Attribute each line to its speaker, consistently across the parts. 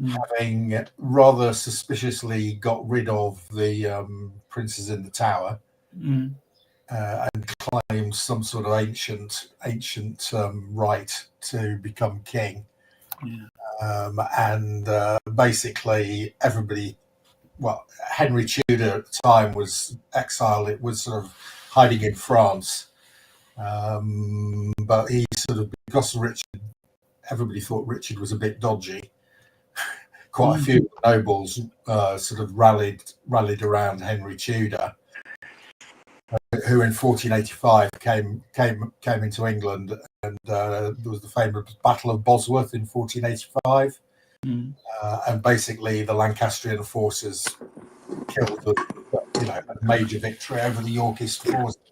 Speaker 1: having rather suspiciously got rid of the princes in the tower and claimed some sort of ancient right to become king. And basically everybody, well, Henry Tudor at the time was exiled. It was sort of hiding in France. But he sort of, because Richard, everybody thought Richard was a bit dodgy. Quite a few nobles sort of rallied around Henry Tudor, who in 1485 came into England, and there was the famous Battle of Bosworth in 1485, and basically the Lancastrian forces killed a major victory over the Yorkist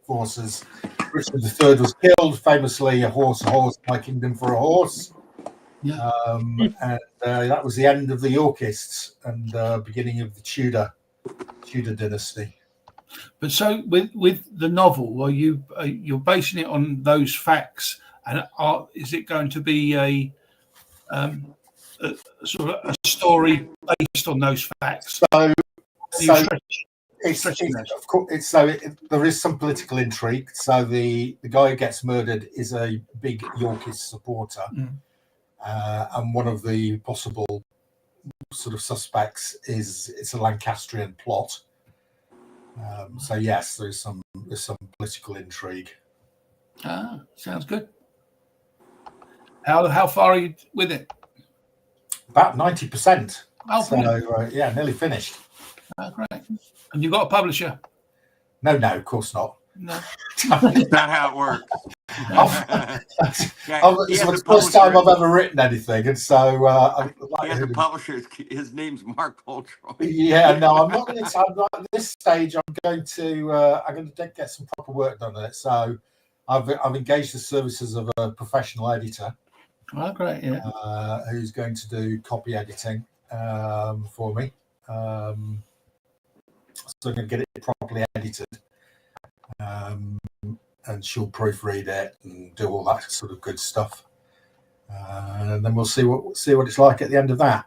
Speaker 1: forces. Richard III was killed, famously a horse, my kingdom for a horse. And that was the end of the Yorkists and beginning of the Tudor dynasty.
Speaker 2: But so with the novel, you're basing it on those facts, and is it going to be a sort of a story based on those facts?
Speaker 1: So of course, there is some political intrigue. So the guy who gets murdered is a big Yorkist supporter, and one of the possible sort of suspects it's a Lancastrian plot. So yes, there's some political intrigue.
Speaker 2: Sounds good. How far are you with it?
Speaker 1: About 90%.
Speaker 2: Oh,
Speaker 1: so nearly finished.
Speaker 2: Oh, great. And you got a publisher?
Speaker 1: No, of course not.
Speaker 2: No,
Speaker 3: that's not how it works.
Speaker 1: It's the first time I've ever written anything, and so
Speaker 3: he has a publisher. His name's Mark Oldroyd.
Speaker 1: Yeah, no, I'm not going to. At this stage, I'm going to get some proper work done on it. So, I've engaged the services of a professional editor.
Speaker 2: Oh, great! Yeah,
Speaker 1: who's going to do copy editing for me. So I'm going to get it properly edited. And she'll proofread it and do all that sort of good stuff, and then we'll see what it's like at the end of that.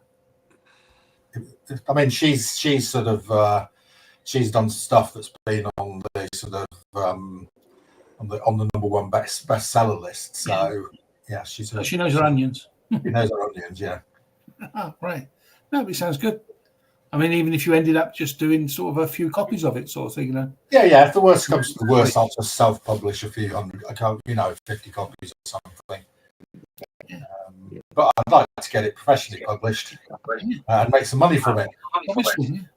Speaker 1: I mean, she's sort of she's done stuff that's been on the sort of on the number one bestseller list. So
Speaker 2: she knows her onions.
Speaker 1: She knows her onions, yeah.
Speaker 2: Oh, right. No, it sounds good. I mean, even if you ended up just doing sort of a few copies of it, sort of thing,
Speaker 1: Yeah. If the worst comes to the worst, I'll just self-publish a few hundred, 50 copies or something. But I'd like to get it professionally published and make some money from it.
Speaker 2: Obviously,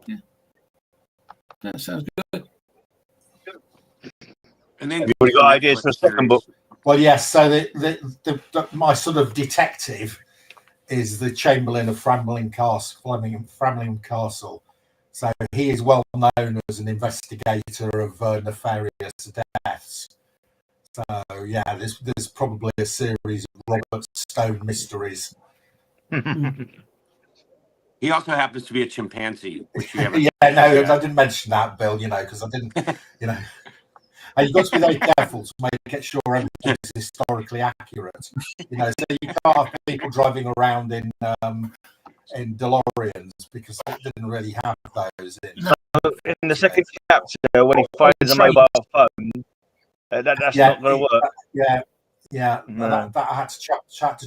Speaker 2: yeah. That sounds good.
Speaker 4: And then you got ideas for a second book?
Speaker 1: Well, yes. So my sort of detective is the Chamberlain of Framlingham Castle. So he is well known as an investigator of nefarious deaths. So yeah, there's probably a series of Robert Stone mysteries.
Speaker 3: He also happens to be a chimpanzee, which you haven't.
Speaker 1: Yeah, no, I didn't mention that, Bill. Because I didn't. And you've got to be very careful to make sure everything is historically accurate. So you can't have people driving around in DeLoreans because they didn't really have those
Speaker 4: in the second chapter when he finds a mobile phone. That's not going to work.
Speaker 1: Yeah. That I had to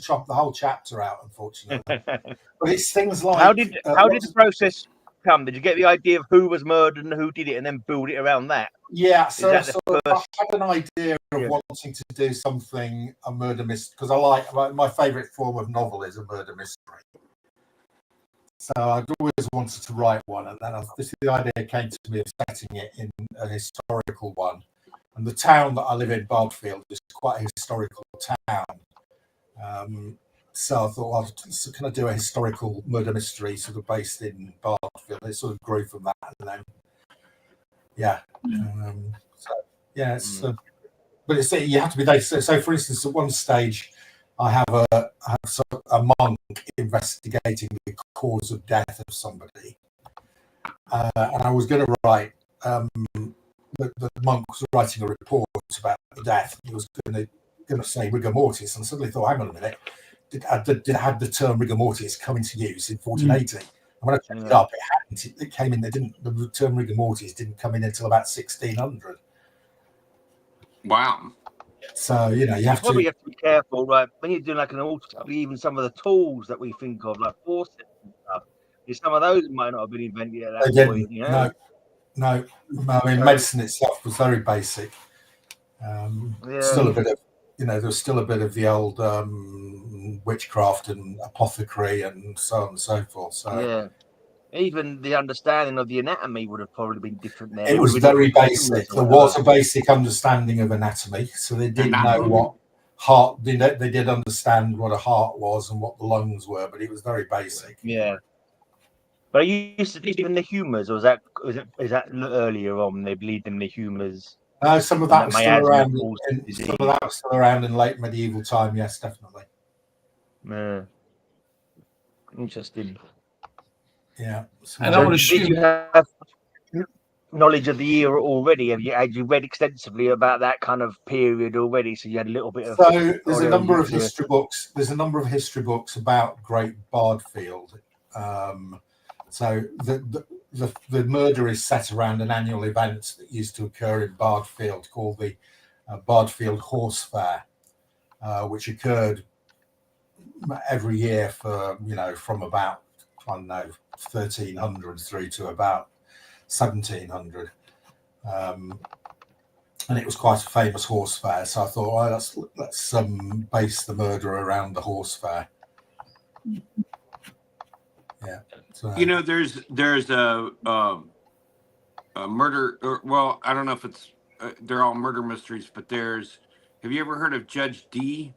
Speaker 1: chop the whole chapter out, unfortunately. But it's things like
Speaker 4: how did the process come? Did you get the idea of who was murdered and who did it, and then build it around that?
Speaker 1: Yeah, so I had an idea of wanting to do something, a murder mystery, because I like my favourite form of novel is a murder mystery. So I'd always wanted to write one, and then the idea came to me of setting it in a historical one. And the town that I live in, Bardfield, is quite a historical town. So I thought, well, can I do a historical murder mystery sort of based in Bardfield? It sort of grew from that, and then but it's you have to be there. So for instance, at one stage, I have a monk investigating the cause of death of somebody, and I was going to write. The monk was writing a report about the death. He was going to say rigor mortis, and suddenly thought, hang on a minute, had the term rigor mortis come into use in 1480. And when I checked it up, it came in. The term rigor mortis didn't come in until about 1600.
Speaker 3: Wow.
Speaker 1: So you have
Speaker 4: probably
Speaker 1: to
Speaker 4: have to be careful, right? When you're doing like an altar, even some of the tools that we think of, like forceps and stuff, some of those might not have been invented at that point.
Speaker 1: No. I mean, medicine itself was very basic. Still a bit of, there's still a bit of the old witchcraft and apothecary and so on and so forth. So
Speaker 4: even the understanding of the anatomy would have probably been different then.
Speaker 1: It was very basic. There was a basic understanding of anatomy, so they did know what heart. They did understand what a heart was and what the lungs were, but it was very basic.
Speaker 4: Yeah. But you used to believe in the humours, or is that earlier on? They believed in the humours.
Speaker 1: No, some of that was still around. Some of that was still around in late medieval time. Yes, definitely.
Speaker 4: Yeah. Interesting.
Speaker 1: Yeah.
Speaker 2: And I would assume
Speaker 4: did you have knowledge of the era already? Had you read extensively about that kind of period already? So you had a little bit of.
Speaker 1: So there's a number of history books. There's a number of history books about Great Bardfield. So the murder is set around an annual event that used to occur in Bardfield called the Bardfield Horse Fair, which occurred every year for from about 1300 through to about 1700, and it was quite a famous horse fair. So I thought, let's base the murder around the horse fair. Yeah. So,
Speaker 3: there's a murder, or I don't know if it's they're all murder mysteries, but have you ever heard of Judge D?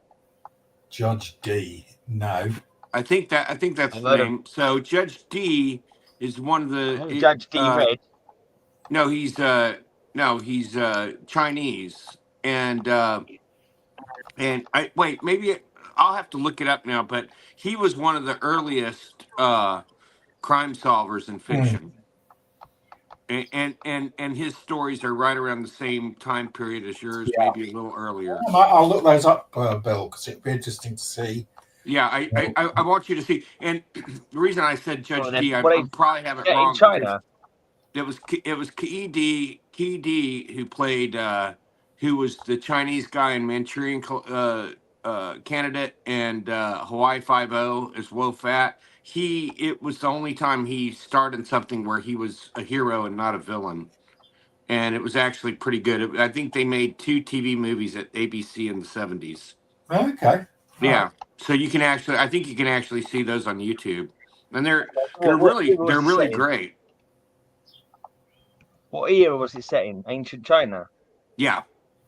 Speaker 1: Judge D? No.
Speaker 3: I think that's the name. So Judge D is one of the
Speaker 4: Judge D Red.
Speaker 3: No, he's Chinese, and maybe I'll have to look it up now. But he was one of the earliest crime solvers in fiction, and his stories are right around the same time period as yours, maybe a little earlier.
Speaker 1: I'll look those up, Bill, because it'd be interesting to see.
Speaker 3: Yeah, I want you to see. And the reason I said Judge D, I probably have it wrong.
Speaker 4: In China.
Speaker 3: It was K.D. who played who was the Chinese guy in Manchurian Candidate and Hawaii Five-0 as Wo Fat. It was the only time he starred in something where he was a hero and not a villain, and it was actually pretty good. I think they made 2 TV movies at ABC in the 70s.
Speaker 1: Okay.
Speaker 3: Yeah, so you can actually see those on YouTube, and they're really great.
Speaker 4: What era was it set in? Ancient China?
Speaker 3: Yeah.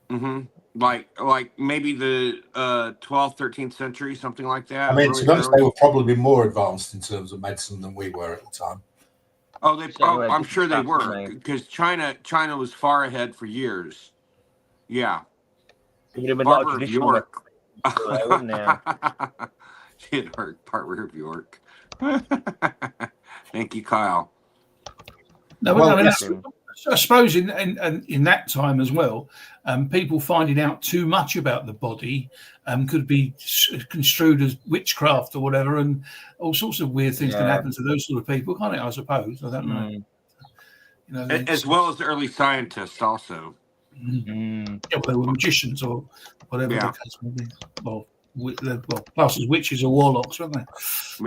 Speaker 3: Mm-hmm. Like maybe the 12th, 13th century, something like that.
Speaker 1: I mean, to be honest, they were probably more advanced in terms of medicine than we were at the time.
Speaker 3: I'm sure they were, because China was far ahead for years. Yeah. Barber of York. It hurt. Barber of York. Thank you, Kyle.
Speaker 2: No, I suppose in that time as well, people finding out too much about the body could be construed as witchcraft or whatever, and all sorts of weird things can happen to those sort of people, can't it? I suppose. I don't know.
Speaker 3: As well as the early scientists, also.
Speaker 2: Yeah, they were magicians or whatever the case may be. Classed as witches or warlocks, weren't they?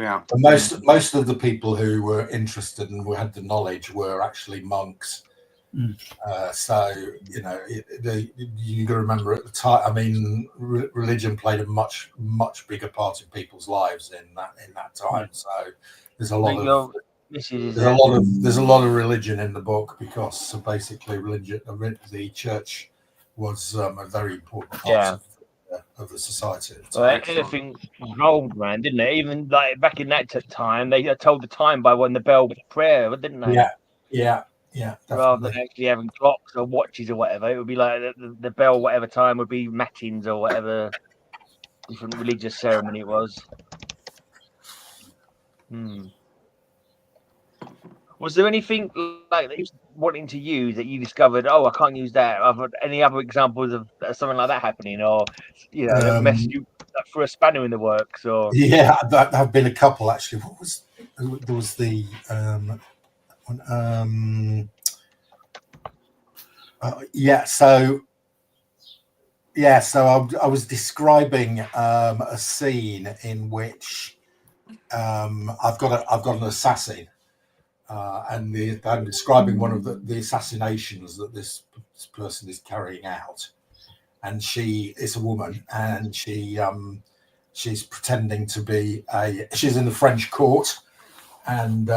Speaker 3: Yeah.
Speaker 1: And most of the people who were interested and who had the knowledge were actually monks. So you got to remember at the time. I mean, religion played a much bigger part in people's lives in that time. So there's a lot of there's a lot of religion in the book, because basically the church was a very important part of the society.
Speaker 4: Well, anything rolled, man, didn't it? Even like back in that time, they told the time by when the bell was prayer, didn't they?
Speaker 1: Yeah. Definitely.
Speaker 4: Rather than actually having clocks or watches or whatever, it would be like the bell, whatever time would be matins or whatever different religious ceremony it was. Was there anything like that you were wanting to use that you discovered? Oh, I can't use that. Any other examples of something like that happening, or threw a spanner in the works? Or
Speaker 1: Yeah, there have been a couple actually. There was the so I was describing a scene in which I've got an assassin, and I'm describing one of the assassinations that this person is carrying out, and she is a woman, and she's pretending to be she's in the French court, and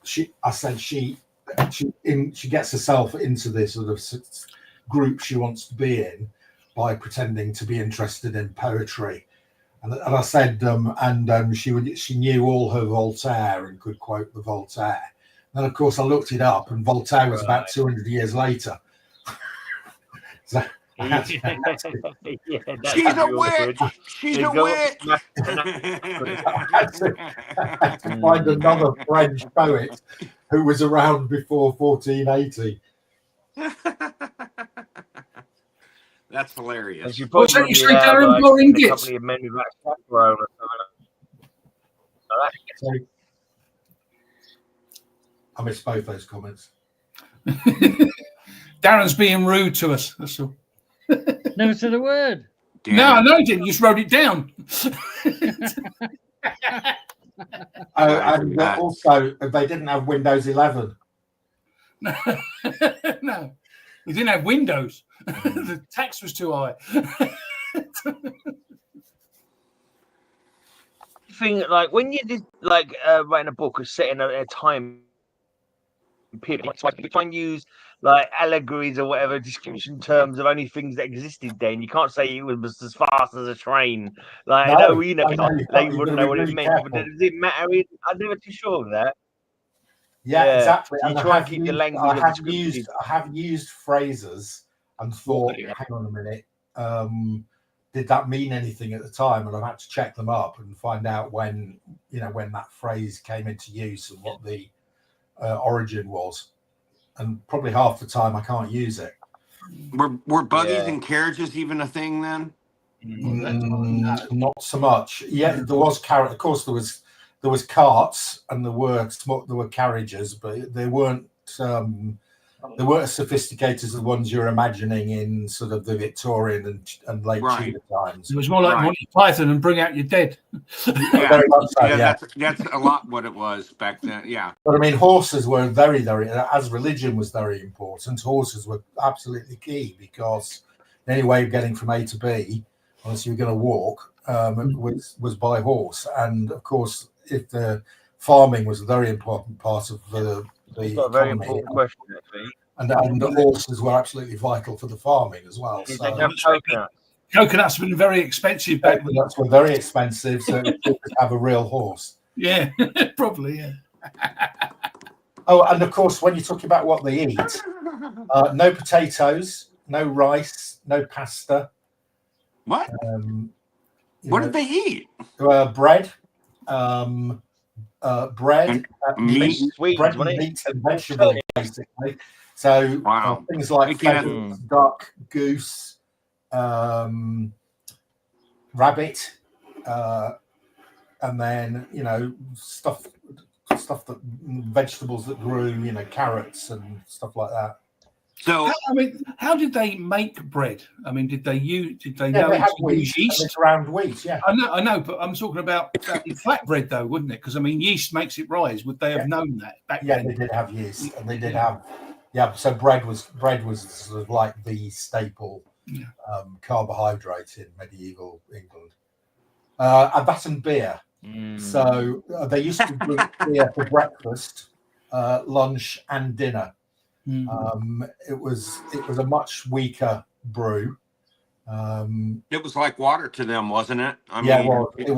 Speaker 1: she gets herself into this sort of group she wants to be in by pretending to be interested in poetry, and I said she knew all her Voltaire and could quote the Voltaire. And of course I looked it up, and Voltaire was about 200 years later. So
Speaker 3: she's a witch. She's a witch.
Speaker 1: I had to find another French poet who was around before 1480.
Speaker 3: That's hilarious.
Speaker 2: What's that you say, Darren? Boring gifts.
Speaker 1: I missed both those comments.
Speaker 2: Darren's being rude to us. That's all.
Speaker 5: Never said a word.
Speaker 2: No, you didn't. You just wrote it down.
Speaker 1: And also, they didn't have Windows 11.
Speaker 2: No, we didn't have Windows. The tax was too high.
Speaker 4: Thing like when you did like writing a book or setting a time period, like you try and use like allegories or whatever description terms of only things that existed then. You can't say it was as fast as a train. Like
Speaker 1: No,
Speaker 4: I know you know,
Speaker 1: you
Speaker 4: wouldn't know what it meant.
Speaker 1: careful.
Speaker 4: But does it matter? I'm never too sure of that.
Speaker 1: Yeah, exactly.
Speaker 4: So you
Speaker 1: And
Speaker 4: try and keep the language.
Speaker 1: I have used phrases and thought, hang on a minute, did that mean anything at the time? And I've had to check them up and find out when that phrase came into use and what the origin was. And probably half the time I can't use it.
Speaker 3: Were buggies and carriages even a thing then?
Speaker 1: Not so much. Yeah, there was carrot. Of course, there was carts and there were carriages, but they weren't as sophisticated as the ones you're imagining in sort of the Victorian and late Tudor times.
Speaker 2: It was more like Monty Python and Bring Out Your Dead.
Speaker 3: Very much so, that's a lot what it was back then. Yeah,
Speaker 1: but I mean, horses were very, very, as religion was very important. Horses were absolutely key because the only way of getting from A to B, unless you were going to walk, was by horse. And of course, if the farming was a very important part of the
Speaker 4: a very important question, actually.
Speaker 1: And the horses were absolutely vital for the farming as well.
Speaker 4: Did
Speaker 1: So
Speaker 4: they have coconuts?
Speaker 2: Coconuts have been very expensive back then.
Speaker 1: coconuts were very expensive, so you could have a real horse.
Speaker 2: Yeah, probably, yeah.
Speaker 1: Oh, and of course, when you talk about what they eat, no potatoes, no rice, no pasta.
Speaker 3: What? What did they eat?
Speaker 1: Bread. Bread,
Speaker 3: meat,
Speaker 1: meat and vegetables, basically. So things like pheasants, duck, goose, rabbit, and then stuff that vegetables that grew, carrots and stuff like that.
Speaker 3: So
Speaker 2: how did they make bread? I mean, did they use yeast?
Speaker 1: It's round wheat, yeah.
Speaker 2: I know, but I'm talking about flatbread though, wouldn't it? Because I mean, yeast makes it rise. Would they have known that back then?
Speaker 1: Yeah, they did have yeast, and they did have. Yeah, so bread was sort of like the staple carbohydrate in medieval England. And that and beer. So they used to drink beer for breakfast, lunch, and dinner. It was a much weaker brew.
Speaker 3: It was like water to them, wasn't it? I
Speaker 1: mean,
Speaker 3: it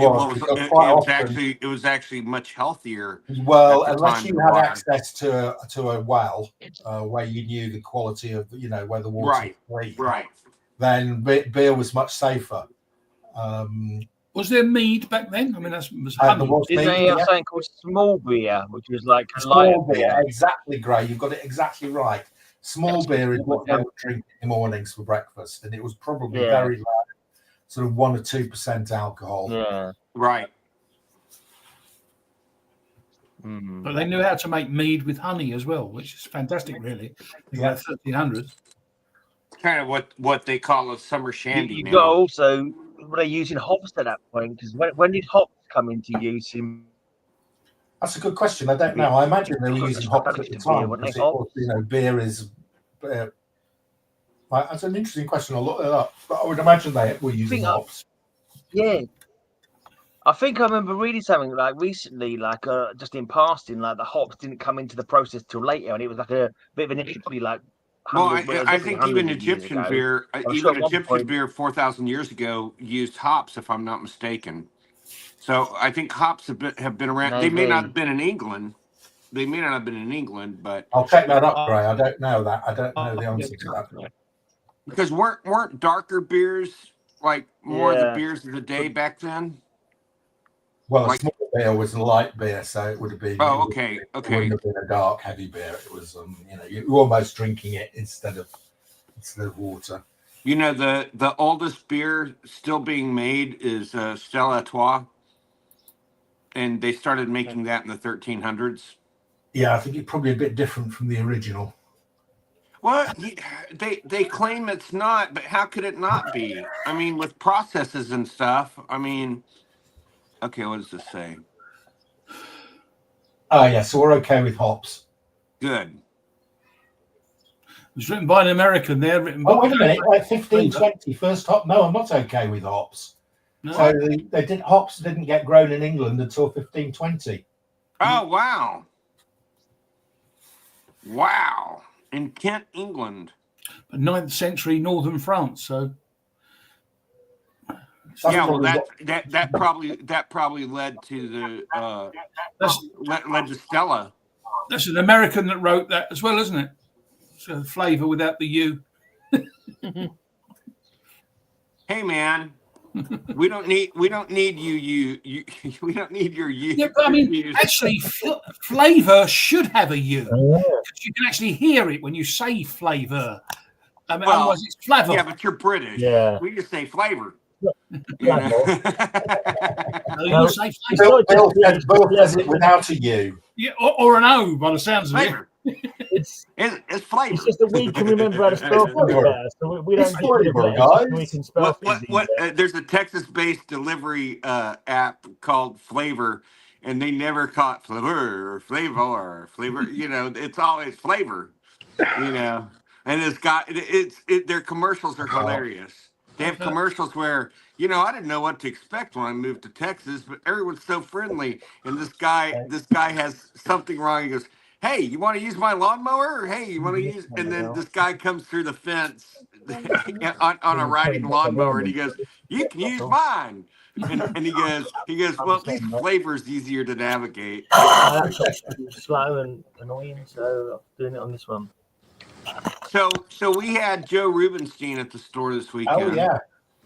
Speaker 3: was actually much healthier.
Speaker 1: Well, unless you had access to a well where you knew the quality of where the water was clean, then beer was much safer.
Speaker 2: Was there mead back then? I mean, that was
Speaker 4: honey. Did they have something called small beer, which was like
Speaker 1: small beer? Exactly, Gray. You've got it exactly right. Small beer is what they would drink in the mornings for breakfast, and it was probably very low, sort of 1 or 2% alcohol.
Speaker 4: Yeah.
Speaker 3: Right.
Speaker 4: Mm.
Speaker 2: But they knew how to make mead with honey as well, which is fantastic, really. In
Speaker 1: Yeah.
Speaker 2: the 1300s.
Speaker 3: Kind of what they call a summer shandy
Speaker 4: You
Speaker 3: now.
Speaker 4: got also, were they using hops at that point? Because when did hops come into use in?
Speaker 1: That's a good question. I don't know. I imagine they were using hops at the time
Speaker 4: weren't they,
Speaker 1: because it was, you know, beer is. That's an interesting question. I'll look it up. But I would imagine they were using hops.
Speaker 4: Yeah. I think I remember reading something like recently, like just in passing, like the hops didn't come into the process till later, and it was like a bit of an issue, like.
Speaker 3: Well, I think even Egyptian beer, even Egyptian beer 4,000 years ago used hops, if I'm not mistaken. So I think hops have been around.
Speaker 4: Maybe.
Speaker 3: They may not have been in England. They may not have been in England, but
Speaker 1: I'll check that up, Gray. I don't know that. I don't know the answer to that.
Speaker 3: Because weren't darker beers like more the beers of the day back then?
Speaker 1: Well, a small beer was a light beer, so it would have been.
Speaker 3: Oh, okay.
Speaker 1: It wouldn't have been a dark, heavy beer. It was, you know, you're almost drinking it instead of water.
Speaker 3: You know, the oldest beer still being made is Stella Artois, and they started making that in the 1300s.
Speaker 1: Yeah, I think it's probably a bit different from the original.
Speaker 3: Well, they claim it's not, but how could it not be? I mean, with processes and stuff. I mean, okay, what does this say?
Speaker 1: Oh, yeah, so we're okay with hops.
Speaker 3: Good.
Speaker 2: It was written by an American there. Written by
Speaker 1: wait a minute. 1520, first hop. No, I'm not okay with hops. No. So hops didn't get grown in England until 1520.
Speaker 3: Oh, wow. Wow. In Kent, England.
Speaker 2: 9th century northern France. So
Speaker 3: yeah, well, that probably led to the led to Stella.
Speaker 2: That's an American that wrote that as well, isn't it? So flavor without the U.
Speaker 3: Hey, man. We don't need you. We don't need your U.
Speaker 2: Yeah, but I mean, actually, flavor should have a U. You can actually hear it when you say flavor. I mean, otherwise it's flavor.
Speaker 3: Yeah, but you're British.
Speaker 4: Yeah.
Speaker 3: We just say flavor.
Speaker 1: Bill says it without a U.
Speaker 2: Yeah, or an O by the sounds of
Speaker 3: flavor. It's flavor.
Speaker 4: It's just that we can remember how to spell flavor, so we don't get rid of it. We can spell
Speaker 3: there's a Texas-based delivery app called Flavor, and they never call it flavor or flavor or flavor. You know, it's always flavor. You know, and their commercials are hilarious. They have commercials where, you know, I didn't know what to expect when I moved to Texas, but everyone's so friendly. And this guy has something wrong. He goes, "Hey, you want to use my lawnmower?" Or, "Hey, you want to use?" And then this guy comes through the fence on a riding lawnmower, and he goes, "You can use mine." And he goes, "Well, at least flavor's easier to navigate."
Speaker 4: Slow and annoying, so I'm doing it on this one.
Speaker 3: So we had Joe Rubenstein at the store this weekend.
Speaker 1: Oh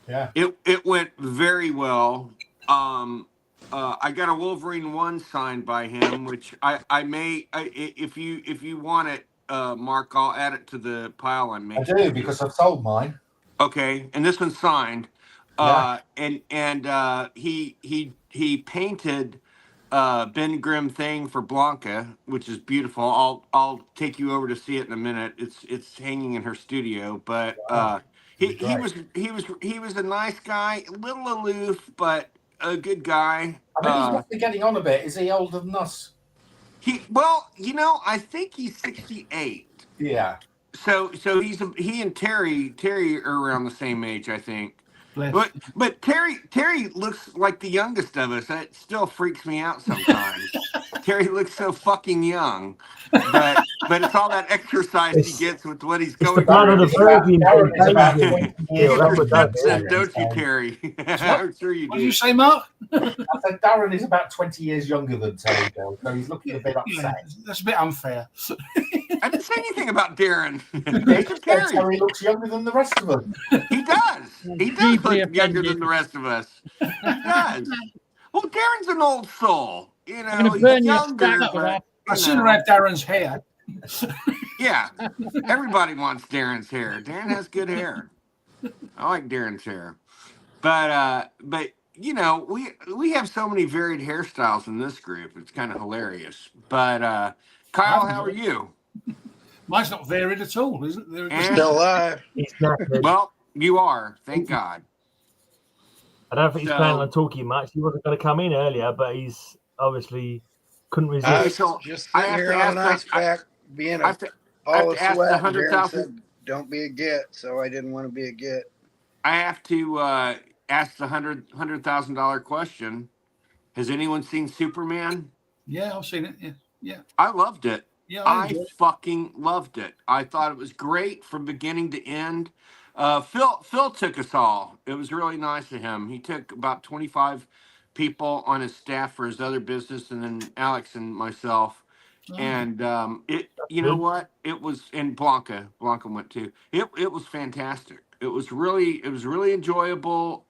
Speaker 1: yeah.
Speaker 3: It went very well. I got a Wolverine 1 signed by him, which I may if you want it, Mark, I'll add it to the pile I made.
Speaker 1: I do because I've sold mine.
Speaker 3: Okay, and this one's signed.
Speaker 1: Yeah.
Speaker 3: And he painted Ben Grimm thing for Blanca, which is beautiful. I'll take you over to see it in a minute. It's hanging in her studio, but he was a nice guy, a little aloof, but a good guy.
Speaker 1: I mean, he's roughly getting on a bit. Is he older than us?
Speaker 3: I think he's 68.
Speaker 1: Yeah.
Speaker 3: So he and Terry are around the same age, I think. But Terry looks like the youngest of us. It still freaks me out sometimes. Terry looks so fucking young, but it's all that exercise he gets with what he's going through. Don't you, Terry? I'm sure you do.
Speaker 2: What did you say, Mark?
Speaker 1: I said Darren is about 20 years younger than Terry, Bill, so he's looking a bit upset.
Speaker 2: That's a bit unfair.
Speaker 3: I didn't say anything about Darren.
Speaker 1: Terry looks younger than the rest of us.
Speaker 3: He does. He does look younger than the rest of us. He does. Well, Darren's an old soul. You know, he's younger. But,
Speaker 2: I'd sooner have Darren's hair.
Speaker 3: Yeah. Everybody wants Darren's hair. Darren has good hair. I like Darren's hair. But you know, we have so many varied hairstyles in this group. It's kind of hilarious. But Kyle, how are you?
Speaker 2: Mine's not varied at all, is it?
Speaker 6: Still alive.
Speaker 7: He's knackered.
Speaker 3: Well, you are. Thank God.
Speaker 7: I don't think he's planning on talking much. He wasn't going to come in earlier, but he's obviously couldn't resist.
Speaker 6: I was just sitting here on an ice pack, being all of sweat. Darren said, "Don't be a git," so I didn't want to be a git.
Speaker 3: I have to ask the $100,000 question. Has anyone seen Superman?
Speaker 2: Yeah, I've seen it. Yeah.
Speaker 3: I loved it.
Speaker 2: Yeah,
Speaker 3: I fucking loved it. I thought it was great from beginning to end. Phil took us all. It was really nice of him. He took about 25 people on his staff for his other business, and then Alex and myself. And you know what? It was, and Blanca went too. It was fantastic. It was really enjoyable.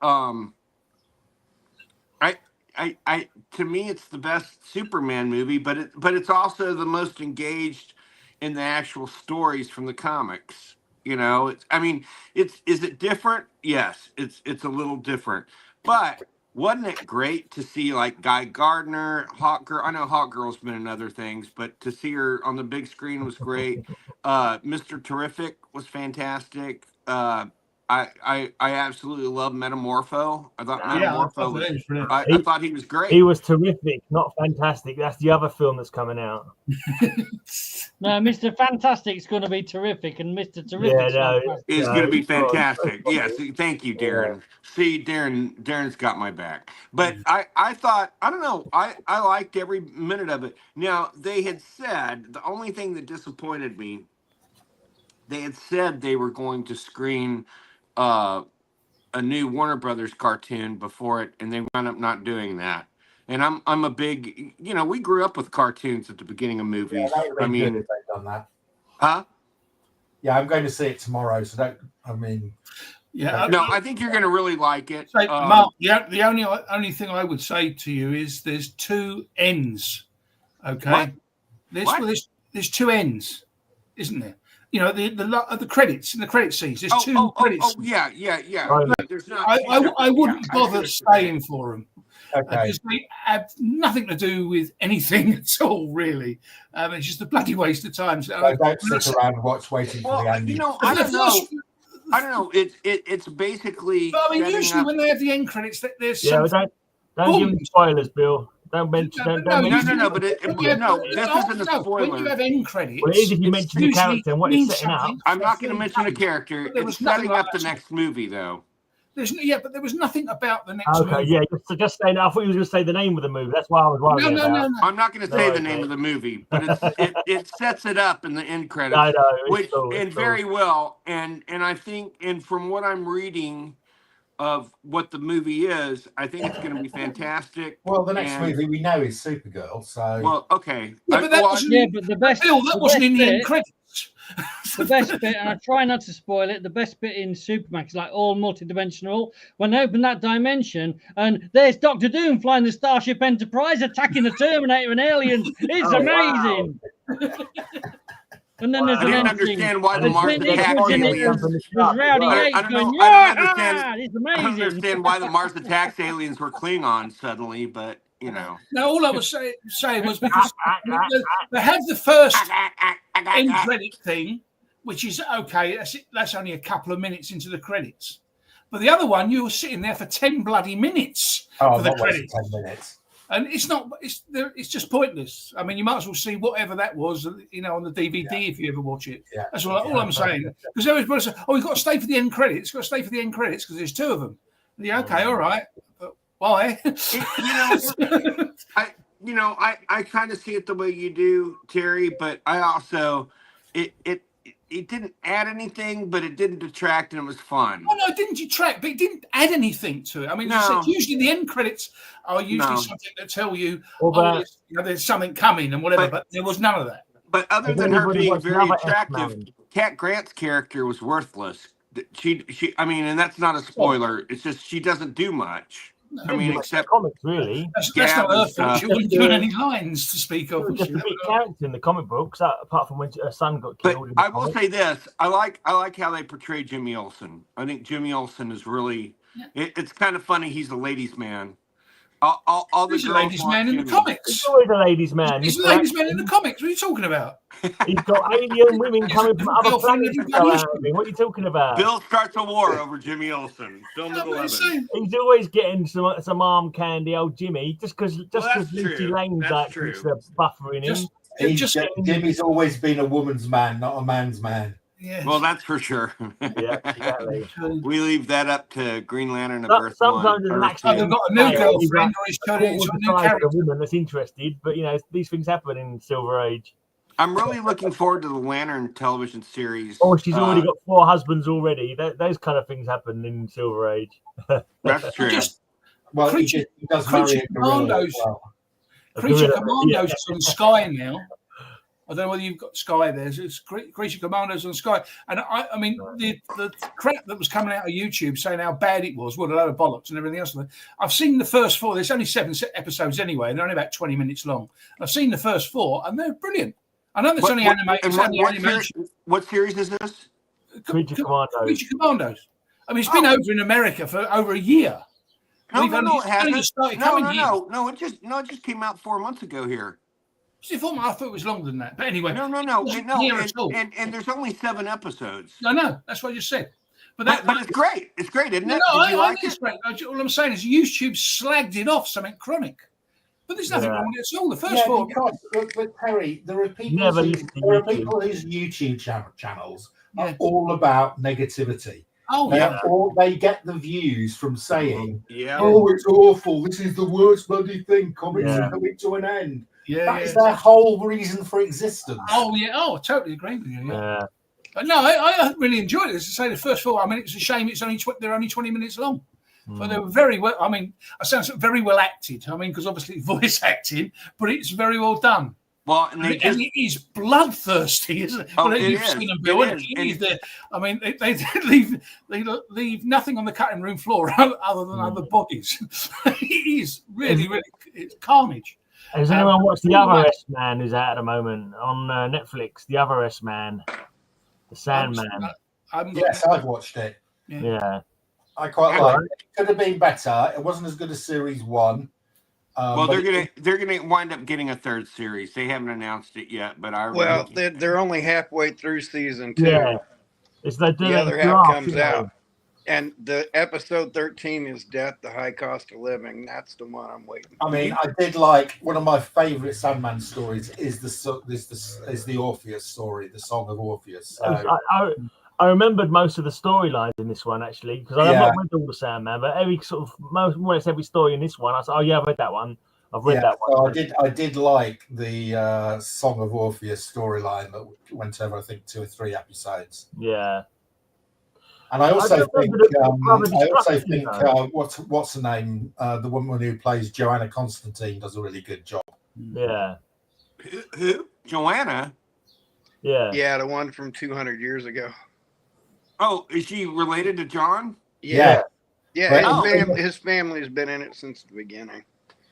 Speaker 3: To me, it's the best Superman movie, but it's also the most engaged in the actual stories from the comics. You know, is it different? Yes, it's a little different. But wasn't it great to see like Guy Gardner, Hawkgirl? I know Hawkgirl's been in other things, but to see her on the big screen was great. Mr. Terrific was fantastic. I absolutely love Metamorpho. I thought Metamorpho I thought he was great.
Speaker 7: He was terrific, not fantastic. That's the other film that's coming out.
Speaker 5: No, Mr. Fantastic's going to be terrific, and Mr. Terrific
Speaker 3: is going to be fantastic. Yes, thank you, Darren. See, Darren's got my back. But I thought, I don't know, I liked every minute of it. Now, they had said, the only thing that disappointed me, they had said they were going to screen a new Warner Brothers cartoon before it, and they wound up not doing that. And I'm a big, you know, we grew up with cartoons at the beginning of movies.
Speaker 1: Yeah, I mean, if they've done that.
Speaker 3: Huh?
Speaker 1: Yeah, I'm going to see it tomorrow. So
Speaker 3: I think you're going to really like it.
Speaker 2: So, Mark, the only thing I would say to you is there's two ends. Okay, there's two ends, isn't there? You know, the credits in the credit scenes. There's two credits.
Speaker 3: Oh, yeah. There's not.
Speaker 2: I wouldn't bother staying for them.
Speaker 1: Okay.
Speaker 2: Because they have nothing to do with anything at all, really. It's just a bloody waste of time. So
Speaker 1: don't sit around and watch waiting for the end.
Speaker 3: You know, I don't know. It's basically.
Speaker 2: But I mean, usually when they have the end credits, there's
Speaker 7: don't give them spoilers, Bill. Don't mention.
Speaker 3: No. But this isn't a spoiler.
Speaker 2: When you have end credits,
Speaker 7: well, if you mention the character and what it's setting up.
Speaker 3: I'm not going to mention the character. It's setting up the next movie, though.
Speaker 2: But there was nothing about the next movie.
Speaker 7: Okay, yeah, just saying. I thought you were going to say the name of the movie. That's why I was worried.
Speaker 2: No.
Speaker 3: I'm not going to say the name of the movie, but it sets it up in the end credits, very well. And I think, and from what I'm reading of what the movie is, I think it's going to be fantastic.
Speaker 1: Well, the next movie we know is Supergirl, so.
Speaker 3: Well, okay.
Speaker 2: Yeah, but the best. Bill, that wasn't in the end credits.
Speaker 5: The best bit, and I try not to spoil it, the best bit in Superman is like all multidimensional. When they open that dimension, and there's Dr. Doom flying the Starship Enterprise, attacking the Terminator and aliens. It's amazing. Wow. And then there's
Speaker 3: I didn't understand why the Mars Attacks aliens. I don't understand why the Mars Attacks aliens were Klingons suddenly, but you know.
Speaker 2: No, all I was saying was because they have the first end credit thing, which is okay. That's only a couple of minutes into the credits, but the other one you were sitting there for 10 bloody minutes for the credits.
Speaker 1: 10 minutes.
Speaker 2: And it's not. It's just pointless. I mean, you might as well see whatever that was, you know, on the DVD if you ever watch it.
Speaker 1: Yeah.
Speaker 2: That's all I'm saying. Because everybody's saying, "Oh, we've got to stay for the end credits. Got to stay for the end credits because there's two of them." Yeah, okay, all right. But why?
Speaker 3: I kind of see it the way you do, Terry. But I also it didn't add anything, but it didn't detract, and it was fun.
Speaker 2: Oh, no, it didn't detract, but it didn't add anything to it. I mean, usually the end credits are usually something that tell you, there's something coming and whatever, but there was none of that.
Speaker 3: But other than her being very attractive, Cat Grant's character was worthless. I mean, and that's not a spoiler. It's just she doesn't do much.
Speaker 7: No,
Speaker 3: I mean, except
Speaker 7: comics, really.
Speaker 2: That's not her fault. She wouldn't do any lines to speak of.
Speaker 7: Just a big character in the comic books, apart from when her son got killed.
Speaker 3: But I will say this: I like how they portray Jimmy Olsen. I think Jimmy Olsen is really It's kind of funny. He's a ladies' man. All the
Speaker 2: He's a
Speaker 3: girls
Speaker 2: ladies'
Speaker 3: want
Speaker 2: man in the
Speaker 3: Jimmy.
Speaker 2: comics.
Speaker 7: He's always a ladies' man.
Speaker 2: He's a ladies' man in the comics. What are you talking about?
Speaker 7: He's got alien women coming from other
Speaker 2: girlfriend
Speaker 7: planets.
Speaker 2: every
Speaker 7: To go
Speaker 2: bloody
Speaker 7: out with him. What are you talking about?
Speaker 3: Bill starts a war over Jimmy Olsen. Film at
Speaker 2: I'm
Speaker 3: 11.
Speaker 2: saying.
Speaker 7: He's always getting some arm candy, old Jimmy, just because
Speaker 3: that's
Speaker 7: Lucy
Speaker 3: true.
Speaker 7: Lane's
Speaker 3: That's
Speaker 7: like
Speaker 3: true.
Speaker 7: keeps buffering him.
Speaker 1: Jimmy's always been a woman's man, not a man's man.
Speaker 2: Yes.
Speaker 3: Well, that's for sure.
Speaker 7: Yeah, exactly.
Speaker 3: We leave that up to Green Lantern of Earth
Speaker 7: Sometimes
Speaker 3: One.
Speaker 7: there's an
Speaker 3: Earth
Speaker 7: accident.
Speaker 2: They've got a new girlfriend, or he's turning into a new character.
Speaker 7: A woman that's interested, but these things happen in Silver Age.
Speaker 3: I'm really looking forward to the Lantern television series.
Speaker 7: Oh, she's already got 4 husbands already. Those kind of things happen in Silver Age.
Speaker 3: That's true.
Speaker 1: Well,
Speaker 2: Creature,
Speaker 1: he does marry a gorilla
Speaker 2: Commandos.
Speaker 1: as well.
Speaker 2: Creature Commandos is on Sky now. I don't know whether you've got Sky there. It's Creature Commandos on Sky. And I mean, the crap that was coming out of YouTube saying how bad it was, what a load of bollocks and everything else. I've seen the first 4. There's only 7 episodes anyway, and they're only about 20 minutes long. I've seen the first 4, and they're brilliant. I know there's only animation.
Speaker 3: What series is this?
Speaker 7: Creature Commandos.
Speaker 2: Creature Commandos. I mean, it's been over in America for over a year.
Speaker 3: No, it hasn't. No, it just came out 4 months ago here.
Speaker 2: I thought it was longer than that. But anyway.
Speaker 3: No. And there's only 7 episodes.
Speaker 2: I know. That's what I just said. But
Speaker 3: it's great. It's great, isn't it?
Speaker 2: No, I think it's great. All I'm saying is YouTube slagged it off something chronic. But there's nothing wrong with it at all. The first 4.
Speaker 1: But Terry, there are people whose YouTube channels are all about negativity.
Speaker 2: Oh,
Speaker 1: they get the views from saying, "Oh, it's awful. This is the worst bloody thing. Comics are coming to an end." That is their whole reason for existence.
Speaker 2: Oh yeah. Oh, I totally agree with you. Yeah. But no, I really enjoyed it. As I say, the first 4. I mean, it's a shame they're only 20 minutes long. But they were very well. I mean, I sound very well acted. I mean, because obviously voice acting, but it's very well done.
Speaker 3: Well, and
Speaker 2: it is bloodthirsty, isn't it?
Speaker 3: Oh,
Speaker 2: well, you've seen them, Bill. I mean, they leave nothing on the cutting room floor other than other bodies. It is really it's carnage.
Speaker 7: Has anyone watched The Other S-Man who's out at the moment on Netflix? The Other S-Man, the Sandman.
Speaker 1: Yes, I've watched it.
Speaker 7: Yeah.
Speaker 1: I quite like it. It could have been better. It wasn't as good as Series 1.
Speaker 3: Well, they're gonna wind up getting a 3rd series. They haven't announced it yet, but
Speaker 6: they're only halfway through season 2.
Speaker 7: Yeah,
Speaker 6: the other half comes out, and the episode 13 is Death: The High Cost of Living. That's the one I'm waiting for.
Speaker 1: I mean, I did like one of my favorite Sandman stories is the Orpheus story, the Song of Orpheus. So,
Speaker 7: I remembered most of the storylines in this one actually because I've not read all the Sandman, but every sort of more or less every story in this one, I said, "Oh yeah, I've read that one. I've read that one."
Speaker 1: So I did like the Song of Orpheus storyline that went over, I think, 2 or 3 episodes.
Speaker 7: Yeah,
Speaker 1: and I also think what's her name? The woman who plays Joanna Constantine does a really good job.
Speaker 7: Yeah.
Speaker 3: Who? Joanna?
Speaker 7: Yeah.
Speaker 6: Yeah, the one from 200 years ago.
Speaker 3: Oh, is she related to John?
Speaker 6: Yeah. His family's been in it since the beginning.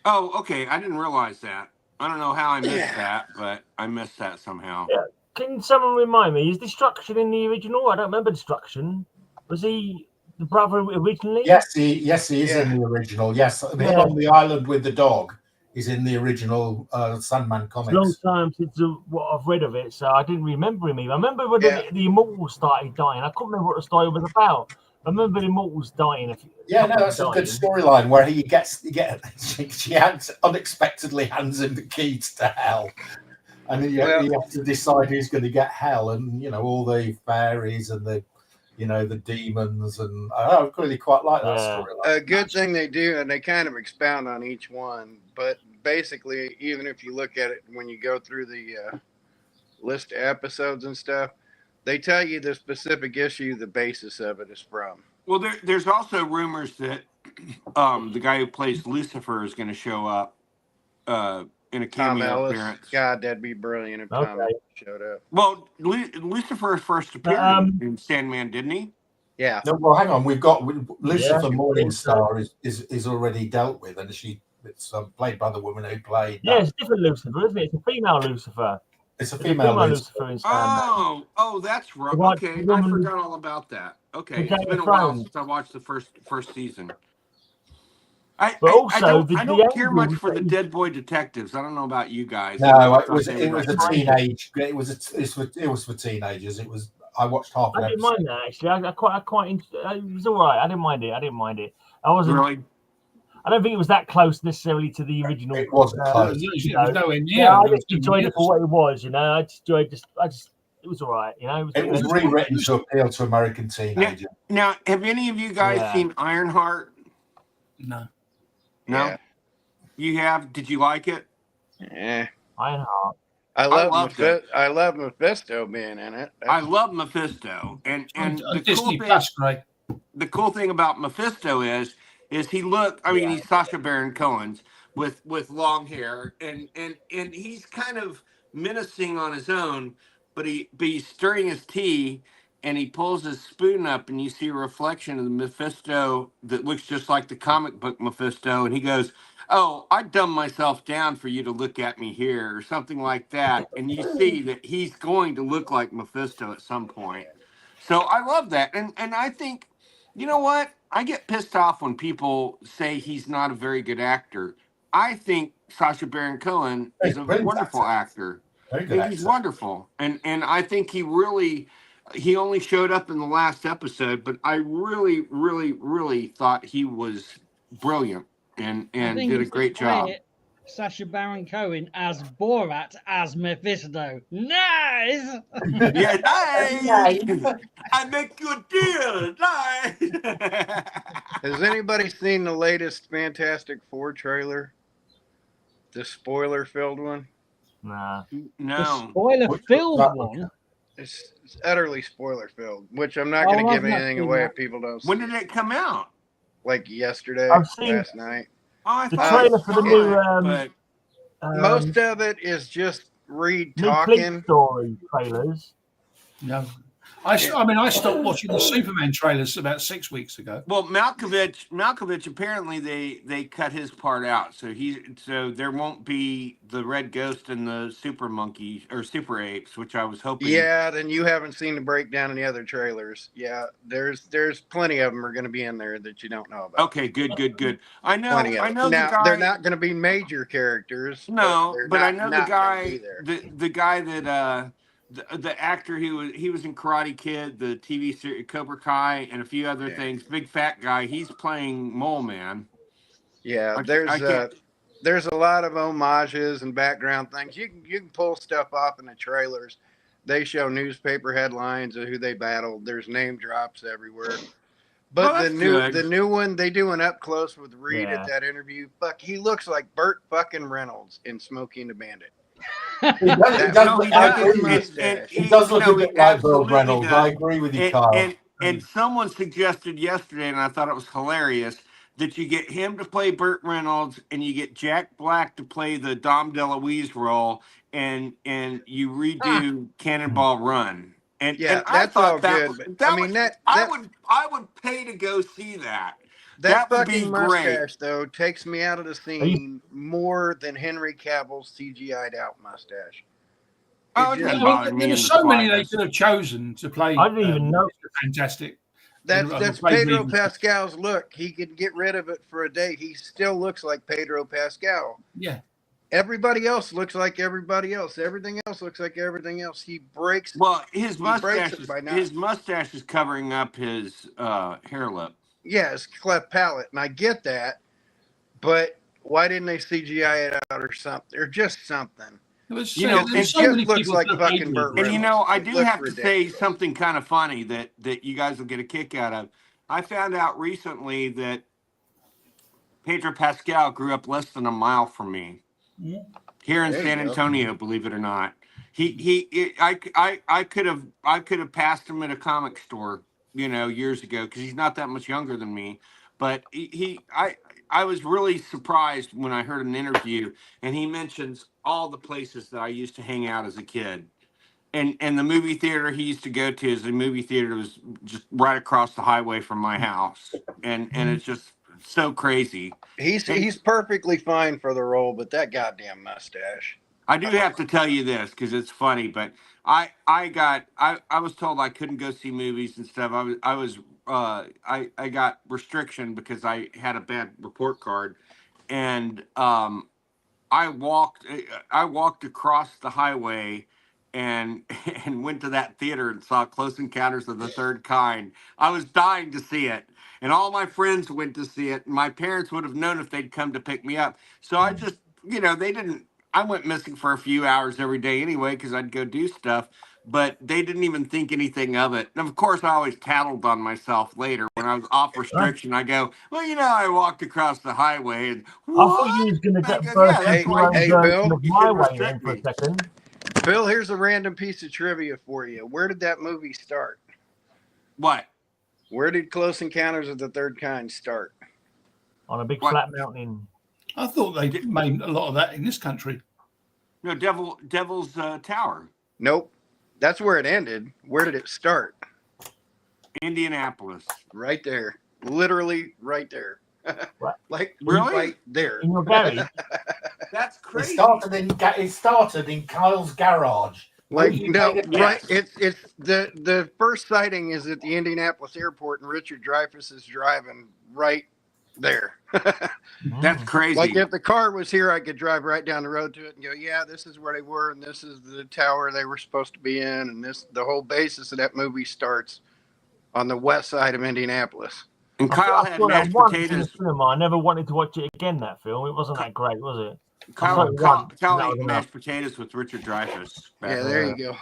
Speaker 3: Oh, okay. I didn't realize that. I don't know how I missed that, but I missed that somehow.
Speaker 7: Yeah. Can someone remind me? Is Destruction in the original? I don't remember Destruction. Was he the brother originally?
Speaker 1: Yes, he is in the original. Yes, him on the island with the dog is in the original Sandman comics.
Speaker 7: It's a long time since what I've read of it, so I didn't remember him. I remember when the Immortals started dying. I couldn't remember what the story was about. I remember the Immortals dying.
Speaker 1: That's a good storyline where she unexpectedly hands him the keys to hell, and you have to decide who's going to get hell, and all the fairies and the demons, and I really quite like that storyline.
Speaker 6: A good thing they do, and they kind of expound on each one, but basically, even if you look at it when you go through the list of episodes and stuff, they tell you the specific issue the basis of it is from.
Speaker 3: Well, there's also rumors that the guy who plays Lucifer is going to show up in a cameo appearance.
Speaker 6: God, that'd be brilliant if Tom showed up.
Speaker 3: Well, Lucifer first appeared in Sandman, didn't he?
Speaker 6: Yeah.
Speaker 1: No, well, hang on. We've got Lucifer Morningstar is already dealt with, and it's played by the woman who played.
Speaker 7: Yeah, it's a different Lucifer, isn't it? It's a female Lucifer.
Speaker 1: It's a
Speaker 7: There's
Speaker 1: female
Speaker 7: Lucifer in Sandman.
Speaker 3: Oh, that's right.
Speaker 7: The one-
Speaker 3: Okay,
Speaker 7: the
Speaker 3: I
Speaker 7: woman-
Speaker 3: forgot all about that. Okay,
Speaker 7: the Game
Speaker 3: it's been
Speaker 7: of
Speaker 3: a while
Speaker 7: Thrones.
Speaker 3: since I watched the first season. I
Speaker 7: also,
Speaker 3: don't care much
Speaker 7: angels
Speaker 3: for the
Speaker 7: that-
Speaker 3: Dead Boy Detectives. I don't know about you guys.
Speaker 1: No,
Speaker 3: I
Speaker 1: it was
Speaker 3: thought they were
Speaker 1: a
Speaker 3: great.
Speaker 1: teenage. It was for teenagers. It was. I watched half an
Speaker 7: I didn't
Speaker 1: episode.
Speaker 7: mind that actually. It was all right. I didn't mind it. I wasn't.
Speaker 3: Really?
Speaker 7: I don't think it was that close necessarily to the original.
Speaker 1: It wasn't close.
Speaker 2: It was nowhere near.
Speaker 7: Yeah, I
Speaker 2: There was
Speaker 7: just enjoyed it for what it was. You know, I just it was all right. You know,
Speaker 1: It was rewritten to appeal to American teenagers.
Speaker 3: Now, have any of you guys seen Ironheart?
Speaker 2: No.
Speaker 3: No.
Speaker 6: Yeah.
Speaker 3: You have? Did you like it?
Speaker 6: Yeah.
Speaker 7: Ironheart.
Speaker 6: I
Speaker 3: loved it.
Speaker 6: I love Mephisto being in it.
Speaker 3: I love Mephisto, and the
Speaker 2: Disney
Speaker 3: cool
Speaker 2: Plus, Greg.
Speaker 3: the cool thing about Mephisto is he he's Sacha Baron Cohen's with long hair, and he's kind of menacing on his own, but he's stirring his tea, and he pulls his spoon up, and you see a reflection of the Mephisto that looks just like the comic book Mephisto, and he goes, "Oh, I dumbed myself down for you to look at me here," or something like that, and you see that he's going to look like Mephisto at some point. So I love that, and I think, you know what? I get pissed off when people say he's not a very good actor. I think Sacha Baron Cohen is a wonderful actor.
Speaker 1: Very good
Speaker 3: He's
Speaker 1: actor.
Speaker 3: wonderful, and I think he only showed up in the last episode, but I really thought he was brilliant and did a great job.
Speaker 5: Sacha Baron Cohen as Borat as Mephisto. Nice.
Speaker 3: Yeah, nice. I make you a deal. Nice.
Speaker 6: Has anybody seen the latest Fantastic Four trailer? The spoiler-filled one?
Speaker 7: Nah.
Speaker 3: No.
Speaker 5: The spoiler-filled one.
Speaker 6: It's utterly spoiler-filled, which I'm not going to give anything away if people don't see.
Speaker 3: When did it come out?
Speaker 6: Like yesterday,
Speaker 7: I've seen
Speaker 6: last night.
Speaker 3: Oh, I
Speaker 7: the
Speaker 3: thought
Speaker 7: trailer
Speaker 3: it
Speaker 7: for the
Speaker 3: was
Speaker 7: new.
Speaker 3: fine, but
Speaker 6: Most of it is just Reed
Speaker 7: new
Speaker 6: talking.
Speaker 7: Police Story trailers.
Speaker 2: No. I stopped watching the Superman trailers about 6 weeks ago.
Speaker 3: well, Malkovich apparently they cut his part out, so there won't be the Red Ghost and the Super Monkey or Super Apes, which I was hoping.
Speaker 6: Yeah, then you haven't seen the breakdown in the other trailers. Yeah, there's plenty of them are going to be in there that you don't know about.
Speaker 3: Okay, good. I know.
Speaker 6: Plenty of
Speaker 3: I
Speaker 6: them.
Speaker 3: know
Speaker 6: Now,
Speaker 3: the guy.
Speaker 6: they're not going to be major characters.
Speaker 3: No, but I know the
Speaker 6: not gonna
Speaker 3: guy.
Speaker 6: be there.
Speaker 3: The guy that the actor he was in Karate Kid, the TV series Cobra Kai, and a few other things. Big fat guy. He's playing Mole Man.
Speaker 6: Yeah,
Speaker 3: I
Speaker 6: there's there's a lot of homages and background things. You can pull stuff off in the trailers. They show newspaper headlines of who they battled. There's name drops everywhere. But the new one, they do an up close with Reed at that interview. Fuck, he looks like Burt fucking Reynolds in Smokey and the Bandit.
Speaker 1: He does look a bit like Burt Reynolds. I agree with you, Carl.
Speaker 3: And someone suggested yesterday, and I thought it was hilarious, that you get him to play Burt Reynolds and you get Jack Black to play the Dom DeLuise role, and you redo Cannonball Run. And I thought good. I would pay to go see that.
Speaker 6: That
Speaker 3: would be
Speaker 6: fucking
Speaker 3: great.
Speaker 6: mustache, though, takes me out of the scene more than Henry Cavill's CGI'd out mustache.
Speaker 2: There's so many they could have chosen to play.
Speaker 7: I didn't even know.
Speaker 2: Fantastic.
Speaker 6: That's Pedro Pascal's look. He could get rid of it for a day. He still looks like Pedro Pascal.
Speaker 2: Yeah.
Speaker 6: Everybody else looks like everybody else. Everything else looks like everything else. He breaks.
Speaker 3: Well, his mustache is covering up his hair lip.
Speaker 6: Yeah, it's cleft palate, and I get that. But why didn't they CGI it out or something, or just something?
Speaker 3: It
Speaker 6: just looks like fucking Burt Reynolds.
Speaker 3: And I do have to say something kind of funny that you guys will get a kick out of. I found out recently that Pedro Pascal grew up less than a mile from me.
Speaker 2: Yeah.
Speaker 3: Here in San Antonio, believe it or not. I could have passed him at a comic store, years ago, because he's not that much younger than me. But I was really surprised when I heard an interview, and he mentions all the places that I used to hang out as a kid. And the movie theater he used to go to is the movie theater that was just right across the highway from my house. And it's just so crazy.
Speaker 6: He's perfectly fine for the role, but that goddamn mustache.
Speaker 3: I do have to tell you this because it's funny, but I was told I couldn't go see movies and stuff. I got restriction because I had a bad report card, and I walked across the highway and went to that theater and saw Close Encounters of the Third Kind. I was dying to see it, and all my friends went to see it. And my parents would have known if they'd come to pick me up. So I just, they didn't. I went missing for a few hours every day anyway because I'd go do stuff. But they didn't even think anything of it. And of course, I always tattled on myself later when I was off restriction. I go, well, I walked across the highway and
Speaker 7: I thought you was going to get burst
Speaker 6: Hey, Bill,
Speaker 7: of my way then for a second.
Speaker 6: Bill, here's a random piece of trivia for you. Where did that movie start?
Speaker 3: What?
Speaker 6: Where did Close Encounters of the Third Kind start?
Speaker 7: On a big flat mountain.
Speaker 2: I thought they made a lot of that in this country.
Speaker 3: No, Devil's Tower.
Speaker 6: Nope. That's where it ended. Where did it start?
Speaker 3: Indianapolis.
Speaker 6: Right there. Literally right there.
Speaker 7: What?
Speaker 6: Like
Speaker 3: really?
Speaker 6: Right there.
Speaker 7: In your garage?
Speaker 3: That's crazy.
Speaker 1: It started in Kyle's garage.
Speaker 6: Like right. It's the first sighting is at the Indianapolis airport, and Richard Dreyfuss is driving right there.
Speaker 3: That's crazy.
Speaker 6: Like if the car was here, I could drive right down the road to it and go, yeah, this is where they were, and this is the tower they were supposed to be in, and the whole basis of that movie starts on the west side of Indianapolis.
Speaker 3: And Kyle had mashed potatoes.
Speaker 7: I never wanted to watch it again. That film, it wasn't that great, was it?
Speaker 3: Kyle ate mashed potatoes with Richard Dreyfuss.
Speaker 6: Yeah, there you go.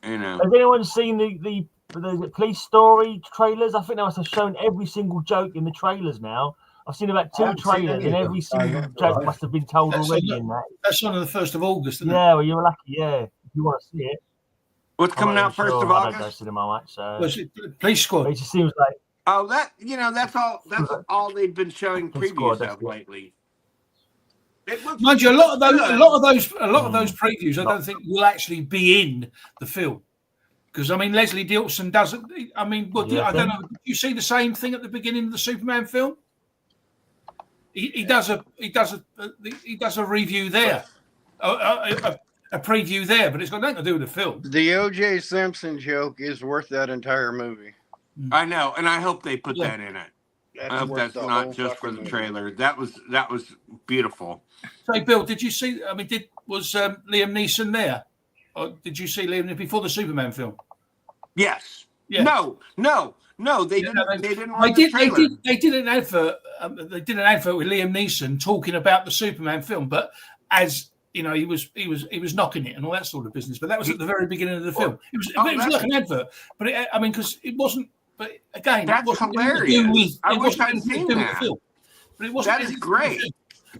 Speaker 3: Has
Speaker 7: anyone seen the Police Story trailers? I think they must have shown every single joke in the trailers now. I've seen about 2 trailers, and every single joke must have been told already in that.
Speaker 2: That's on the 1st of August, isn't it?
Speaker 7: Yeah, well, you're lucky, yeah. If you want to see it.
Speaker 3: What's coming out 1st of August?
Speaker 7: I don't go cinema much, so.
Speaker 2: Was it Police Squad?
Speaker 7: It just seems like.
Speaker 3: Oh, that's all they've been showing previews of lately.
Speaker 2: Mind you, a lot of those previews, I don't think will actually be in the film, because I mean Leslie Nielsen doesn't. I mean, I don't know. Did you see the same thing at the beginning of the Superman film? He does a review there, a preview there, but it's got nothing to do with the film.
Speaker 6: The O.J. Simpson joke is worth that entire movie.
Speaker 3: I know, and I hope they put that in it. I hope that's not just for the trailer. That was beautiful.
Speaker 2: So, Bill, did you see? I mean, was Liam Neeson there? Or did you see Liam Neeson before the Superman film?
Speaker 3: Yes.
Speaker 2: Yeah.
Speaker 3: No. They didn't.
Speaker 2: They did an advert. They did an advert with Liam Neeson talking about the Superman film, but as he was knocking it and all that sort of business. But that was at the very beginning of the film. It was like an advert, but because it wasn't. But again,
Speaker 3: that's
Speaker 2: it wasn't
Speaker 3: hilarious. I wish I'd seen that.
Speaker 2: But it wasn't.
Speaker 3: That is great.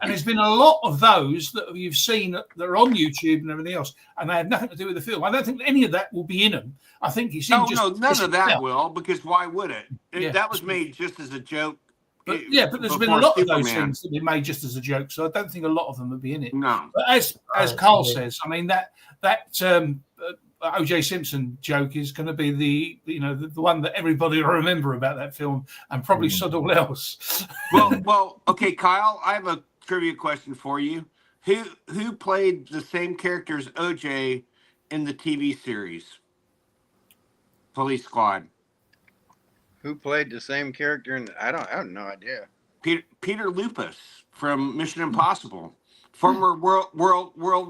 Speaker 2: And there's been a lot of those that you've seen that are on YouTube and everything else, and they have nothing to do with the film. I don't think any of that will be in them. I think he's
Speaker 3: none of that will, because why would it? That was made just as a joke.
Speaker 2: But there's been a lot of those things that have been made just as a joke, so I don't think a lot of them will be in it.
Speaker 3: No.
Speaker 2: But as Carl says, I mean that O.J. Simpson joke is going to be the one that everybody will remember about that film, and probably sod all else.
Speaker 3: well, okay, Kyle, I have a trivia question for you. Who played the same character as O.J. in the TV series Police Squad?
Speaker 6: Who played the same character? I have no idea.
Speaker 3: Peter Lupus from Mission Impossible, former world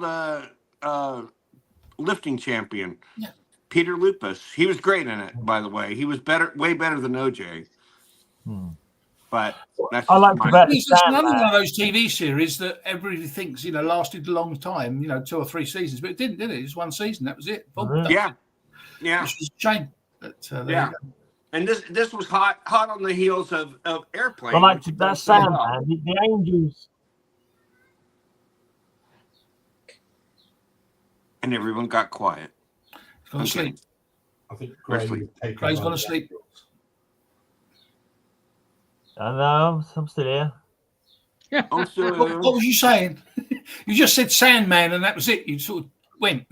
Speaker 3: lifting champion.
Speaker 2: Yeah.
Speaker 3: Peter Lupus. He was great in it, by the way. He was way better than OJ. But that's
Speaker 7: I like that.
Speaker 2: It's another one of those TV series that everybody thinks lasted a long time, 2 or 3 seasons, but it didn't, did it? It was 1 season. That was it.
Speaker 3: Yeah.
Speaker 2: Which is a shame. But,
Speaker 3: and this was hot on the heels of Airplane.
Speaker 7: I like that Sandman. The Angels.
Speaker 3: And everyone got quiet.
Speaker 2: He's gone to sleep.
Speaker 1: I think
Speaker 2: Gray's gone to sleep.
Speaker 7: I know, I'm still here.
Speaker 3: I'm still here.
Speaker 2: What was you saying? You just said Sandman and that was it. You sort of went.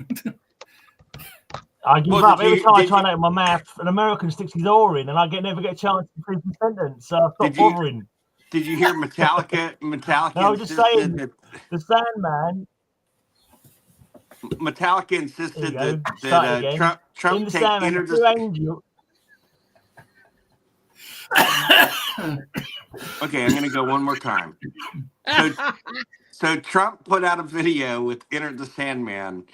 Speaker 7: I give up every time I try and open my mouth. An American sticks his oar in, and I never get a chance to finish the sentence. So I stop bothering.
Speaker 3: Did you hear Metallica?
Speaker 7: No, I was just saying the Sandman.
Speaker 3: Metallica insisted
Speaker 7: There you
Speaker 3: that,
Speaker 7: go. Start again.
Speaker 3: Trump
Speaker 7: In the
Speaker 3: take
Speaker 7: Sandman,
Speaker 3: entered
Speaker 7: two
Speaker 3: the.
Speaker 7: angels.
Speaker 3: Okay, I'm going to go one more time. So Trump put out a video with Enter the Sandman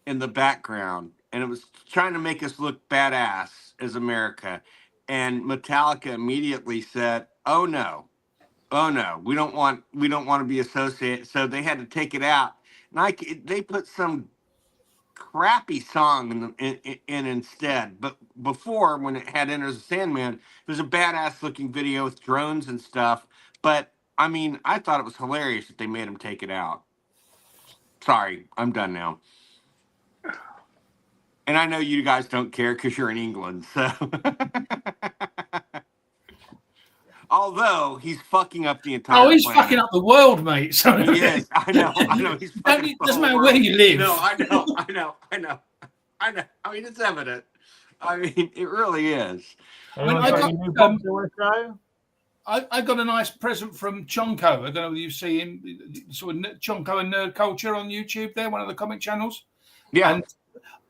Speaker 3: in the background, and it was trying to make us look badass as America. And Metallica immediately said, "Oh no, we don't want to be associated." So they had to take it out, and they put some crappy song in instead. But before, when it had Enter the Sandman, it was a badass looking video with drones and stuff. But I mean, I thought it was hilarious that they made him take it out. Sorry, I'm done now. And I know you guys don't care because you're in England, so. Although he's fucking up the entire
Speaker 2: he's
Speaker 3: planet.
Speaker 2: fucking up the world, mate. So
Speaker 3: Yes, I know. He's fucking
Speaker 2: it doesn't matter where you live.
Speaker 3: No, I know. I mean, it's evident. I mean, it really is.
Speaker 2: I got a nice present from Chonko. I don't know whether you see him, sort of Chonko and Nerd Culture on YouTube. They're one of the comic channels.
Speaker 3: Yeah.
Speaker 2: And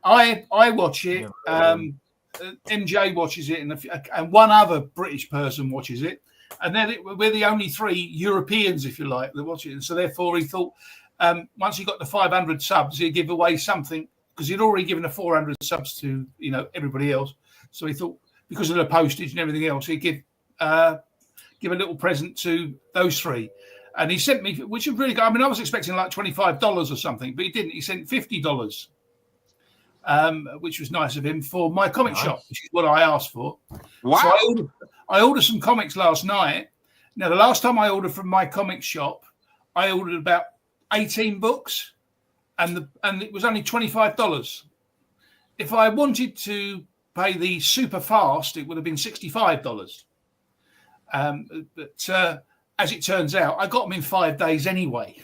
Speaker 2: I watch it. MJ watches it, and one other British person watches it. And then we're the only 3 Europeans, if you like, that watch it. And so therefore he thought once he got to 500 subs, he'd give away something, because he'd already given the 400 subs to everybody else. So he thought, because of the postage and everything else, he'd give a little present to those 3. And he sent me, which is really good. I mean, I was expecting like $25 or something, but he didn't. He sent $50, which was nice of him, for my comic shop, which is what I asked for.
Speaker 3: Wow.
Speaker 2: So I ordered some comics last night. Now, the last time I ordered from my comic shop, I ordered about 18 books, and it was only $25. If I wanted to pay the super fast, it would have been $65. But as it turns out, I got them in 5 days anyway.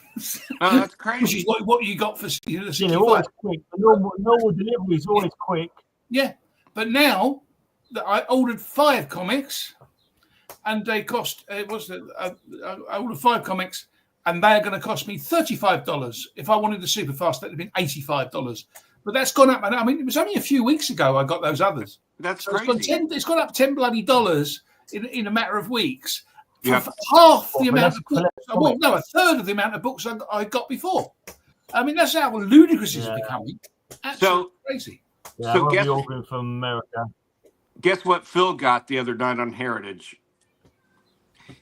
Speaker 3: Oh, that's crazy.
Speaker 2: Which is what you got for the 65.
Speaker 7: Yeah, always quick. The normal delivery is always quick.
Speaker 2: Yeah, but now that I ordered 5 comics, and they cost I ordered 5 comics, and they're going to cost me $35. If I wanted the super fast, that'd have been $85. But that's gone up. And I mean, it was only a few weeks ago I got those others.
Speaker 3: That's
Speaker 2: so
Speaker 3: crazy.
Speaker 2: It's gone up $10 bloody in a matter of weeks.
Speaker 3: Yep.
Speaker 2: For half the amount of books. Well, no, a third of the amount of books I got before. I mean, that's how ludicrous it's becoming. Absolutely crazy.
Speaker 7: Yeah,
Speaker 3: so
Speaker 7: guess all good from America.
Speaker 3: Guess what Phil got the other night on Heritage?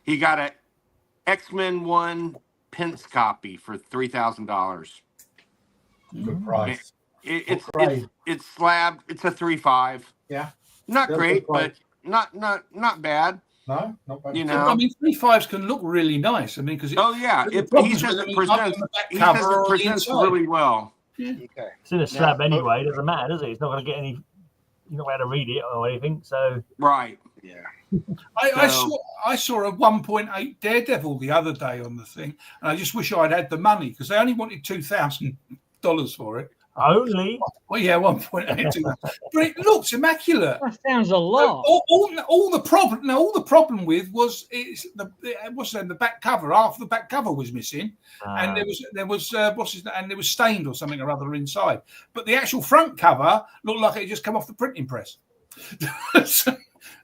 Speaker 3: He got a X-Men 1 Pence copy for $3,000.
Speaker 1: Good price.
Speaker 3: It's slabbed. It's a 3.5.
Speaker 1: Yeah.
Speaker 3: Not great, but not bad.
Speaker 1: No, not bad.
Speaker 3: You know,
Speaker 2: I mean, 3.5s can look really nice. I mean, because
Speaker 3: he says it presents really well.
Speaker 2: Yeah.
Speaker 6: Okay.
Speaker 7: It's in a slab anyway. It doesn't matter, does it? It's not going to get any. You're not going to read it or anything. So
Speaker 3: right.
Speaker 6: Yeah.
Speaker 2: I saw a 1.8 Daredevil the other day on the thing, and I just wish I'd had the money, because they only wanted $2,000 for it.
Speaker 7: Only?
Speaker 2: Well, yeah, 1.8. But it looks immaculate.
Speaker 5: That sounds a lot.
Speaker 2: All the problem with was the back cover. Half the back cover was missing, and there was stained or something or other inside. But the actual front cover looked like it had just come off the printing press.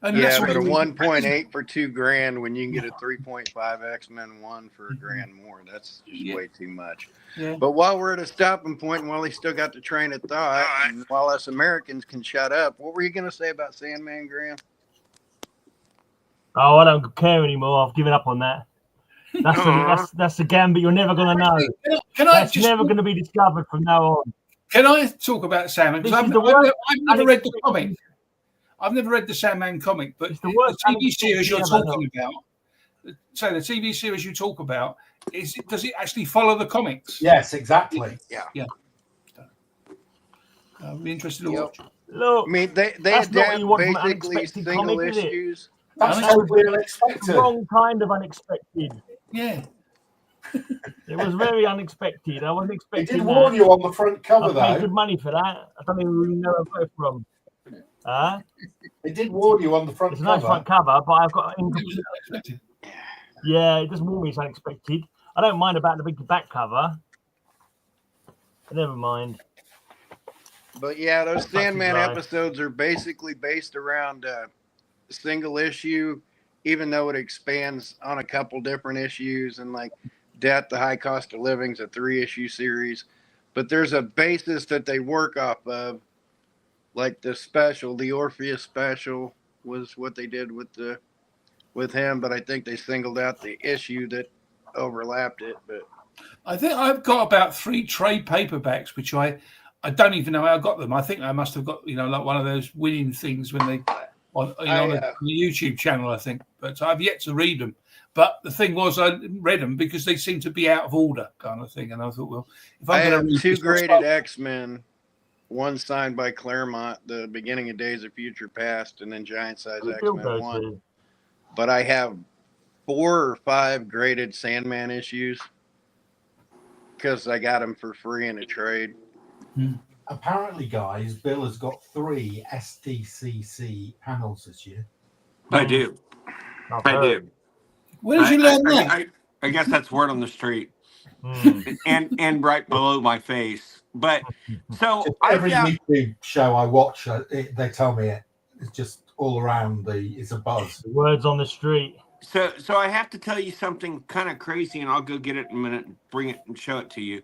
Speaker 6: And yeah, but a 1.8 for $2,000 when you can get a 3.5 X-Men 1 for $1,000 more. That's just way too much.
Speaker 2: Yeah.
Speaker 6: But while we're at a stopping point, and while he's still got the train of thought, and while us Americans can shut up, what were you going to say about Sandman, Graham?
Speaker 7: Oh, I don't care anymore. I've given up on that. That's a gambit you're never going to know. That's never going to be discovered from now on.
Speaker 2: Can I talk about Sandman? Because I've never read the comic. I've never read the Sandman comic, but the TV series you're talking about, so the TV series you talk about, does it actually follow the comics?
Speaker 1: Yes, exactly.
Speaker 6: Yeah.
Speaker 2: I'll be interested to watch.
Speaker 6: Look, I mean, they adapt basically single issues.
Speaker 1: That's totally unexpected.
Speaker 7: Wrong kind of unexpected.
Speaker 2: Yeah.
Speaker 7: It was very unexpected. I wasn't expecting.
Speaker 1: It did warn you on the front cover, though.
Speaker 7: I paid good money for that. I don't even really know where it's from.
Speaker 1: It did warn you on the front cover.
Speaker 7: It's a nice front cover, but I've got. Yeah, it doesn't warn me it's unexpected. I don't mind about the big back cover. But never mind.
Speaker 6: But yeah, those
Speaker 7: That's
Speaker 6: Sandman
Speaker 7: right.
Speaker 6: episodes are basically based around single issue, even though it expands on a couple different issues, and like Death, the High Cost of Living is a 3-issue series. But there's a basis that they work off of, like the special, the Orpheus special was what they did with him. But I think they singled out the issue that overlapped it. But
Speaker 2: I think I've got about 3 trade paperbacks, which I don't even know how I got them. I think I must have got, like one of those winning things when they on the YouTube channel, I think. But I've yet to read them. But the thing was, I didn't read them because they seemed to be out of order, kind of thing. And I thought, well, if I'm going to read
Speaker 6: 2 graded X-Men, one signed by Claremont, the beginning of Days of Future Past, and then Giant Size X-Men 1. But I have 4 or 5 graded Sandman issues because I got them for free in a trade.
Speaker 1: Apparently, guys, Bill has got 3 STCC panels this year.
Speaker 3: I do. I do.
Speaker 2: Where did you learn that?
Speaker 3: I guess that's word on the street. And right below my face. But so
Speaker 1: every YouTube show I watch, they tell me it's just all around it's a buzz.
Speaker 7: The words on the street.
Speaker 3: So I have to tell you something kind of crazy, and I'll go get it in a minute and bring it and show it to you.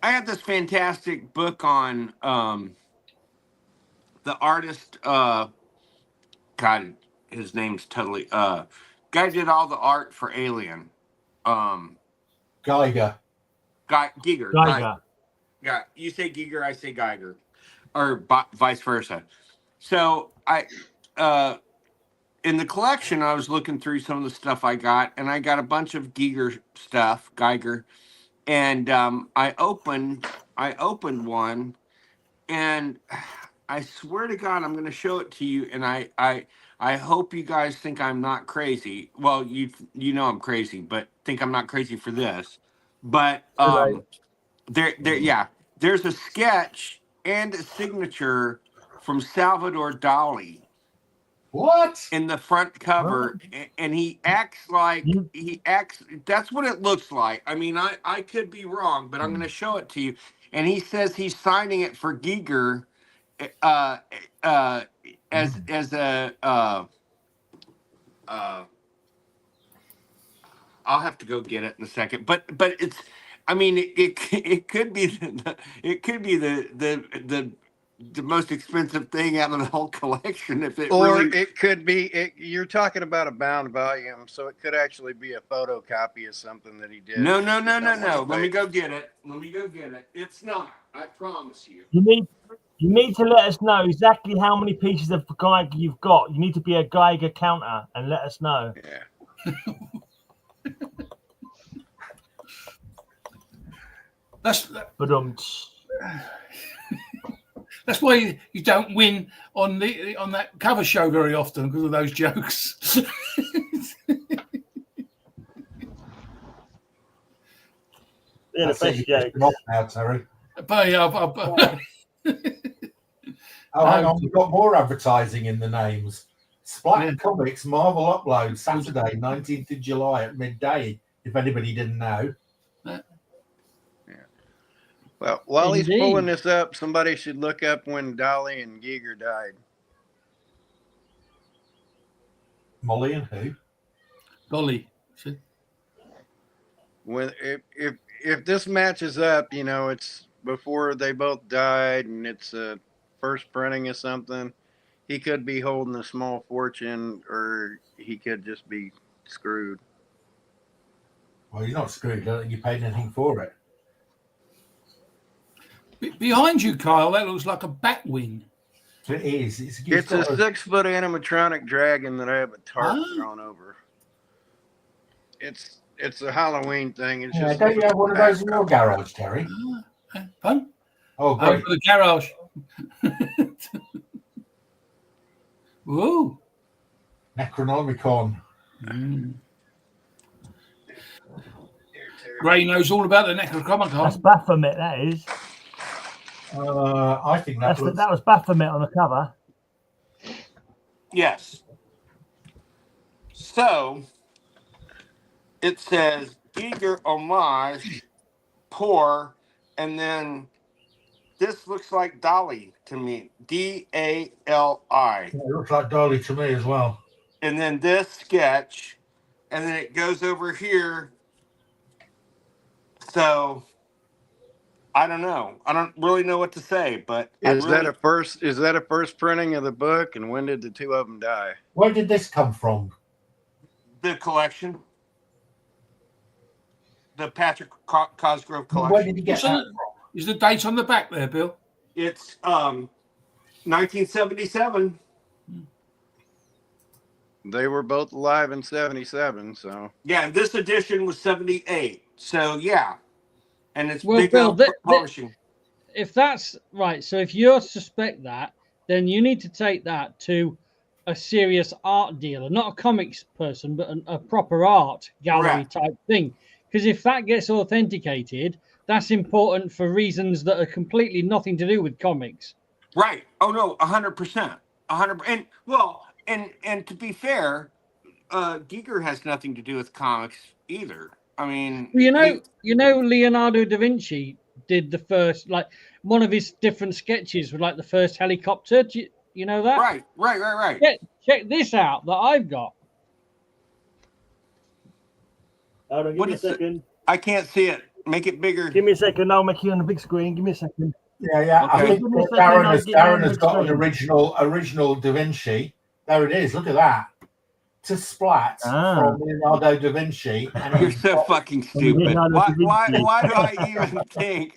Speaker 3: I have this fantastic book on the artist. God, his name's totally. Guy did all the art for Alien.
Speaker 1: Geiger.
Speaker 3: Giger. Yeah, you say Giger, I say Geiger, or vice versa. So in the collection, I was looking through some of the stuff I got, and I got a bunch of Geiger stuff, and I opened one, and I swear to God, I'm going to show it to you, and I hope you guys think I'm not crazy. Well, you know I'm crazy, but think I'm not crazy for this. But there's a sketch and a signature from Salvador Dali.
Speaker 1: What?
Speaker 3: In the front cover, and he acts like that's what it looks like. I mean, I could be wrong, but I'm going to show it to you. And he says he's signing it for Giger as a I'll have to go get it in a second. But it's, I mean, it could be the most expensive thing out of the whole collection.
Speaker 6: It could be. You're talking about a bound volume, so it could actually be a photocopy of something that he did.
Speaker 3: No. Let me go get it. It's not. I promise you.
Speaker 7: You need to let us know exactly how many pieces of Geiger you've got. You need to be a Geiger counter and let us know.
Speaker 6: Yeah.
Speaker 2: That's why you don't win on that cover show very often, because of those jokes.
Speaker 7: Yeah, the best jokes.
Speaker 1: Now, Terry.
Speaker 2: Oh,
Speaker 1: hang on, we've got more advertising in the names. Splat Comics Marvel Upload, Saturday, 19th of July at midday, if anybody didn't know.
Speaker 6: Well, while he's pulling this up, somebody should look up when Dolly and Giger died.
Speaker 1: Molly and who?
Speaker 2: Dolly.
Speaker 6: When if this matches up, it's before they both died, and it's a first printing of something. He could be holding a small fortune, or he could just be screwed.
Speaker 1: Well, you're not screwed. I don't think you paid anything for it.
Speaker 2: Behind you, Kyle, that looks like a bat wing.
Speaker 1: It is.
Speaker 6: It's a 6-foot animatronic dragon that I have a tarp thrown over. It's a Halloween thing. It's just
Speaker 1: don't you have one of those in your garage, Terry?
Speaker 2: Fun?
Speaker 1: Oh, great.
Speaker 2: For the garage. Whoa.
Speaker 1: Necronomicon.
Speaker 2: Gray knows all about the Necronomicon.
Speaker 7: That's Baphomet, that is.
Speaker 1: I think that
Speaker 7: was Baphomet on the cover.
Speaker 3: Yes. So it says Giger homage, poor, and then this looks like Dolly to me. D-A-L-I.
Speaker 1: It looks like Dolly to me as well.
Speaker 3: And then this sketch, and then it goes over here. So I don't know. I don't really know what to say, but
Speaker 6: Is that a first printing of the book? And when did the two of them die?
Speaker 1: Where did this come from?
Speaker 3: The collection. The Patrick Cosgrove collection.
Speaker 1: Where did you get that from?
Speaker 2: Is the date on the back there, Bill?
Speaker 3: It's 1977.
Speaker 6: They were both alive in 77, so.
Speaker 3: Yeah, and this edition was 78. So, yeah. And it's
Speaker 5: Well,
Speaker 3: big
Speaker 5: Bill,
Speaker 3: publishing.
Speaker 5: If that's right, so if you suspect that, then you need to take that to a serious art dealer, not a comics person, but a proper art gallery type thing. Because if that gets authenticated, that's important for reasons that are completely nothing to do with comics.
Speaker 3: Right. Oh no, 100%. 100%. And to be fair, Giger has nothing to do with comics either. I mean,
Speaker 5: you know, Leonardo da Vinci did the first, like, one of his different sketches with like the first helicopter. Do you know that?
Speaker 3: Right.
Speaker 5: Check this out that I've got.
Speaker 7: Hold on, give me a second.
Speaker 3: I can't see it. Make it bigger.
Speaker 7: Give me a second. I'll make it on the big screen. Give me a second.
Speaker 1: Yeah.
Speaker 3: Okay.
Speaker 1: I think Darren has got an original Da Vinci. There it is. Look at that. To Splat from Leonardo da Vinci. And
Speaker 3: you're so fucking stupid. Why do I even think?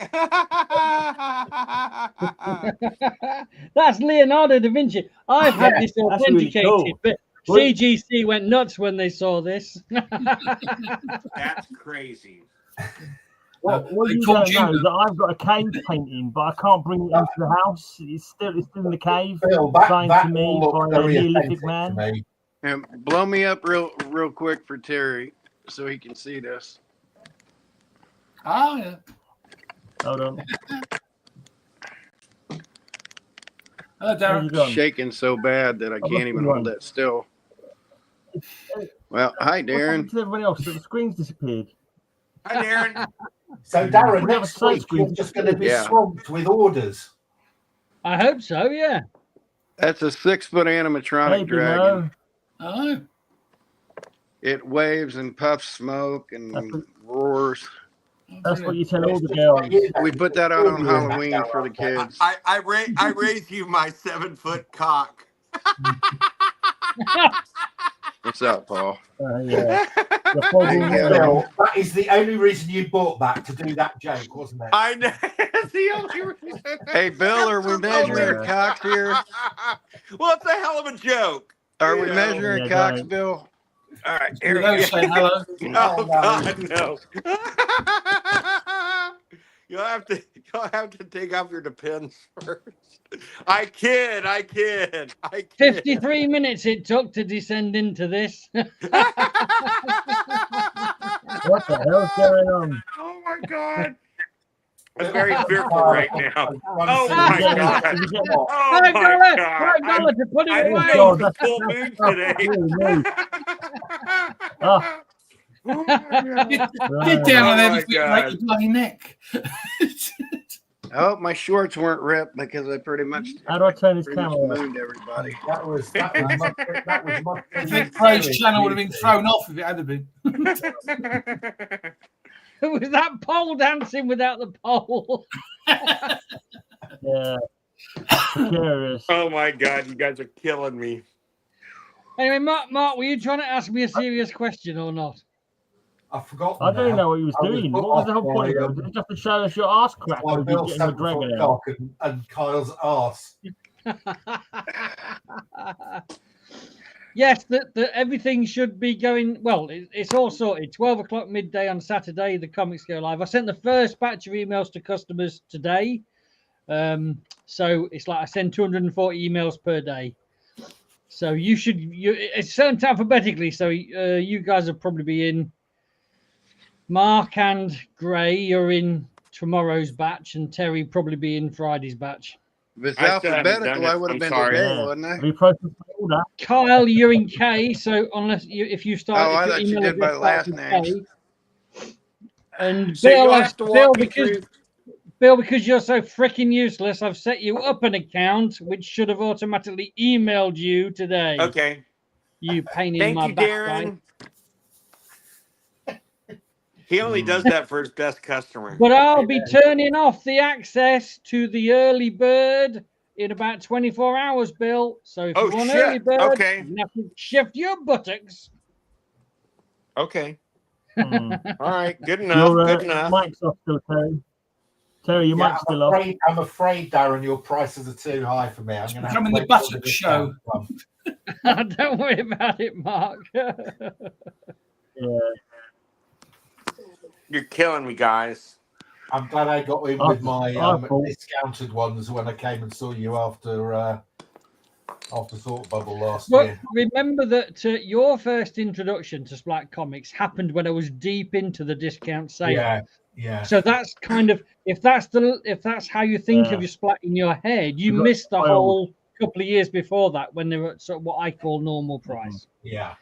Speaker 5: That's Leonardo da Vinci. I've had this authenticated, really cool. But CGC went nuts when they saw this.
Speaker 3: That's crazy.
Speaker 7: What you don't know is that I've got a cave painting, but I can't bring it into the house. It's still in the cave, signed to me by a Neolithic man.
Speaker 6: And blow me up real quick for Terry so he can see this.
Speaker 2: Oh, yeah.
Speaker 7: Hold on.
Speaker 2: Hello, Darren.
Speaker 6: Shaking so bad that I can't even hold that still. Well, hi, Darren.
Speaker 7: Everybody else, the screen's disappeared.
Speaker 3: Hi, Darren.
Speaker 1: So, Darren, next week you're just going to be swamped with orders.
Speaker 5: I hope so, yeah.
Speaker 6: That's a 6-foot animatronic dragon.
Speaker 2: Oh.
Speaker 6: It waves and puffs smoke and roars.
Speaker 7: That's what you tell all the girls.
Speaker 6: We put that out on Halloween for the kids.
Speaker 3: I raise you my 7-foot cock.
Speaker 6: What's up, Paul?
Speaker 1: Yeah. That is the only reason you bought that, to do that joke, wasn't it?
Speaker 3: I know. It's the only reason.
Speaker 6: Hey, Bill, are we measuring cocks here?
Speaker 3: Well, it's a hell of a joke.
Speaker 6: Are we measuring cocks, Bill?
Speaker 3: All right,
Speaker 2: here we say hello.
Speaker 3: Oh, God, no. You'll have to take off your Depends first. I kid.
Speaker 5: 53 minutes it took to descend into this.
Speaker 7: What the hell's going on?
Speaker 3: Oh my God. I'm very fearful right now. Oh my God. Oh my God.
Speaker 5: $5 to put it away.
Speaker 3: I'm full mood today.
Speaker 2: Get down on everything like your bloody neck.
Speaker 6: I hope my shorts weren't ripped because I pretty much.
Speaker 7: How do I turn this camera on?
Speaker 6: Everybody.
Speaker 1: That was
Speaker 2: I think Crow's channel would have been thrown off if it had been.
Speaker 5: Was that pole dancing without the pole?
Speaker 7: Yeah. Curious.
Speaker 3: Oh my God, you guys are killing me.
Speaker 5: Anyway, Mark, were you trying to ask me a serious question or not?
Speaker 1: I forgot.
Speaker 7: I don't know what he was doing. What was the whole point of it? Did it just to show us your ass crack?
Speaker 1: Well, Bill's 7-foot cock and Kyle's arse.
Speaker 5: Yes, that everything should be going well. It's all sorted. 12 o'clock midday on Saturday, the comics go live. I sent the first batch of emails to customers today, so it's like I send 240 emails per day. So it's sent alphabetically. So you guys will probably be in. Mark and Gray, you're in tomorrow's batch, and Terry probably be in Friday's batch.
Speaker 6: If it's alphabetical, I would have been today, wouldn't I?
Speaker 5: Kyle, you're in K, so if you start.
Speaker 6: Oh, I thought you did by last name.
Speaker 5: And
Speaker 3: so
Speaker 5: Bill, Bill, because you're so freaking useless, I've set you up an account which should have automatically emailed you today.
Speaker 3: Okay.
Speaker 5: You pain in
Speaker 3: Thank
Speaker 5: my
Speaker 3: you,
Speaker 5: backside.
Speaker 3: Darren. He only does that for his best customer.
Speaker 5: But I'll be turning off the access to the early bird in about 24 hours, Bill. So if you want early bird,
Speaker 3: Okay.
Speaker 5: you have to shift your buttocks.
Speaker 3: Okay. All right. Good enough. Good enough.
Speaker 7: Mike's off still, Terry. Terry, your mic's still off.
Speaker 1: I'm afraid, Darren, your prices are too high for me. I'm going to have
Speaker 2: Becoming
Speaker 1: to
Speaker 2: the buttocks show.
Speaker 5: Don't worry about it, Mark.
Speaker 7: Yeah.
Speaker 3: You're killing me, guys.
Speaker 1: I'm glad I got in with my discounted ones when I came and saw you after Thought Bubble last year.
Speaker 5: Remember that your first introduction to Splat Comics happened when I was deep into the discount sale.
Speaker 1: Yeah.
Speaker 5: So that's kind of if that's how you think of your Splat in your head, you missed the whole couple of years before that when they were at sort of what I call normal price.
Speaker 1: Yeah,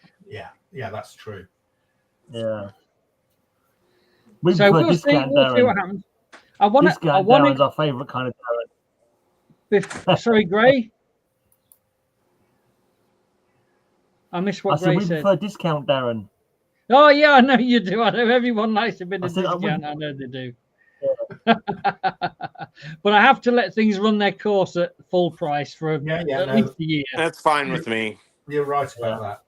Speaker 1: that's true.
Speaker 7: Yeah.
Speaker 5: So we'll see what happens.
Speaker 7: Darren's our favourite kind of Darren.
Speaker 5: Sorry, Gray. I missed what Gray said.
Speaker 7: We prefer discount, Darren.
Speaker 5: Oh yeah, I know you do. I know everyone likes a bit of discount. I know they do.
Speaker 7: Yeah.
Speaker 5: But I have to let things run their course at full price for at least a year.
Speaker 3: That's fine with me.
Speaker 1: You're right about that.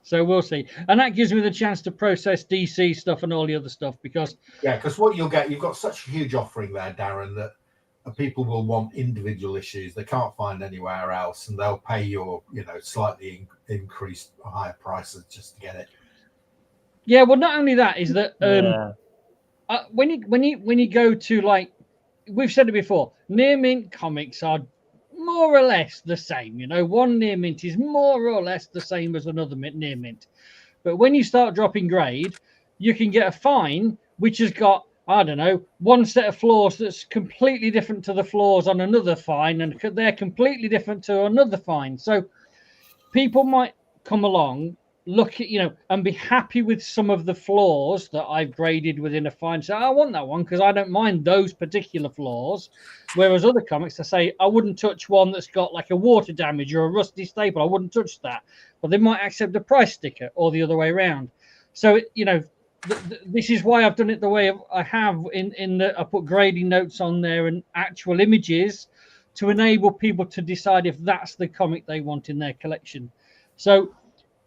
Speaker 5: So we'll see. And that gives me the chance to process DC stuff and all the other stuff because
Speaker 1: what you'll get, you've got such a huge offering there, Darren, that people will want individual issues they can't find anywhere else, and they'll pay your, slightly increased higher prices just to get it.
Speaker 5: Yeah, well, not only that is that when you go to, like, we've said it before, near mint comics are more or less the same. One near mint is more or less the same as another near mint. But when you start dropping grade, you can get a fine which has got, I don't know, one set of floors that's completely different to the floors on another fine, and they're completely different to another fine. So people might come along, look at, and be happy with some of the floors that I've graded within a fine. So I want that one because I don't mind those particular floors. Whereas other comics, I say, I wouldn't touch one that's got like a water damage or a rusty staple. I wouldn't touch that. But they might accept a price sticker or the other way around. So, this is why I've done it the way I have in that I put grading notes on there and actual images to enable people to decide if that's the comic they want in their collection. So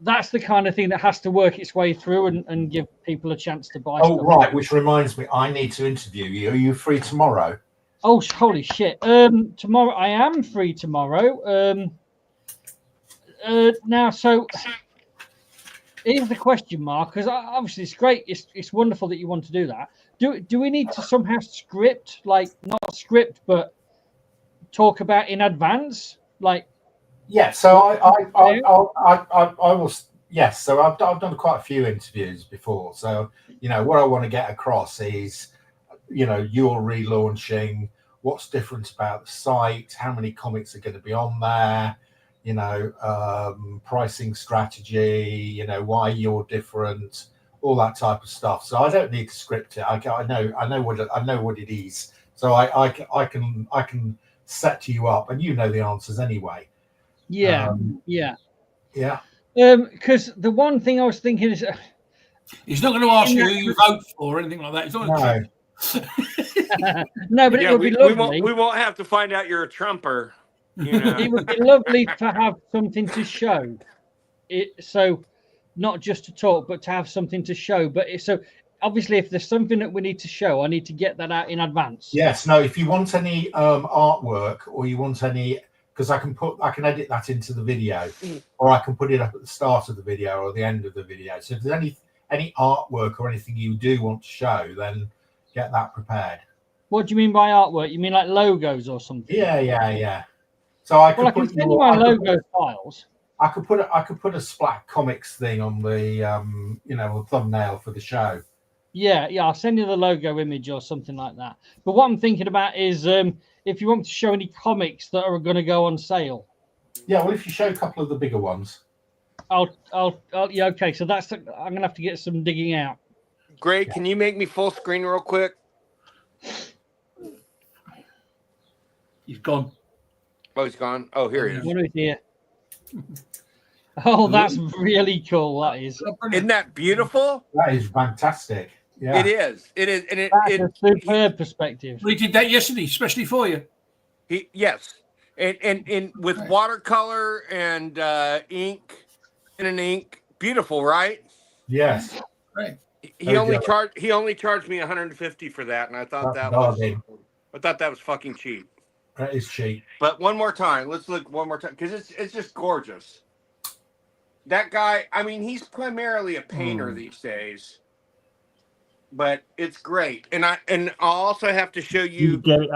Speaker 5: that's the kind of thing that has to work its way through and give people a chance to buy stuff.
Speaker 1: Right, which reminds me, I need to interview you. Are you free tomorrow?
Speaker 5: Oh, holy shit. Tomorrow, I am free tomorrow. Now, so here's the question mark, because obviously it's great. It's wonderful that you want to do that. Do we need to somehow script, like not script, but talk about in advance? Like,
Speaker 1: yeah. So I will. Yes. So I've done quite a few interviews before. So what I want to get across is, you're relaunching. What's different about the site? How many comics are going to be on there? Pricing strategy, why you're different, all that type of stuff. So I don't need to script it. I know what it is. So I can set you up, and the answers anyway.
Speaker 5: Yeah. Because the one thing I was thinking is,
Speaker 2: he's not going to ask you who you vote for or anything like that. He's not
Speaker 1: no.
Speaker 5: No, but it would be lovely.
Speaker 3: We won't have to find out you're a Trumper.
Speaker 5: It would be lovely to have something to show. So not just to talk, but to have something to show. But so obviously, if there's something that we need to show, I need to get that out in advance.
Speaker 1: Yes. No. If you want any artwork, or you want any, because I can edit that into the video, or I can put it up at the start of the video or the end of the video. So if there's any artwork or anything you do want to show, then get that prepared.
Speaker 5: What do you mean by artwork? You mean like logos or something?
Speaker 1: Yeah. So I
Speaker 5: can send you my logo files.
Speaker 1: I could put a Splat Comics thing on the thumbnail for the show.
Speaker 5: Yeah, I'll send you the logo image or something like that. But what I'm thinking about is if you want to show any comics that are going to go on sale.
Speaker 1: Yeah, well, if you show a couple of the bigger ones.
Speaker 5: I'll yeah, okay. So I'm gonna have to get some digging out.
Speaker 3: Gray, can you make me full screen real quick?
Speaker 2: He's gone.
Speaker 3: Oh, he's gone. Oh, here he is.
Speaker 5: What is here? Oh, that's really cool. That is.
Speaker 3: Isn't that beautiful?
Speaker 1: That is fantastic. Yeah.
Speaker 3: It is. It is. And
Speaker 5: That's a superb perspective.
Speaker 2: We did that yesterday, especially for you.
Speaker 3: Yes. And with watercolor and ink and an ink. Beautiful, right?
Speaker 1: Yes.
Speaker 2: Right.
Speaker 3: He only charged me 150 for that, and I thought that was fucking cheap.
Speaker 1: That is cheap.
Speaker 3: But one more time, let's look one more time because it's just gorgeous. That guy, I mean, he's primarily a painter these days, but it's great. And I'll also have to show you here.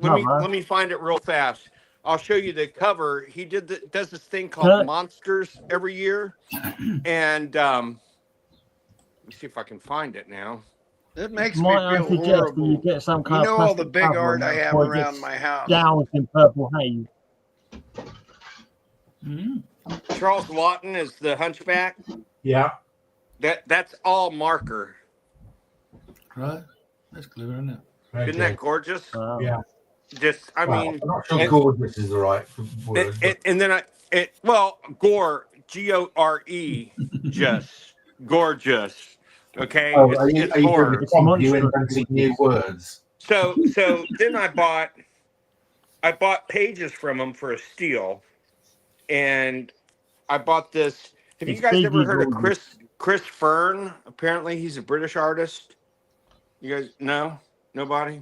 Speaker 3: Let me find it real fast. I'll show you the cover. He does this thing called Monsters every year, and let me see if I can find it now.
Speaker 6: It makes me feel horrible.
Speaker 7: You get some kind of
Speaker 6: all the big art I have around my house.
Speaker 7: Down in purple haze.
Speaker 3: Charles Lawton is the Hunchback.
Speaker 1: Yeah.
Speaker 3: That's all marker.
Speaker 2: Right. That's clever, isn't it?
Speaker 3: Isn't that gorgeous?
Speaker 1: Yeah.
Speaker 3: Just, I mean,
Speaker 1: I'm not sure gorgeous is the right word.
Speaker 3: And then Gore, G-O-R-E, just gorgeous. Okay.
Speaker 1: Are you inventing new words?
Speaker 3: So then I bought pages from him for a steal, and I bought this. Have you guys ever heard of Chris Fern? Apparently, he's a British artist. You guys know? Nobody?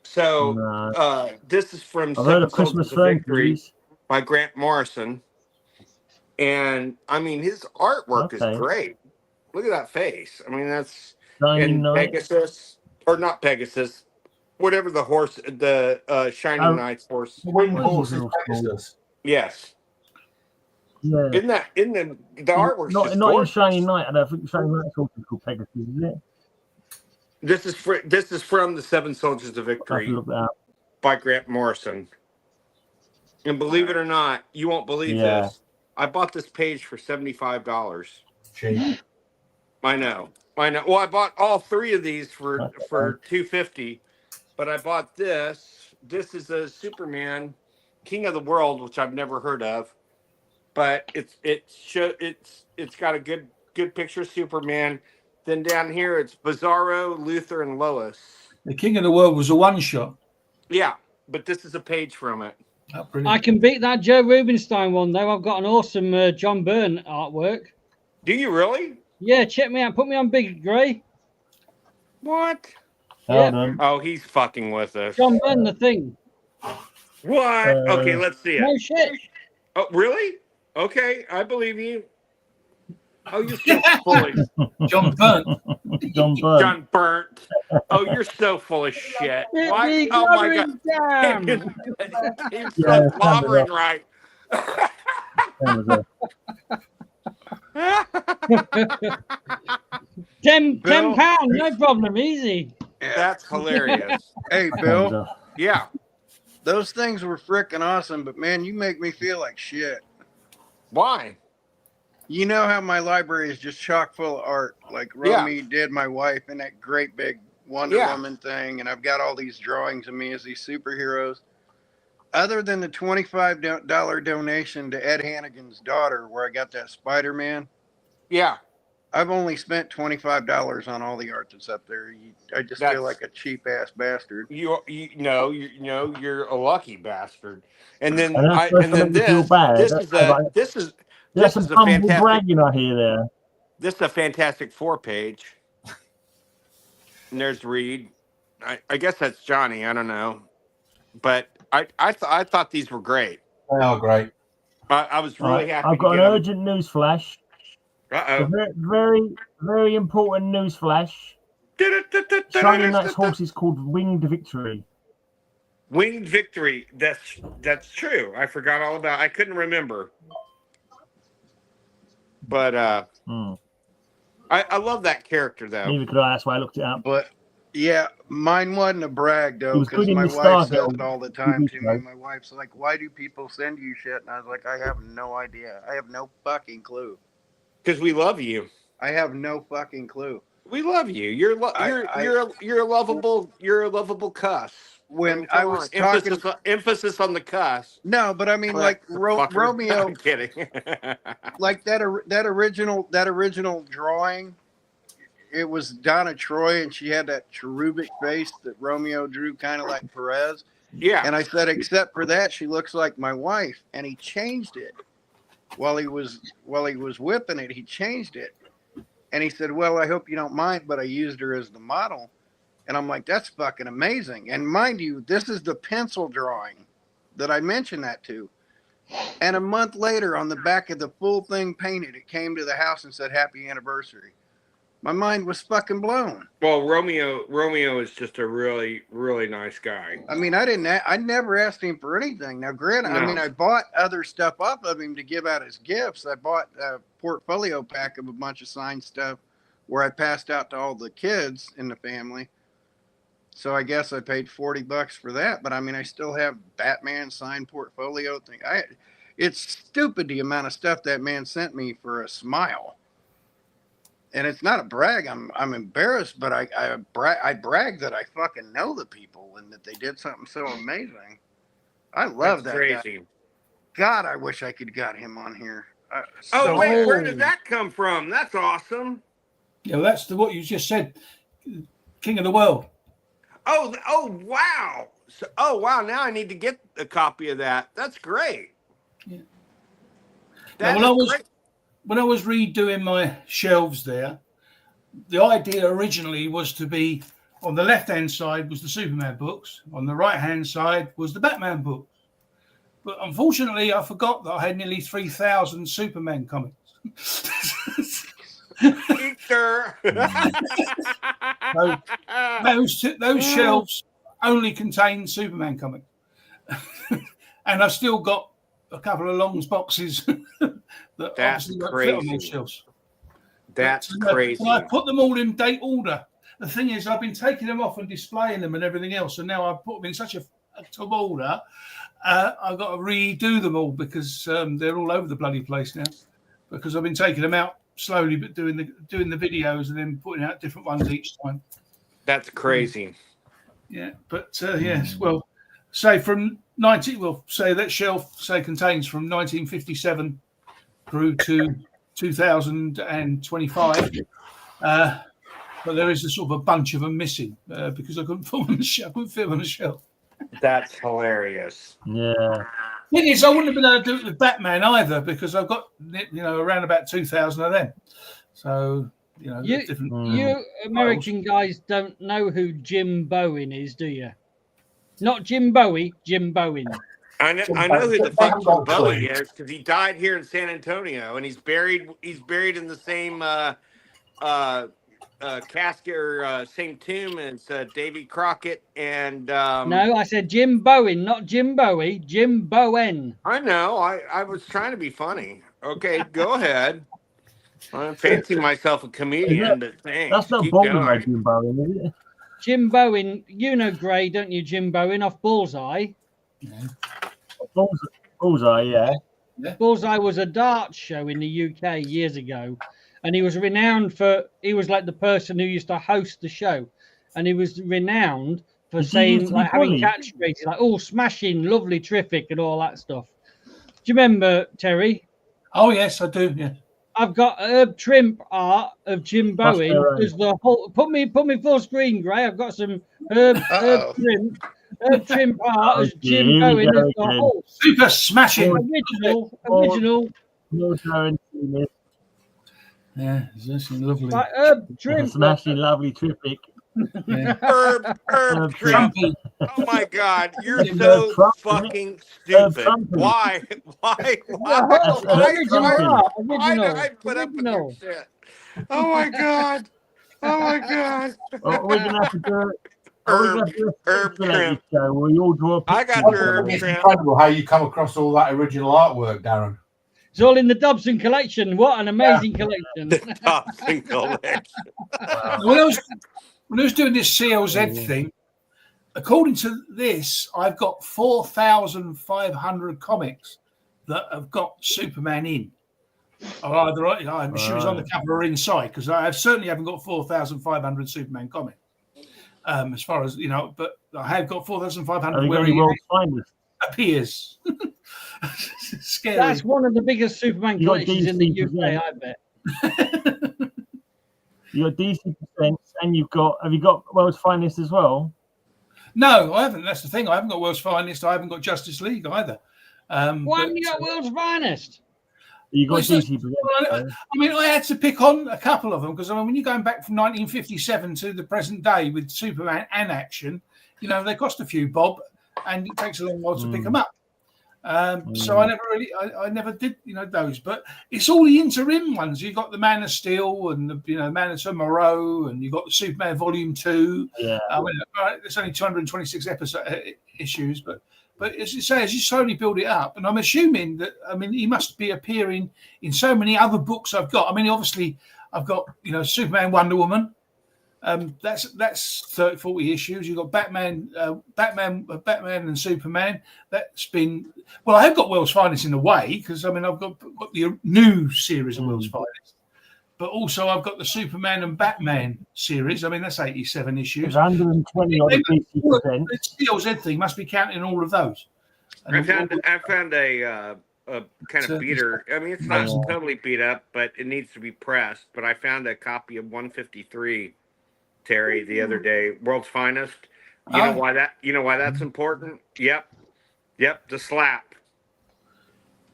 Speaker 3: So this is from Seven Soldiers of Victory by Grant Morrison, and I mean his artwork is great. Look at that face. I mean that's Pegasus or not Pegasus, whatever the horse, the Shining Knight's horse.
Speaker 1: Winged horse is Pegasus.
Speaker 3: Yes.
Speaker 7: Yeah.
Speaker 3: In the artwork.
Speaker 7: Not in Shining Knight. I don't think Shining Knight's also called Pegasus, is it?
Speaker 3: This is from the Seven Soldiers of Victory by Grant Morrison. And believe it or not, you won't believe this. I bought this page for $75.
Speaker 1: Cheap.
Speaker 3: I know. Well, I bought all three of these for $250, but I bought this. This is a Superman, King of the World, which I've never heard of, but it's got a good picture of Superman. Then down here, it's Bizarro, Luther, and Lois.
Speaker 2: The King of the World was a one-shot.
Speaker 3: Yeah, but this is a page from it.
Speaker 2: Oh,
Speaker 5: I can beat that Joe Rubinstein one, though. I've got an awesome John Byrne artwork.
Speaker 3: Do you really?
Speaker 5: Yeah, check me out. Put me on Big Gray.
Speaker 3: What?
Speaker 5: Yeah.
Speaker 3: Oh, he's fucking with us.
Speaker 5: John Byrne, the Thing.
Speaker 3: What? Okay, let's see it.
Speaker 5: No shit.
Speaker 3: Oh, really? Okay, I believe you. Oh, you're so full of
Speaker 2: John Burnt.
Speaker 3: John Burnt. Oh, you're so full of shit. What? Oh my god. He's so slobbering right.
Speaker 5: £10, no problem, easy.
Speaker 3: That's hilarious.
Speaker 6: Hey, Bill.
Speaker 3: Yeah.
Speaker 6: Those things were freaking awesome, but man, you make me feel like shit.
Speaker 3: Why?
Speaker 6: You know how my library is just chock full of art, like Romy did my wife in that great big Wonder Woman thing, and I've got all these drawings of me as these superheroes. Other than the $25 donation to Ed Hannigan's daughter, where I got that Spider-Man, I've only spent $25 on all the art that's up there. I just feel like a cheap ass bastard.
Speaker 3: You're a lucky bastard. And then this is a fantastic
Speaker 7: bragging I hear there.
Speaker 3: This is a Fantastic Four page. And there's Reed. I guess that's Johnny. I don't know, but I thought these were great.
Speaker 1: They are great.
Speaker 3: I was really happy.
Speaker 7: I've got an urgent news flash.
Speaker 3: Uh-oh.
Speaker 7: Very, very important news flash. Shining Knight's horse is called Winged Victory.
Speaker 3: Winged Victory. That's true. I forgot all about. I couldn't remember. But I love that character though.
Speaker 7: Neither could I. That's why I looked it up.
Speaker 6: But yeah, mine wasn't a brag though, because my wife says it all the time to me. My wife's like, "Why do people send you shit?" And I was like, "I have no idea. I have no fucking clue."
Speaker 3: Because we love you.
Speaker 6: I have no fucking clue.
Speaker 3: We love you. You're a lovable cuss.
Speaker 6: When
Speaker 3: Come
Speaker 6: I was
Speaker 3: on.
Speaker 6: talking,
Speaker 3: emphasis on the cuss.
Speaker 6: no, but I mean, like
Speaker 3: Fucker.
Speaker 6: Romeo,
Speaker 3: I'm kidding.
Speaker 6: like that original drawing. It was Donna Troy, and she had that cherubic face that Romeo drew, kind of like Perez.
Speaker 3: Yeah.
Speaker 6: And I said, except for that, she looks like my wife. And he changed it while he was whipping it. He changed it, and he said, "Well, I hope you don't mind, but I used her as the model." And I'm like, "That's fucking amazing." And mind you, this is the pencil drawing that I mentioned that to. And a month later, on the back of the full thing painted, it came to the house and said, "Happy anniversary." My mind was fucking blown.
Speaker 3: Well, Romeo is just a really, really nice guy.
Speaker 6: I mean, I never asked him for anything. Now, granted,
Speaker 3: No.
Speaker 6: I mean, I bought other stuff off of him to give out as gifts. I bought a portfolio pack of a bunch of signed stuff where I passed out to all the kids in the family. So I guess I paid $40 for that. But I mean, I still have Batman signed portfolio thing. It's stupid the amount of stuff that man sent me for a smile. And it's not a brag. I'm embarrassed, but I brag that I fucking know the people and that they did something so amazing. I love that
Speaker 3: crazy.
Speaker 6: guy. God, I wish I could got him on here.
Speaker 3: Where did that come from? That's awesome.
Speaker 2: Yeah, well, that's what you just said. King of the world.
Speaker 3: Oh, wow. Wow. Now I need to get a copy of that. That's great.
Speaker 2: Yeah.
Speaker 3: That
Speaker 2: now,
Speaker 3: is great.
Speaker 2: When I was redoing my shelves there, the idea originally was to be on the left-hand side was the Superman books, on the right-hand side was the Batman books. But unfortunately, I forgot that I had nearly 3,000 Superman comics.
Speaker 3: So
Speaker 2: those shelves only contain Superman comics. And I've still got a couple of Longs boxes that obviously won't fit on those shelves.
Speaker 3: That's crazy.
Speaker 2: And I put them all in date order. The thing is, I've been taking them off and displaying them and everything else, and now I've put them in such a top order. I've got to redo them all because they're all over the bloody place now. Because I've been taking them out slowly, but doing the videos and then putting out different ones each time.
Speaker 3: That's crazy.
Speaker 2: Yeah, but yes, well, say from 90. Well, say that shelf contains from 1957 through to 2025. But there is a sort of a bunch of them missing because I couldn't fit them on the shelf.
Speaker 3: That's hilarious.
Speaker 7: Yeah.
Speaker 2: Thing is, I wouldn't have been able to do it with Batman either because I've got around about 2,000 of them. So different.
Speaker 5: You American guys don't know who Jim Bowen is, do you? Not Jim Bowie, Jim Bowen.
Speaker 3: I know who the fuck Jim Bowie is because he died here in San Antonio and he's buried in the same casket or same tomb as Davy Crockett and
Speaker 5: no, I said Jim Bowen, not Jim Bowie, Jim Bowen.
Speaker 3: I know. I was trying to be funny. Okay, go ahead. I fancy myself a comedian, but thanks.
Speaker 7: That's not Bowen, Jim Bowen, is it?
Speaker 5: Jim Bowen, you know Gray, don't you? Jim Bowen off Bullseye.
Speaker 2: Yeah.
Speaker 7: Bullseye, yeah.
Speaker 5: Bullseye was a darts show in the UK years ago, and he was renowned for. He was like the person who used to host the show, and he was renowned for saying like having catchphrases like "oh, smashing, lovely, terrific," and all that stuff. Do you remember, Terry?
Speaker 2: Oh yes, I do. Yeah.
Speaker 5: I've got Herb Trimp art of Jim Bowen. There's the whole. Put me full screen, Gray. I've got some Herb Trimp art of Jim Bowen. There's the whole
Speaker 2: super smashing
Speaker 5: original.
Speaker 2: Yeah, it's lovely.
Speaker 5: Like Herb Trimp,
Speaker 7: smashing, lovely, terrific.
Speaker 2: Yeah.
Speaker 3: Herb Trimp. Oh my God, you're so fucking stupid. Why did I put up with your shit? Oh my God.
Speaker 7: We're gonna have to do it.
Speaker 3: Herb Trimp.
Speaker 7: Where you all draw.
Speaker 3: I got Herb
Speaker 1: It's
Speaker 3: Trimp.
Speaker 1: incredible how you come across all that original artwork, Darren.
Speaker 5: It's all in the Dobson collection. What an amazing collection!
Speaker 3: The Dobson collection.
Speaker 2: Wow. When I was doing this CLZ thing, according to this, I've got 4,500 comics that have got Superman in. I'm sure it's on the cover or inside, because I certainly haven't got 4,500 Superman comic. As far as but I have got 4,500 where he appears. Scary.
Speaker 5: That's one of the biggest Superman collections in the UK, I bet.
Speaker 7: You got DC Presents, and have you got World's Finest as well?
Speaker 2: No, I haven't. That's the thing. I haven't got World's Finest. I haven't got Justice League either.
Speaker 5: Why haven't you got World's Finest?
Speaker 7: You got DC Presents.
Speaker 2: I had to pick on a couple of them because when you're going back from 1957 to the present day with Superman and Action, they cost a few bob, and it takes a long while to pick them up. So I never did, those. But it's all the interim ones. You got the Man of Steel and the Man of Tomorrow, and you got the Superman Volume 2. Yeah. There's only 226 issues, but as you say, as you slowly build it up, and I'm assuming that he must be appearing in so many other books I've got. Obviously I've got Superman, Wonder Woman. That's 30, 40 issues. You've got Batman and Superman. That's been I have got World's Finest in a way because I've got the new series of World's Finest, but also I've got the Superman and Batman series. that's 87 issues.
Speaker 7: 120 on the
Speaker 2: CLZ thing must be counting all of those.
Speaker 3: I found a kind of beater. It's not totally beat up, but it needs to be pressed. But I found a copy of 153. Terry, the other day, World's Finest. You know why that's important? Yep, the slap.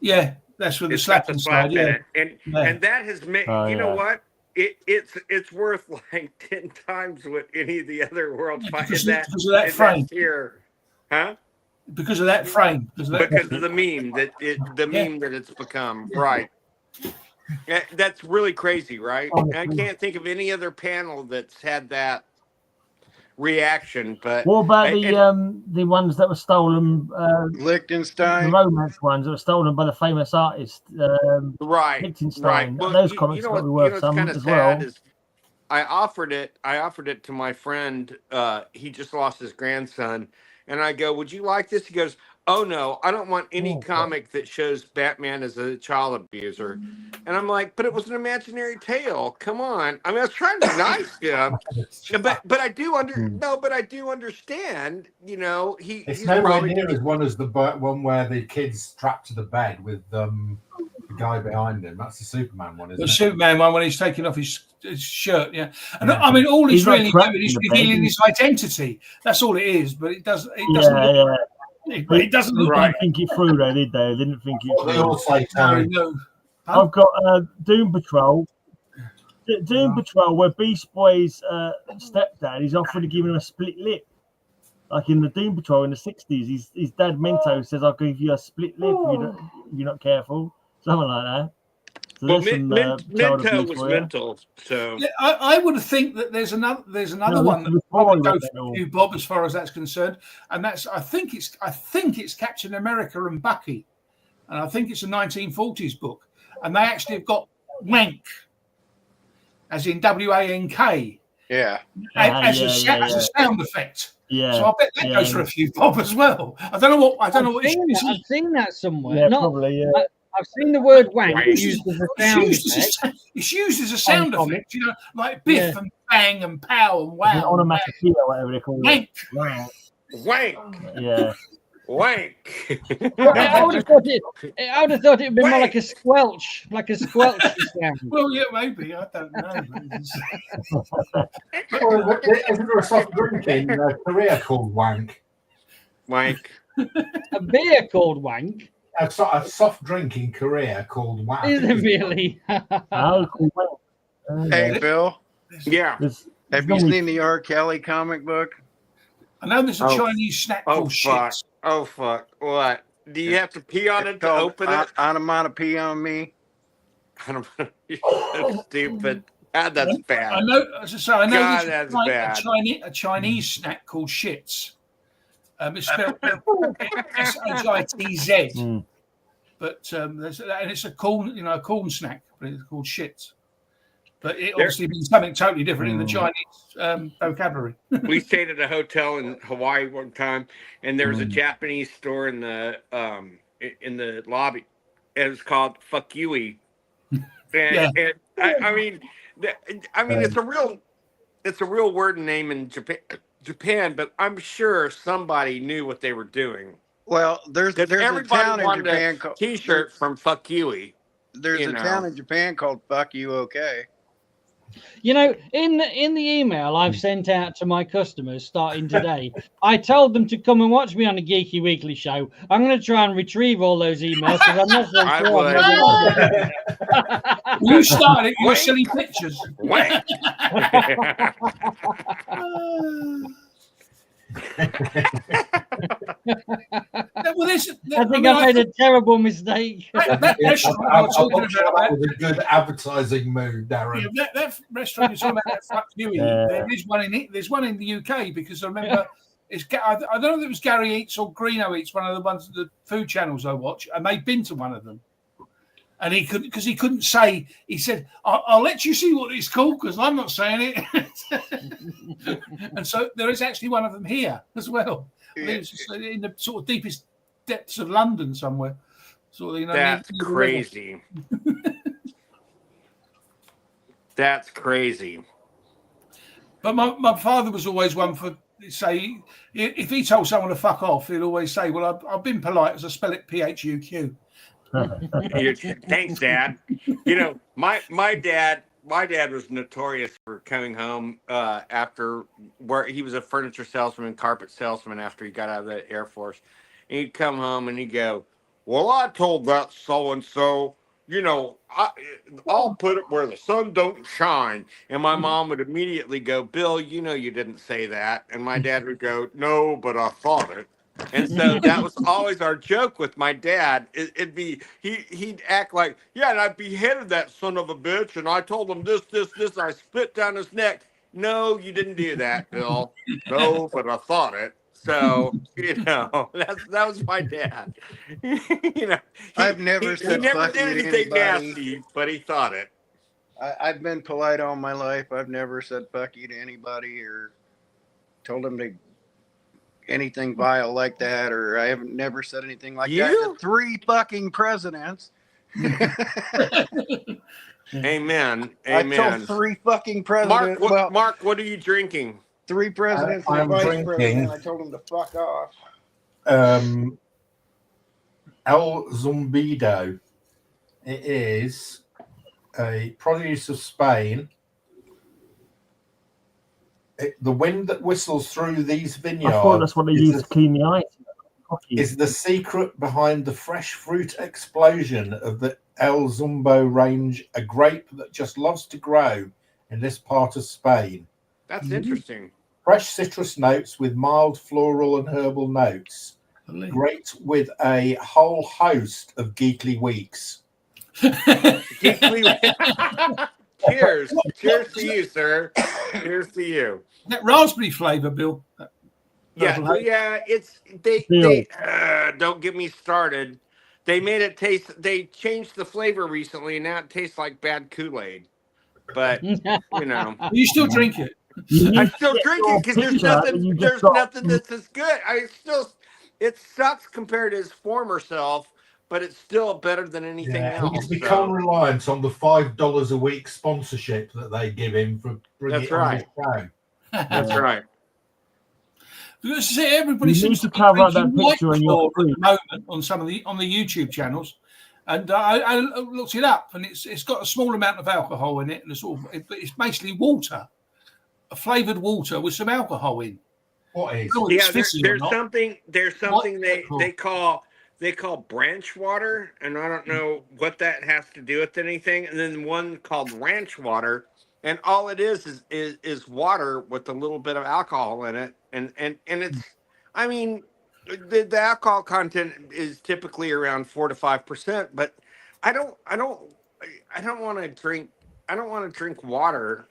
Speaker 2: Yeah, that's where the slap inside.
Speaker 3: Yeah, and that has made. What? It's worth like 10 times what any of the other World's Finest.
Speaker 2: Because of that frame
Speaker 3: here, huh?
Speaker 2: Because of that frame.
Speaker 3: Because of the meme that it's become. Right. That's really crazy, right? I can't think of any other panel that's had that reaction. But
Speaker 7: what about the ones that were stolen?
Speaker 6: Liechtenstein,
Speaker 7: the romance ones that were stolen by the famous artist,
Speaker 3: right?
Speaker 7: Liechtenstein.
Speaker 3: Well,
Speaker 7: those comics got to be worth some as well.
Speaker 3: I offered it to my friend. He just lost his grandson, and I go, "Would you like this?" He goes, "Oh no, I don't want any comic that shows Batman as a child abuser." And I'm like, "But it was an imaginary tale. Come on." I was trying to be nice to him, but I do understand. He's
Speaker 1: nowhere
Speaker 3: probably
Speaker 1: near as one as the one where the kid's trapped to the bed with the guy behind him. That's the Superman one, isn't it?
Speaker 2: The Superman one when he's taking off his shirt, yeah. And all he's really doing is revealing his identity. That's all it is. But it doesn't. It doesn't look
Speaker 7: right. Think it through, though, did they? They didn't think it through.
Speaker 1: They all say
Speaker 2: no.
Speaker 7: I've got Doom Patrol. Doom Patrol, where Beast Boy's stepdad is offered to give him a split lip. Like in the Doom Patrol in the 60s, his dad Mento says, "I'll give you a split lip if you're not careful." Something like that. So
Speaker 3: Mento was mental. So
Speaker 2: I would think that there's another one that goes for you, Bob, as far as that's concerned, and that's I think it's Captain America and Bucky, and I think it's a 1940s book, and they actually have got wank, as in WANK.
Speaker 6: Yeah.
Speaker 2: As a sound effect.
Speaker 7: Yeah.
Speaker 2: So I bet that goes for a few Bob as well. I don't know what.
Speaker 5: I've seen that somewhere.
Speaker 7: Yeah, probably. Yeah.
Speaker 5: I've seen the word wank used as a sound effect.
Speaker 2: It's used as a sound effect, like biff and bang and pow and wow.
Speaker 7: Onomatopoeia, whatever they call it.
Speaker 3: Wank.
Speaker 7: Yeah.
Speaker 3: Wank.
Speaker 5: I would have thought it would be more like a squelch, sound.
Speaker 2: Well, yeah, maybe. I don't know.
Speaker 1: Isn't there a soft drink in Korea called wank?
Speaker 3: Wank.
Speaker 5: A beer called wank.
Speaker 1: A soft drink in Korea called wank.
Speaker 5: Is it really?
Speaker 6: Hey, Bill.
Speaker 3: Yeah.
Speaker 6: Have you seen the R. Kelly comic book?
Speaker 2: I know there's a Chinese snack called shit.
Speaker 3: Oh, fuck. What? Do you have to pee on it to open it?
Speaker 6: Onomatopoeia on me.
Speaker 3: You're so stupid. God, that's bad.
Speaker 2: I know
Speaker 3: God, that's bad.
Speaker 2: A Chinese snack called shits. It's spelled SHITZ. But and it's a corn snack, but it's called shits. But it obviously means something totally different in the Chinese vocabulary.
Speaker 3: We stayed at a hotel in Hawaii one time, and there was a Japanese store in the lobby. It was called Fuck Yui, And I mean, it's a real word and name in Japan, but I'm sure somebody knew what they were doing.
Speaker 6: Well, there's a town in Japan called
Speaker 3: T-shirt from Fuck Huey.
Speaker 6: There's a town in Japan called Fuck You Okay.
Speaker 5: You know, in the email I've sent out to my customers starting today, I told them to come and watch me on the Geeky Weekly show. I'm going to try and retrieve all those emails because I'm not so sure.
Speaker 2: You started your silly pictures.
Speaker 5: I think I made a terrible mistake.
Speaker 2: That restaurant I was talking about,
Speaker 1: that was a good advertising move, Darren.
Speaker 2: Yeah, that restaurant you're talking about, that Fuck Huey, there is one in it. There's one in the UK because I remember I don't know if it was Gary Eats or Greeno Eats, one of the ones the food channels I watch, and they've been to one of them. And he couldn't, because he couldn't say. He said, "I'll let you see what it's called because I'm not saying it." And so there is actually one of them here as well. It's in the sort of deepest depths of London somewhere. Sort of, you know,
Speaker 3: that's crazy. That's crazy.
Speaker 2: But my father was always one for say if he told someone to fuck off, he'd always say, "Well, I've been polite as I spell it PHUQ."
Speaker 3: Thanks, Dad. You know, my dad was notorious for coming home after where he was a furniture salesman, carpet salesman after he got out of the Air Force. And he'd come home and he'd go, "Well, I told that so and so, you know, I'll put it where the sun don't shine." And my mom would immediately go, "Bill, you know you didn't say that." And my dad would go, "No, but I thought it." And so that was always our joke with my dad. It'd be he'd act like, "Yeah, and I beheaded that son of a bitch, and I told him this. I spit down his neck." "No, you didn't do that, Bill." "No, but I thought it." So you know that was my dad. You know,
Speaker 6: I've never said
Speaker 3: he never
Speaker 6: fuck
Speaker 3: did
Speaker 6: you to
Speaker 3: anything
Speaker 6: anybody.
Speaker 3: nasty, but he thought it.
Speaker 6: I've been polite all my life. I've never said fuck you to anybody or told them to anything vile like that, or I haven't never said anything like that to 3 fucking presidents.
Speaker 3: Amen.
Speaker 6: I told 3 fucking presidents.
Speaker 3: Mark, what are you drinking?
Speaker 6: 3 presidents and vice president. I told them to fuck off.
Speaker 1: El Zumbido. It is a produce of Spain. The wind that whistles through these vineyards.
Speaker 7: I thought that's what they use to clean the ice.
Speaker 1: Is the secret behind the fresh fruit explosion of the El Zumbo range, a grape that just loves to grow in this part of Spain.
Speaker 3: That's interesting.
Speaker 1: Fresh citrus notes with mild floral and herbal notes. Great with a whole host of geekly weeks.
Speaker 3: Cheers. Cheers to you, sir. Cheers to you.
Speaker 2: That raspberry flavor, Bill.
Speaker 3: Yeah. It's they don't get me started. They made it taste. They changed the flavor recently, and now it tastes like bad Kool-Aid. But you know,
Speaker 2: you still drink it.
Speaker 3: I still drink it because there's nothing. There's nothing that's as good. It sucks compared to his former self, but it's still better than anything else.
Speaker 1: He's become reliant on the $5 a week sponsorship that they give him for bringing it on his show.
Speaker 3: That's right.
Speaker 2: Because everybody seems to
Speaker 7: cover that picture in your
Speaker 2: at the moment on some of the YouTube channels, and I looked it up, and it's got a small amount of alcohol in it, and it's basically water, a flavored water with some alcohol in.
Speaker 1: What is?
Speaker 3: There's something they call branch water, and I don't know what that has to do with anything. And then one called ranch water, and all it is water with a little bit of alcohol in it, and it's, I mean, the alcohol content is typically around 4 to 5%, but I don't want to drink water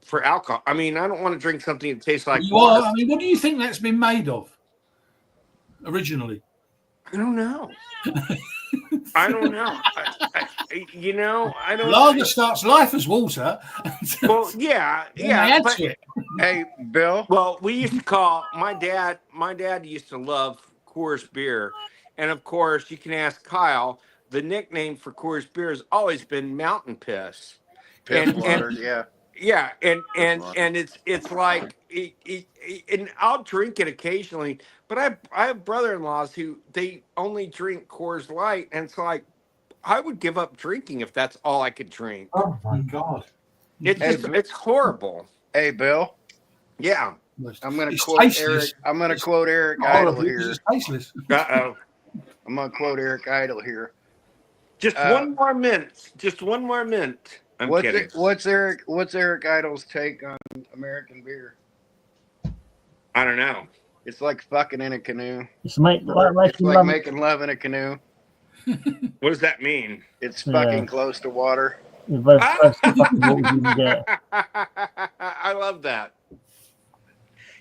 Speaker 3: for alcohol. I mean, I don't want to drink something that tastes like water.
Speaker 2: I mean, what do you think that's been made of originally?
Speaker 3: I don't know. I don't know. I don't.
Speaker 2: Lager starts life as water.
Speaker 3: Well, yeah. But,
Speaker 6: hey, Bill.
Speaker 3: Well, we used to call my dad. My dad used to love Coors beer, and of course, you can ask Kyle. the nickname for Coors beer has always been Mountain Piss.
Speaker 6: Piss
Speaker 3: And
Speaker 6: water, yeah.
Speaker 3: yeah, and it's like and I'll drink it occasionally, but I have brother-in-laws who they only drink Coors Light, and it's like I would give up drinking if that's all I could drink.
Speaker 1: Oh my God.
Speaker 3: It's horrible.
Speaker 6: Hey, Bill.
Speaker 3: Yeah.
Speaker 6: I'm gonna
Speaker 2: It's
Speaker 6: quote
Speaker 2: tasteless.
Speaker 6: Eric. I'm gonna quote Eric
Speaker 2: All
Speaker 6: Idle
Speaker 2: of it
Speaker 6: here.
Speaker 2: is tasteless.
Speaker 3: Uh-oh.
Speaker 6: I'm gonna quote Eric Idle here.
Speaker 3: Just one more mint. Just one more mint. I'm kidding.
Speaker 6: What's Eric Idle's take on American beer?
Speaker 3: I don't know.
Speaker 6: It's like fucking in a canoe.
Speaker 7: It's like
Speaker 6: making love in a canoe.
Speaker 3: What does that mean?
Speaker 6: It's fucking close to water.
Speaker 3: I love that.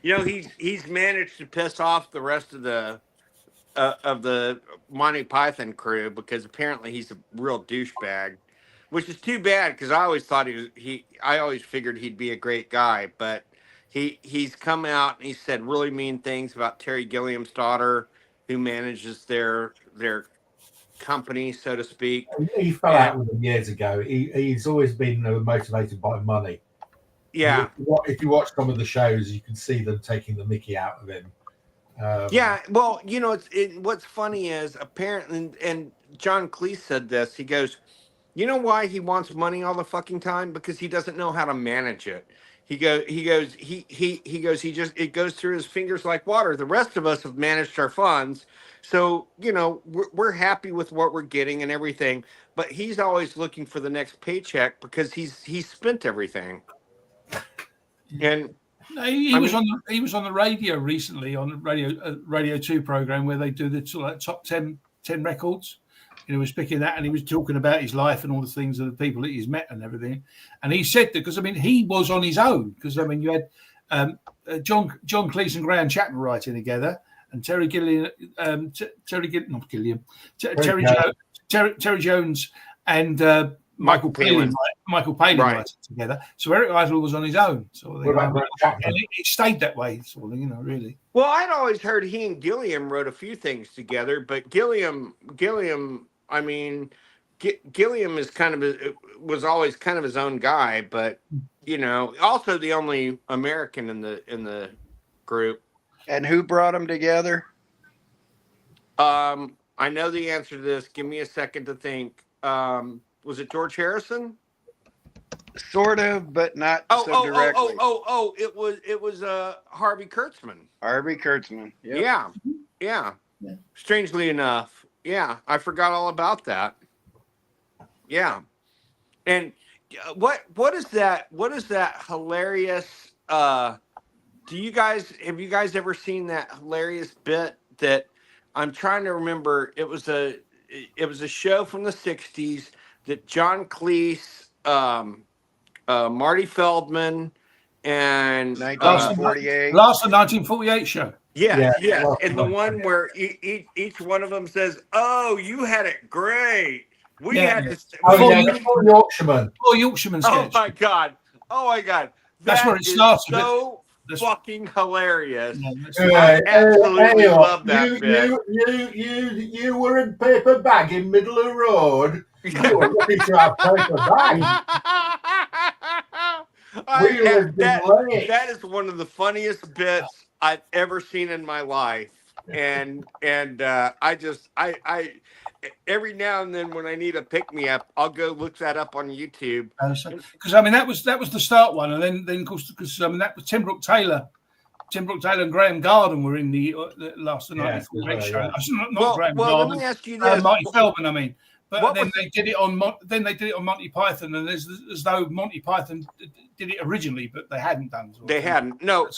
Speaker 3: You know, he's managed to piss off the rest of the Monty Python crew because apparently he's a real douchebag, which is too bad because I always thought I always figured he'd be a great guy, but he's come out and he said really mean things about Terry Gilliam's daughter, who manages their company, so to speak.
Speaker 1: He fell out with them years ago. He's always been motivated by money.
Speaker 3: Yeah.
Speaker 1: If you watch some of the shows, you can see them taking the mickey out of him.
Speaker 3: Yeah, well, you know, what's funny is apparently, and John Cleese said this. He goes, you know why he wants money all the fucking time? Because he doesn't know how to manage it. It goes through his fingers like water. The rest of us have managed our funds, so you know we're happy with what we're getting and everything. But he's always looking for the next paycheck because he's spent everything. And
Speaker 2: he was on the radio recently on the Radio 2 program where they do the top 10 records. He was picking that, and he was talking about his life and all the things of the people that he's met and everything. And he said that because he was on his own because you had John Cleese and Graham Chapman writing together, and Terry Jones and Michael Palin writing together. So Eric Idle was on his own, and it stayed that way, sort of, really.
Speaker 3: Well, I'd always heard he and Gilliam wrote a few things together, but Gilliam, Gilliam is was always kind of his own guy, but also the only American in the group.
Speaker 6: And who brought them together?
Speaker 3: I know the answer to this. Give me a second to think. Was it George Harrison?
Speaker 6: Sort of, but not so directly.
Speaker 3: It was Harvey Kurtzman.
Speaker 6: Harvey Kurtzman. Yep.
Speaker 3: Yeah. Strangely enough, I forgot all about that. Yeah, and what is that? What is that hilarious? Have you guys ever seen that hilarious bit that I'm trying to remember? It was a show from the '60s that John Cleese, Marty Feldman, and
Speaker 6: 1948.
Speaker 2: Last 1948 show.
Speaker 3: Yeah. And the one where each one of them says, "Oh, you had it great. We had this."
Speaker 1: Yorkshireman.
Speaker 2: Yorkshireman sketch.
Speaker 3: Oh my God.
Speaker 2: That's where it starts.
Speaker 3: So fucking hilarious.
Speaker 1: I
Speaker 3: absolutely love that bit.
Speaker 1: You were in paper bag in middle of road. You were lucky to have paper bag.
Speaker 3: That is one of the funniest bits I've ever seen in my life, and I every now and then when I need a pick me up, I'll go look that up on YouTube.
Speaker 2: Because that was the start one, and then of course because that was Tim Brooke Taylor and Graham Garden were in the last 1948 show. Not Graham Garden.
Speaker 3: Let me ask you this:
Speaker 2: Marty Feldman, But then they did it on Monty Python, and as though Monty Python did it originally, but they hadn't done.
Speaker 3: They hadn't. No.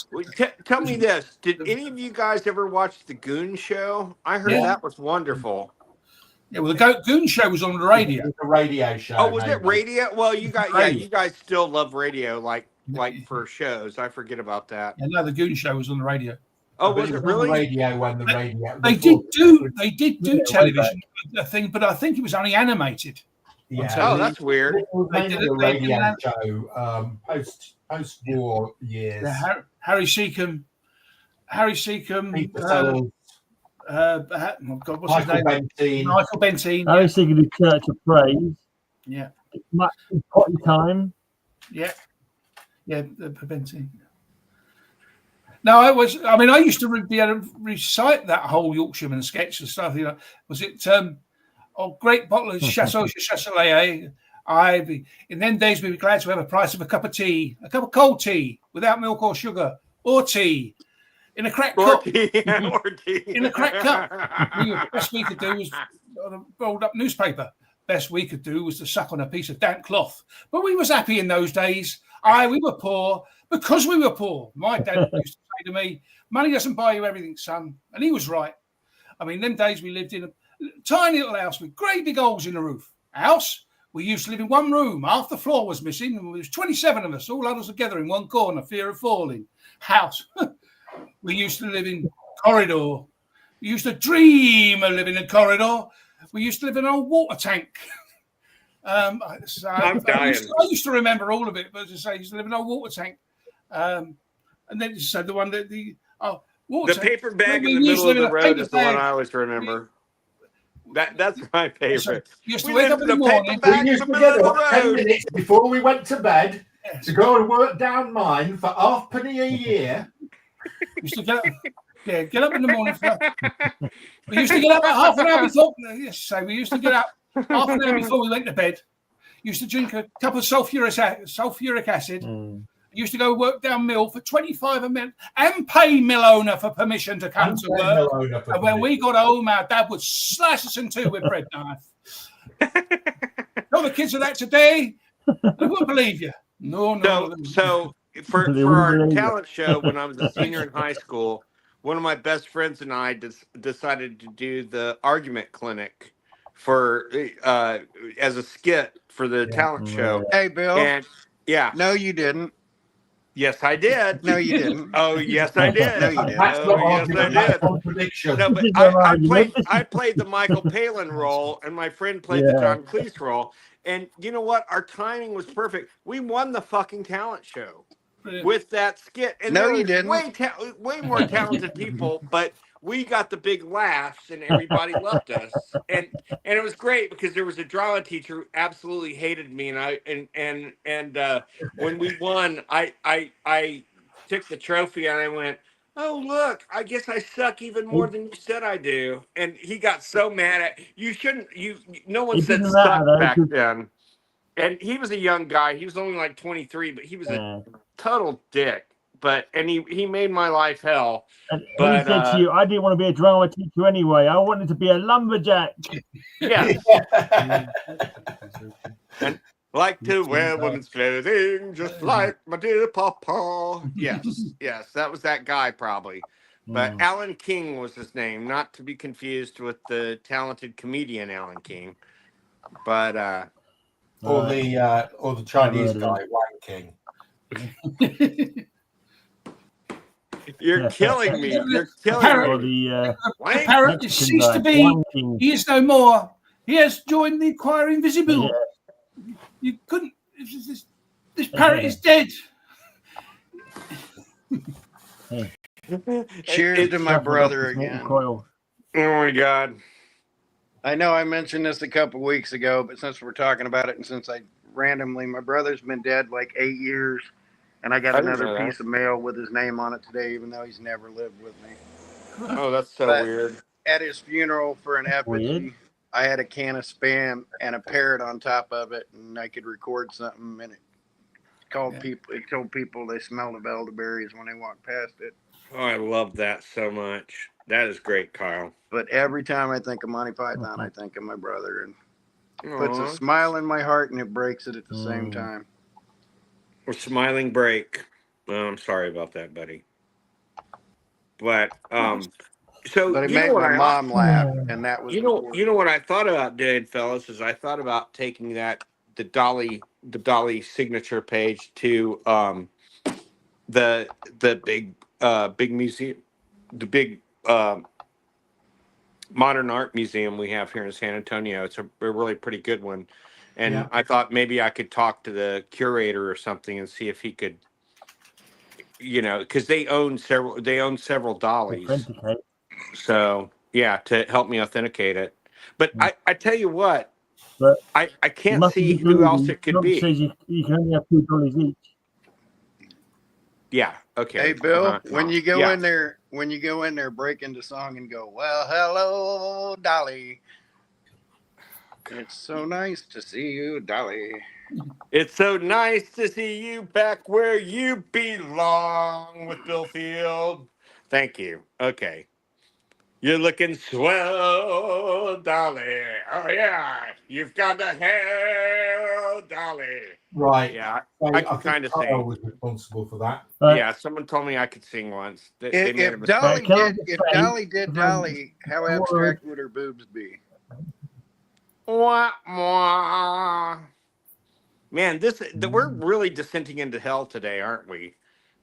Speaker 3: Tell me this: did any of you guys ever watch the Goon Show? I heard that was wonderful.
Speaker 2: Yeah, well, the Goon Show was on the radio.
Speaker 1: It was a radio show.
Speaker 3: Oh, was it radio? Well, you guys still love radio, like for shows. I forget about that.
Speaker 2: Yeah, no, the Goon Show was on the radio.
Speaker 3: Oh, was it really?
Speaker 1: Radio when the radio.
Speaker 2: They did do television thing, but I think it was only animated.
Speaker 1: Yeah.
Speaker 3: Oh, that's weird.
Speaker 1: It was mainly a radio show. Post-war years.
Speaker 2: Harry Seacombe. Oh God, what's his
Speaker 1: Michael
Speaker 2: name?
Speaker 1: Bentine.
Speaker 2: Michael Bentine.
Speaker 7: I was thinking of Church of Praise.
Speaker 2: Yeah.
Speaker 7: Potty Time.
Speaker 2: Yeah. Bentine. No, I used to be able to recite that whole Yorkshireman sketch and stuff. Was it great bottle of Chateau Chasselet? In them days, we'd be glad to have a price of a cup of cold tea without milk or sugar, or tea in a cracked cup. In a cracked cup. The best we could do was on a rolled up newspaper. Best we could do was to suck on a piece of damp cloth. But we was happy in those days. We were poor because we were poor. My dad used to say to me, "Money doesn't buy you everything, son," and he was right. Them days we lived in a tiny little house with great big holes in the roof. House. We used to live in one room. Half the floor was missing, and there was 27 of us, all huddled together in one corner, fear of falling. House. We used to live in corridor. We used to dream of living in a corridor. We used to live in an old water tank.
Speaker 3: I'm dying.
Speaker 2: I used to remember all of it, but as I say, I used to live in an old water tank. And then so the one that water tank.
Speaker 3: Paper bag in the middle of the road is the one I always remember. That's my favorite.
Speaker 2: Used to wake up in the morning.
Speaker 1: We used to get up 10 minutes before we went to bed to go and work down mine for halfpenny a year.
Speaker 2: Used to get up in the morning. We used to get up about half an hour before. We used to get up half an hour before we went to bed. Used to drink a cup of sulfuric acid. Used to go work down mill for 25 a minute and pay mill owner for permission to come to work. And when we got home, our dad would slash us in two with bread knife. Not the kids of that today. They wouldn't believe you. No.
Speaker 3: So for our talent show, when I was a senior in high school, one of my best friends and I decided to do the argument clinic for as a skit for the talent show.
Speaker 6: Hey, Bill.
Speaker 3: And
Speaker 6: no, you didn't.
Speaker 3: Yes, I did.
Speaker 6: No, you didn't.
Speaker 3: Oh, yes, I did.
Speaker 6: No, you didn't.
Speaker 1: That's not argument. That's
Speaker 3: contradiction. No, but I played the Michael Palin role, and my friend played the John Cleese role. And you know what? Our timing was perfect. We won the fucking talent show with that skit. And
Speaker 6: no, you didn't.
Speaker 3: Way more talented people, but we got the big laughs, and everybody loved us. And it was great because there was a drama teacher who absolutely hated me, and when we won, I took the trophy and I went, "Oh, look, I guess I suck even more than you said I do." And he got so mad at no one said suck back then. And he was a young guy. He was only like 23, but he was a total dick. And he made my life hell.
Speaker 7: And he said to you, "I didn't want to be a drama teacher anyway. I wanted to be a lumberjack."
Speaker 3: Yeah. And like to wear women's clothing, just like my dear papa. Yes, that was that guy probably. But Alan King was his name, not to be confused with the talented comedian Alan King. But
Speaker 1: or the Chinese guy, Wang King.
Speaker 3: You're killing me. You're killing me.
Speaker 2: Apparently, it ceased to be. He is no more. He has joined the Choir Invisible. Yeah. You couldn't. This parrot is dead.
Speaker 6: Cheers to my brother again.
Speaker 3: Oh my God.
Speaker 6: I know I mentioned this a couple weeks ago, but since we're talking about it, and since my brother's been dead like 8 years. And I got another piece of mail with his name on it today, even though he's never lived with me.
Speaker 3: Oh, that's so weird.
Speaker 6: At his funeral for an effigy, I had a can of Spam and a parrot on top of it, and I could record something, and it told people they smelled of elderberries when they walked past it.
Speaker 3: Oh, I love that so much. That is great, Kyle.
Speaker 6: But every time I think of Monty Python, I think of my brother, and it puts a smile in my heart, and it breaks it at the same time.
Speaker 3: Or smiling break. Oh, I'm sorry about that, buddy. But
Speaker 6: but it made my mom laugh, and that was
Speaker 3: you know what I thought about doing, fellas, is I thought about taking the Dolly signature page to the big museum, the big modern art museum we have here in San Antonio. It's a really pretty good one. And I thought maybe I could talk to the curator or something and see if he could, because they own several Dollies. So Yeah, to help me authenticate it. But I tell you what,
Speaker 7: But
Speaker 3: I
Speaker 7: you
Speaker 3: can't
Speaker 7: must
Speaker 3: see
Speaker 7: be
Speaker 3: who else
Speaker 7: greedy.
Speaker 3: it could
Speaker 7: Trump
Speaker 3: be.
Speaker 7: says you can only have $2 each.
Speaker 3: Yeah. Okay.
Speaker 6: Hey Bill,
Speaker 3: Uh-huh.
Speaker 6: when you go
Speaker 3: Yeah.
Speaker 6: in there, break into song and go, well, hello, Dolly. It's so nice to see you, Dolly.
Speaker 3: It's so nice to see you back where you belong with Bill Field. Thank you. Okay. You're looking swell, Dolly. Oh, yeah. You've got the hair, Dolly.
Speaker 1: Right.
Speaker 3: Yeah,
Speaker 1: So
Speaker 3: I can kind of
Speaker 1: Kal-El
Speaker 3: sing.
Speaker 1: was responsible for that.
Speaker 3: Yeah, someone told me I could sing once. They made a
Speaker 6: If
Speaker 3: mistake.
Speaker 6: Dolly
Speaker 7: Can I
Speaker 6: did,
Speaker 7: just
Speaker 6: if
Speaker 7: say,
Speaker 6: Dolly did Dolly, how abstract would her boobs be?
Speaker 3: Wah, wah. Man, we're really descending into hell today, aren't we?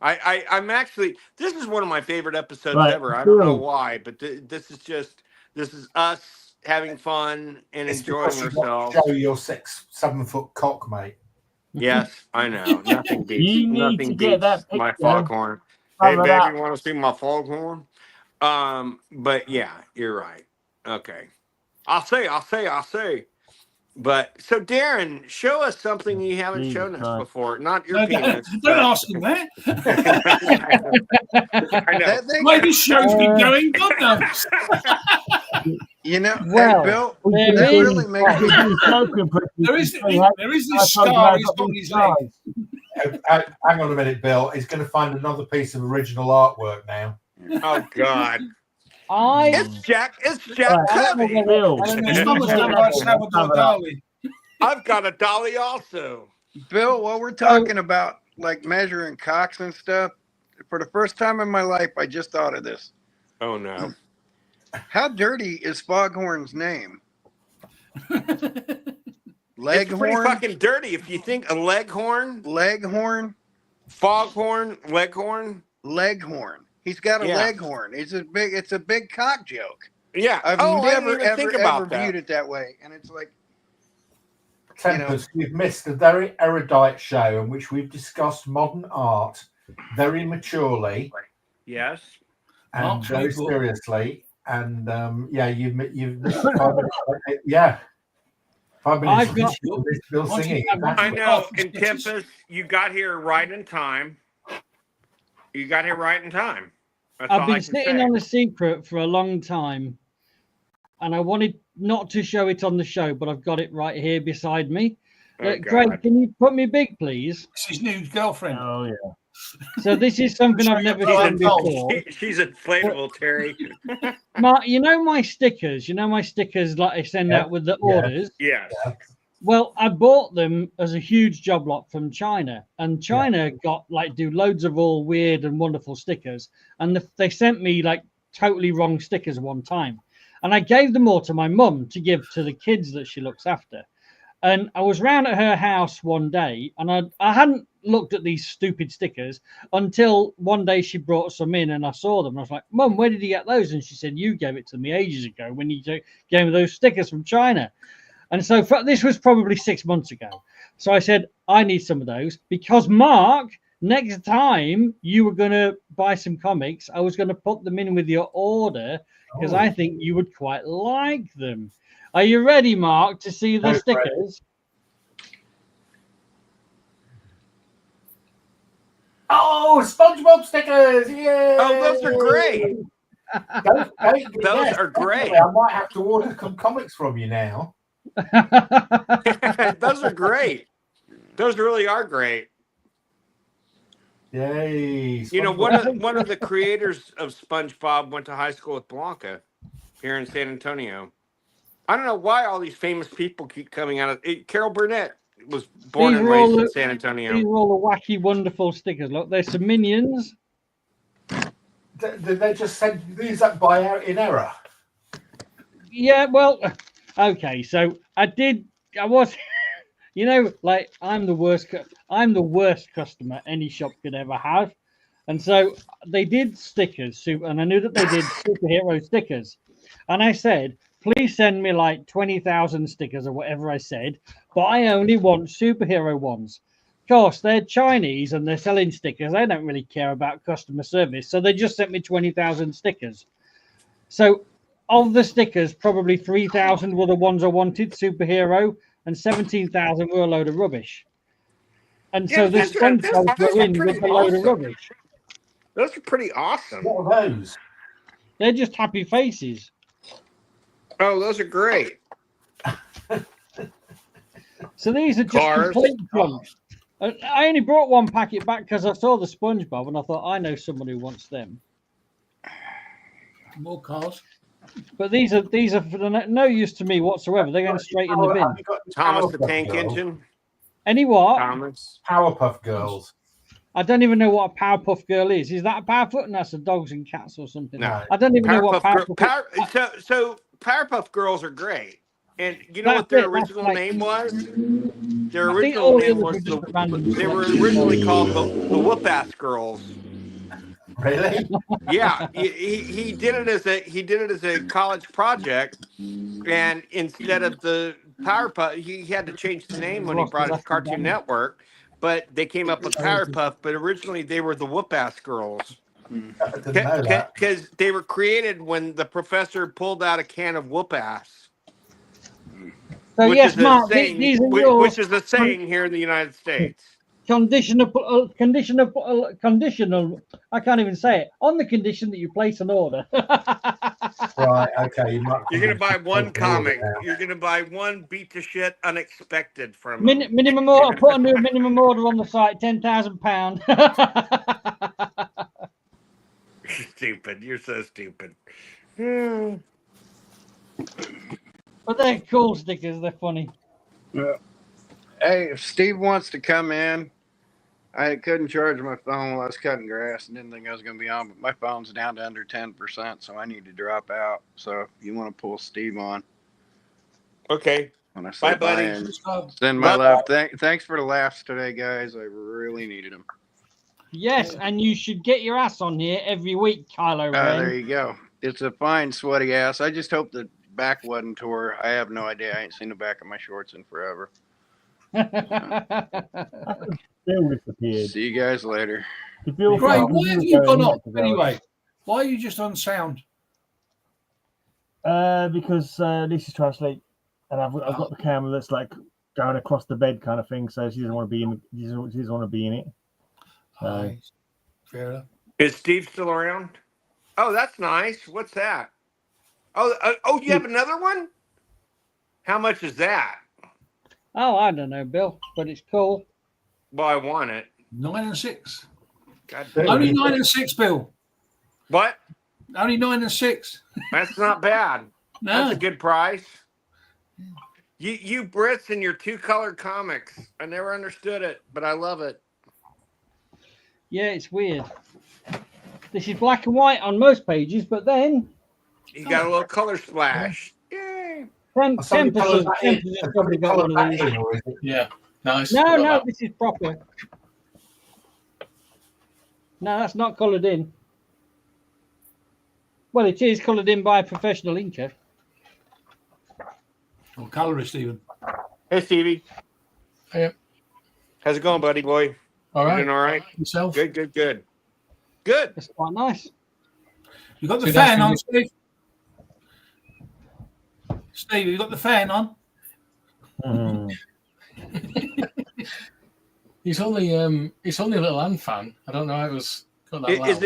Speaker 3: I'm actually. This is one of my favorite episodes
Speaker 7: Right,
Speaker 3: ever. I don't know
Speaker 7: Bill.
Speaker 3: why, but this is us having fun and
Speaker 1: It's
Speaker 3: enjoying
Speaker 1: because you want
Speaker 3: ourselves.
Speaker 1: to show your 6-7 foot cock, mate.
Speaker 3: Yes, I know. Nothing beats.
Speaker 7: You need to
Speaker 3: Nothing
Speaker 7: get that
Speaker 3: beats my
Speaker 7: picture.
Speaker 3: foghorn. Hey,
Speaker 7: Cover
Speaker 3: baby,
Speaker 7: that.
Speaker 3: want to see my foghorn? But yeah, you're right. Okay, I'll say. But so, Darren, show us something you haven't
Speaker 7: Jesus
Speaker 3: shown us
Speaker 7: Christ.
Speaker 3: before. Not your
Speaker 2: No,
Speaker 3: penis.
Speaker 2: don't ask him that.
Speaker 3: I know.
Speaker 6: That thing,
Speaker 2: Why this show's been going, God knows.
Speaker 6: you know,
Speaker 5: Well,
Speaker 6: hey Bill,
Speaker 5: there
Speaker 6: that
Speaker 5: is-
Speaker 6: really makes me.
Speaker 2: There is this scar he's got on his leg.
Speaker 1: Hang on a minute, Bill. He's going to find another piece of original artwork now.
Speaker 3: Oh God!
Speaker 5: I
Speaker 3: It's Jack
Speaker 7: Right,
Speaker 3: Covey.
Speaker 7: Bill.
Speaker 2: His mama's done like Salvador Dali.
Speaker 3: I've got a dolly also.
Speaker 6: Bill, while we're talking about like measuring cocks and stuff, for the first time in my life, I just thought of this.
Speaker 3: Oh no!
Speaker 6: How dirty is Foghorn's name?
Speaker 3: It's pretty
Speaker 6: Leghorn?
Speaker 3: fucking dirty. If you think a leghorn,
Speaker 6: Leghorn?
Speaker 3: foghorn, leghorn.
Speaker 6: Leghorn. He's got a
Speaker 3: Yeah.
Speaker 6: leghorn. It's a big cock joke.
Speaker 3: Yeah.
Speaker 6: I've
Speaker 3: I
Speaker 6: never
Speaker 3: didn't even
Speaker 6: ever
Speaker 3: think about
Speaker 6: ever
Speaker 3: that.
Speaker 6: viewed it that way. And it's like,
Speaker 1: Tempest, you've missed a very erudite show in which we've discussed modern art very maturely
Speaker 3: Yes.
Speaker 1: and
Speaker 2: Mark's
Speaker 1: very
Speaker 2: really cool.
Speaker 1: seriously. And yeah, you've missed 5 minutes. Yeah. 5 minutes.
Speaker 5: I've got-
Speaker 1: of Bill singing.
Speaker 3: I know. And Tempest, you got here right in time. That's
Speaker 5: I've
Speaker 3: all
Speaker 5: been
Speaker 3: I can
Speaker 5: sitting
Speaker 3: say.
Speaker 5: on a secret for a long time, and I wanted not to show it on the show, but I've got it right here beside me.
Speaker 3: Oh,
Speaker 5: Greg,
Speaker 3: God.
Speaker 5: can you put me big, please?
Speaker 2: It's his new girlfriend.
Speaker 7: Oh, yeah.
Speaker 5: So this is something I've never
Speaker 2: She's
Speaker 5: done
Speaker 2: a doll.
Speaker 5: before.
Speaker 3: She's inflatable, Terry.
Speaker 5: Mark, you know my stickers? Like I send
Speaker 1: Yeah.
Speaker 5: out with the
Speaker 1: Yeah.
Speaker 5: orders?
Speaker 3: Yes.
Speaker 5: Well, I bought them as a huge job lot from China, and China got do loads of all weird and wonderful stickers, and they sent me totally wrong stickers one time, and I gave them all to my mum to give to the kids that she looks after. And I was round at her house one day, and I hadn't looked at these stupid stickers until one day she brought some in, and I saw them. And I was like, Mum, where did you get those? And she said, you gave it to me ages ago when you gave me those stickers from China. And so this was probably 6 months ago. So I said, I need some of those because, Mark, next time you were going to buy some comics, I was going to put them in with your order because I think you would quite like them. Are you ready, Mark, to see the stickers?
Speaker 1: Oh, SpongeBob stickers! Yay!
Speaker 3: Oh, those are great. Those are great.
Speaker 1: I might have to order some comics from you now.
Speaker 3: Those are great. Those really are great.
Speaker 1: Yay!
Speaker 3: You know, one of the creators of SpongeBob went to high school with Blanca here in San Antonio. I don't know why all these famous people keep coming out of it. Carol Burnett was born and raised in San Antonio.
Speaker 5: These are all the wacky, wonderful stickers. Look, there's some Minions.
Speaker 1: Did they just send these up in error?
Speaker 5: Yeah, well, okay. So I was, I'm the worst customer any shop could ever have. And so they did stickers, and I knew that they did superhero stickers. And I said, please send me 20,000 stickers or whatever I said, but I only want superhero ones. Of course, they're Chinese and they're selling stickers. They don't really care about customer service. So they just sent me 20,000 stickers. So of the stickers, probably 3,000 were the ones I wanted, superhero, and 17,000 were a load of rubbish. And so the SpongeBob were in with a load of rubbish.
Speaker 3: Those are pretty awesome.
Speaker 1: What are those?
Speaker 5: They're just happy faces.
Speaker 3: Oh, those are great.
Speaker 5: So these are just
Speaker 3: Cars.
Speaker 5: complete trunks. I only brought one packet back because I saw the SpongeBob and I thought, I know someone who wants them.
Speaker 2: More cars.
Speaker 5: But these are for no use to me whatsoever. They're going straight in the bin.
Speaker 3: Thomas the Tank Engine.
Speaker 5: Any what?
Speaker 3: Thomas.
Speaker 1: Powerpuff Girls.
Speaker 5: I don't even know what a Powerpuff Girl is. Is that a Powerpuff? And that's a dogs and cats or something.
Speaker 3: No.
Speaker 5: I don't even know what Powerpuff.
Speaker 3: So Powerpuff Girls are great. And you know what their original name was? Their original name was they were originally called the Whoop-Ass Girls.
Speaker 1: Really?
Speaker 3: Yeah, he did it as a college project, and instead of the Powerpuff, he had to change the name when he brought it to Cartoon Network. But they came up with Powerpuff, but originally they were the Whoop-Ass Girls. Because they were created when the professor pulled out a can of Whoop-Ass.
Speaker 5: So
Speaker 3: which
Speaker 5: yes,
Speaker 3: is
Speaker 5: Mark,
Speaker 3: saying,
Speaker 5: these are yours.
Speaker 3: which is a saying here in the United States.
Speaker 5: Conditional. I can't even say it. On the condition that you place an order.
Speaker 1: Right. Okay.
Speaker 3: You're gonna buy one comic. You're gonna buy one beat to shit unexpected from them.
Speaker 5: Minimum order. Put a new minimum order on the site. £10,000.
Speaker 3: Stupid. You're so stupid.
Speaker 5: But they're cool stickers. They're funny.
Speaker 6: Yeah. Hey, if Steve wants to come in, I couldn't charge my phone while I was cutting grass and didn't think I was going to be on, but my phone's down to under 10%, so I need to drop out. So if you want to pull Steve on.
Speaker 3: Okay.
Speaker 6: When I say
Speaker 3: Bye, buddy.
Speaker 6: and send my love. Thanks for the laughs today, guys. I really needed them.
Speaker 5: Yes, and you should get your ass on here every week, Kylo Ren.
Speaker 6: There you go. It's a fine, sweaty ass. I just hope the back wasn't tore. I have no idea. I ain't seen the back of my shorts in forever. See you guys later.
Speaker 2: Great. Why have you gone off anyway? Why are you just on sound?
Speaker 7: Because Lisa's trying to sleep, and I've got the camera that's like going across the bed kind of thing, so she doesn't want to be in. She doesn't want to be in it.
Speaker 2: Fair enough.
Speaker 3: Is Steve still around? Oh, that's nice. What's that? Oh, you have another one? How much is that?
Speaker 5: Oh, I don't know, Bill, but it's cool.
Speaker 3: Well, I want it.
Speaker 2: 9 and 6.
Speaker 3: God,
Speaker 2: only 9 and 6, Bill.
Speaker 3: What?
Speaker 2: Only 9 and 6.
Speaker 3: That's not bad.
Speaker 2: No.
Speaker 3: That's a good price. You Brits and your 2-color comics. I never understood it, but I love it.
Speaker 5: Yeah, it's weird. This is black and white on most pages, but then
Speaker 3: you got a little color splash. Yay!
Speaker 5: Tempest has probably got one of these.
Speaker 2: Yeah, nice.
Speaker 5: No, this is proper. No, that's not coloured in. Well, it is coloured in by a professional inker.
Speaker 2: Or colorist, even.
Speaker 3: Hey, Stevie.
Speaker 2: Hey.
Speaker 3: How's it going, buddy boy?
Speaker 2: All right.
Speaker 3: You doing all right?
Speaker 2: Yourself?
Speaker 3: Good. Good.
Speaker 5: That's quite nice.
Speaker 2: You got the fan on, Steve? Steve, you got the fan on?
Speaker 8: It's only a little hand fan. I don't know how it was got that loud.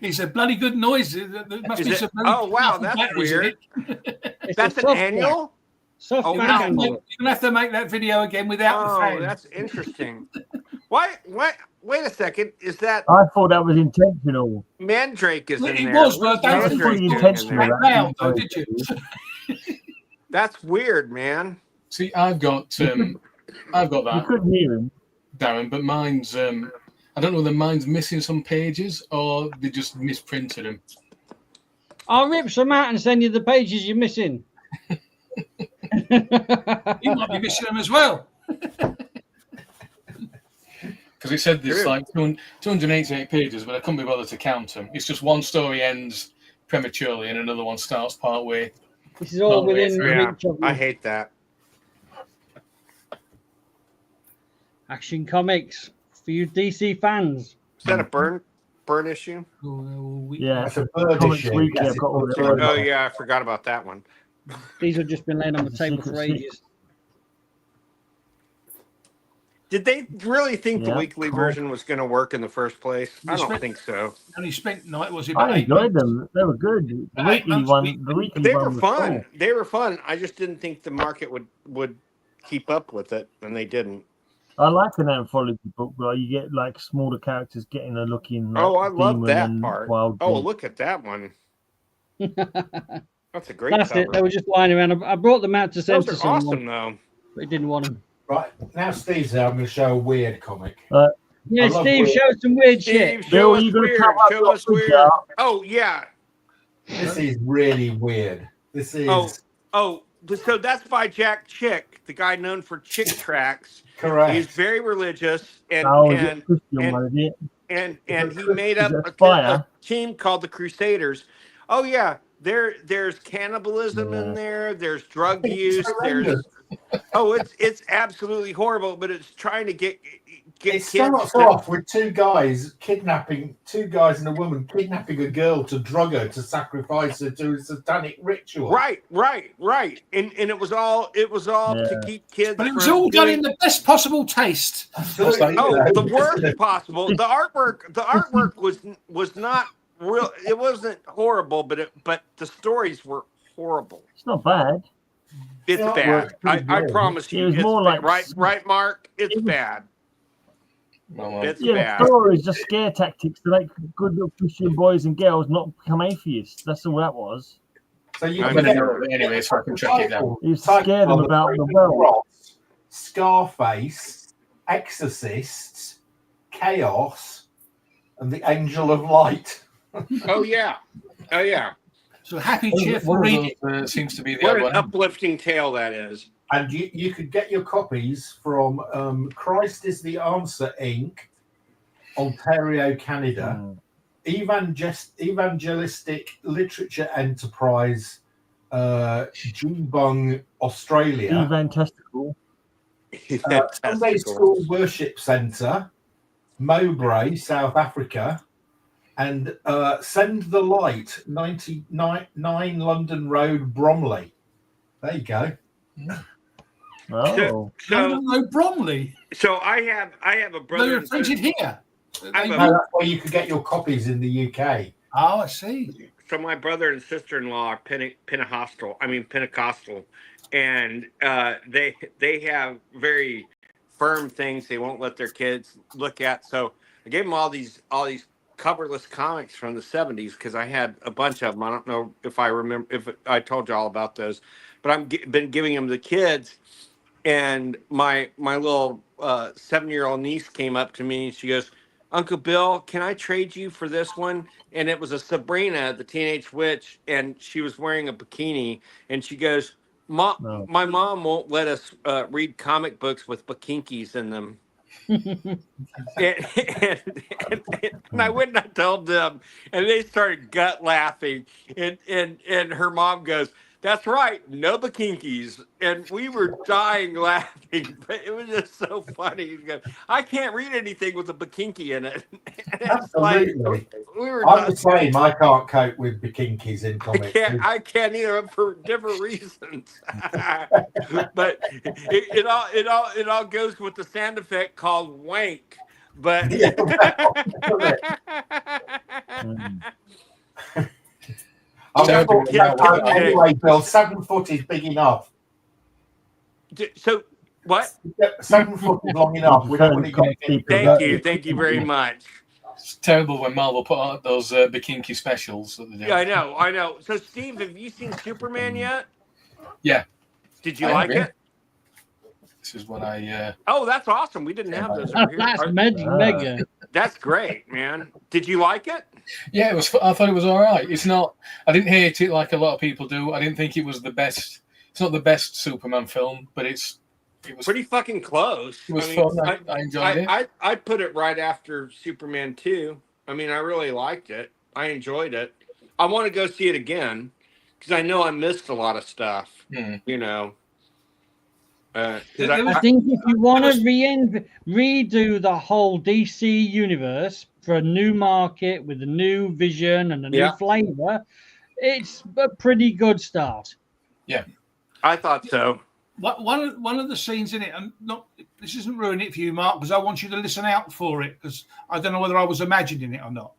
Speaker 2: It's a bloody good noise. There must be some.
Speaker 3: Oh wow, that's weird. That's an annual.
Speaker 2: You're gonna have to make that video again without the fan.
Speaker 3: Oh, that's interesting. Why? Wait a second. Is that?
Speaker 7: I thought that was intentional.
Speaker 3: Mandrake is in there.
Speaker 2: It was, but I don't think
Speaker 7: you intentional.
Speaker 2: though, did you?
Speaker 3: That's weird, man.
Speaker 8: See, I've got that.
Speaker 7: You couldn't hear him,
Speaker 8: Darren, but mine's. I don't know whether mine's missing some pages or they just misprinted them.
Speaker 5: I'll rip some out and send you the pages you're missing.
Speaker 2: You might be missing them as well.
Speaker 8: Because it said there's like 288 pages, but I couldn't be bothered to count them. It's just one story ends prematurely and another one starts part way.
Speaker 5: This is all within reach of
Speaker 3: I hate that.
Speaker 5: Action Comics for you DC fans.
Speaker 3: Is that a burn? Burn issue?
Speaker 7: Yeah,
Speaker 1: That's a bird
Speaker 7: Comics
Speaker 1: issue.
Speaker 7: Weekly.
Speaker 1: Yes,
Speaker 7: I've got all the
Speaker 1: it's-
Speaker 3: Oh yeah, I forgot about that one.
Speaker 5: These have just been laying on the
Speaker 7: It's a
Speaker 5: table
Speaker 7: secret
Speaker 5: for
Speaker 7: six.
Speaker 5: ages.
Speaker 3: Did they really think the
Speaker 7: Yeah,
Speaker 3: weekly
Speaker 7: cool.
Speaker 3: version was going to work in the first place? I don't
Speaker 2: spent-
Speaker 3: think so.
Speaker 2: And he spent night was it about
Speaker 7: I
Speaker 2: 8
Speaker 7: enjoyed
Speaker 2: months?
Speaker 7: them. They were good. The
Speaker 2: About 8
Speaker 7: weekly
Speaker 2: months,
Speaker 7: one. The weekly
Speaker 3: They
Speaker 7: one
Speaker 3: were
Speaker 7: was
Speaker 3: fun.
Speaker 7: cool.
Speaker 3: They were fun. I just didn't think the market would keep up with it, and they didn't.
Speaker 7: I like an anthology book where you get like smaller characters getting a look in. Like,
Speaker 3: Oh, I love
Speaker 7: Demon
Speaker 3: that
Speaker 7: and
Speaker 3: part.
Speaker 7: Wild
Speaker 3: Oh,
Speaker 7: Beast.
Speaker 3: look at that one. That's a great
Speaker 5: That's
Speaker 3: cover.
Speaker 5: it. They were just lying around. I brought them out to send
Speaker 3: Those
Speaker 5: to
Speaker 3: are
Speaker 5: someone,
Speaker 3: awesome, though.
Speaker 5: but he didn't want them.
Speaker 1: Right, now Steve's there, I'm going to show a weird comic.
Speaker 5: Yeah,
Speaker 1: I love
Speaker 5: Steve,
Speaker 1: weird.
Speaker 5: show us some weird shit.
Speaker 3: Steve,
Speaker 7: Bill,
Speaker 3: show us
Speaker 7: you gonna
Speaker 3: weird.
Speaker 7: come up
Speaker 3: Show
Speaker 7: with
Speaker 3: us
Speaker 7: a
Speaker 3: weird.
Speaker 7: picture?
Speaker 3: Oh, yeah.
Speaker 1: This is really weird. This is
Speaker 3: Oh, so that's by Jack Chick, the guy known for Chick Tracks.
Speaker 1: correct.
Speaker 3: He's very religious, and
Speaker 7: Christian one, is it?
Speaker 3: and he made up
Speaker 7: Is it
Speaker 3: a
Speaker 7: Fire?
Speaker 3: team called the Crusaders. Oh yeah, there's cannibalism in there. There's drug use. There's it's absolutely horrible, but it's trying to get
Speaker 1: It
Speaker 3: kids.
Speaker 1: starts off with two guys and a woman kidnapping a girl to drug her to sacrifice her to a satanic ritual.
Speaker 3: Right. And it was all to keep kids.
Speaker 2: But it was
Speaker 3: from
Speaker 2: all done
Speaker 3: doing-
Speaker 2: in the best possible taste.
Speaker 1: Absolutely.
Speaker 3: Oh, the worst possible. The artwork was not real. It wasn't horrible, but the stories were horrible.
Speaker 7: It's not bad.
Speaker 3: It's
Speaker 1: Yeah,
Speaker 3: bad.
Speaker 1: pretty
Speaker 3: I
Speaker 1: good.
Speaker 3: promise
Speaker 7: It
Speaker 3: you.
Speaker 7: was
Speaker 3: It's
Speaker 7: more
Speaker 3: bad.
Speaker 7: like-
Speaker 3: right, Mark. It's
Speaker 7: was-
Speaker 3: bad.
Speaker 8: Well,
Speaker 3: It's
Speaker 7: Yeah,
Speaker 3: bad.
Speaker 7: the story is just scare tactics to make good little Christian boys and girls not become atheists. That's all that was.
Speaker 1: So you
Speaker 8: I'm
Speaker 1: can
Speaker 8: gonna
Speaker 1: get
Speaker 8: know it anyway, so I can track it down.
Speaker 7: You scare them about the world.
Speaker 1: Cross, Scarface, Exorcists, Chaos, and the Angel of Light.
Speaker 3: Oh yeah.
Speaker 2: So happy,
Speaker 8: One
Speaker 2: cheerful
Speaker 8: of
Speaker 2: reading.
Speaker 8: those, seems to be the
Speaker 3: What
Speaker 8: other
Speaker 3: an
Speaker 8: one.
Speaker 3: uplifting tale that is.
Speaker 1: And you could get your copies from Christ is the Answer, Inc., Ontario, Canada, Evangelistic Literature Enterprise, Geebung, Australia,
Speaker 7: Evantastical.
Speaker 1: Sunday School Worship Centre, Mowbray, South Africa, and Send the Light, 99 London Road, Bromley. There you go.
Speaker 7: Oh,
Speaker 2: No, Bromley.
Speaker 3: So I have a
Speaker 2: No,
Speaker 3: brother.
Speaker 2: you're
Speaker 3: and
Speaker 2: printed
Speaker 3: sister-
Speaker 2: here.
Speaker 3: I have
Speaker 1: No,
Speaker 3: a-
Speaker 1: that's where you could get your copies in the UK.
Speaker 2: Oh, I see.
Speaker 3: So my brother and sister-in-law are Pentecostal, and they have very firm things they won't let their kids look at. So I gave them all these coverless comics from the 70s because I had a bunch of them. I don't know if I remember if I told you all about those, but I've been giving them to the kids. And my little 7-year-old niece came up to me and she goes, "Uncle Bill, can I trade you for this one?" And it was a Sabrina, the Teenage Witch, and she was wearing a bikini. And she goes, "Mom,
Speaker 7: No.
Speaker 3: my mom won't let us read comic books with bikinkis in them." and I went and I told them, and they started gut laughing. And her mom goes, "That's right, no bikinkis." And we were dying laughing, but it was just so funny. He goes, "I can't read anything with a bikinki in it." And it's like,
Speaker 1: Absolutely.
Speaker 3: we were
Speaker 1: I'm the
Speaker 3: nuts.
Speaker 1: same. I can't cope with bikinkis in comics.
Speaker 3: I can't either for different reasons. But it all goes with the sound effect called wank. But
Speaker 1: Anyway, Bill, 7 foot is big enough.
Speaker 3: So what?
Speaker 1: 7 foot is long enough. We don't want to get people.
Speaker 3: Thank you very much.
Speaker 8: It's terrible when Marvel put out those bikinki specials that they do.
Speaker 3: Yeah, I know. So Steve, have you seen Superman yet?
Speaker 8: Yeah.
Speaker 3: Did you
Speaker 8: I
Speaker 3: like
Speaker 8: agree.
Speaker 3: it?
Speaker 8: This is what I.
Speaker 3: Oh, that's awesome. We didn't have those over here.
Speaker 5: That's mega.
Speaker 3: That's great, man. Did you like it?
Speaker 8: Yeah, it was. I thought it was all right. It's not. I didn't hate it like a lot of people do. I didn't think it was the best. It's not the best Superman film, but it was
Speaker 3: pretty fucking close.
Speaker 8: It was fun. I enjoyed it.
Speaker 3: I put it right after Superman 2. I mean, I really liked it. I enjoyed it. I want to go see it again because I know I missed a lot of stuff. You know.
Speaker 5: I think if you want to redo the whole DC universe, for a new market with a new vision and a new
Speaker 3: Yeah.
Speaker 5: flavor, it's a pretty good start.
Speaker 8: Yeah,
Speaker 3: I thought so.
Speaker 2: One of the scenes in it, and not this isn't ruining it for you, Mark, because I want you to listen out for it, because I don't know whether I was imagining it or not.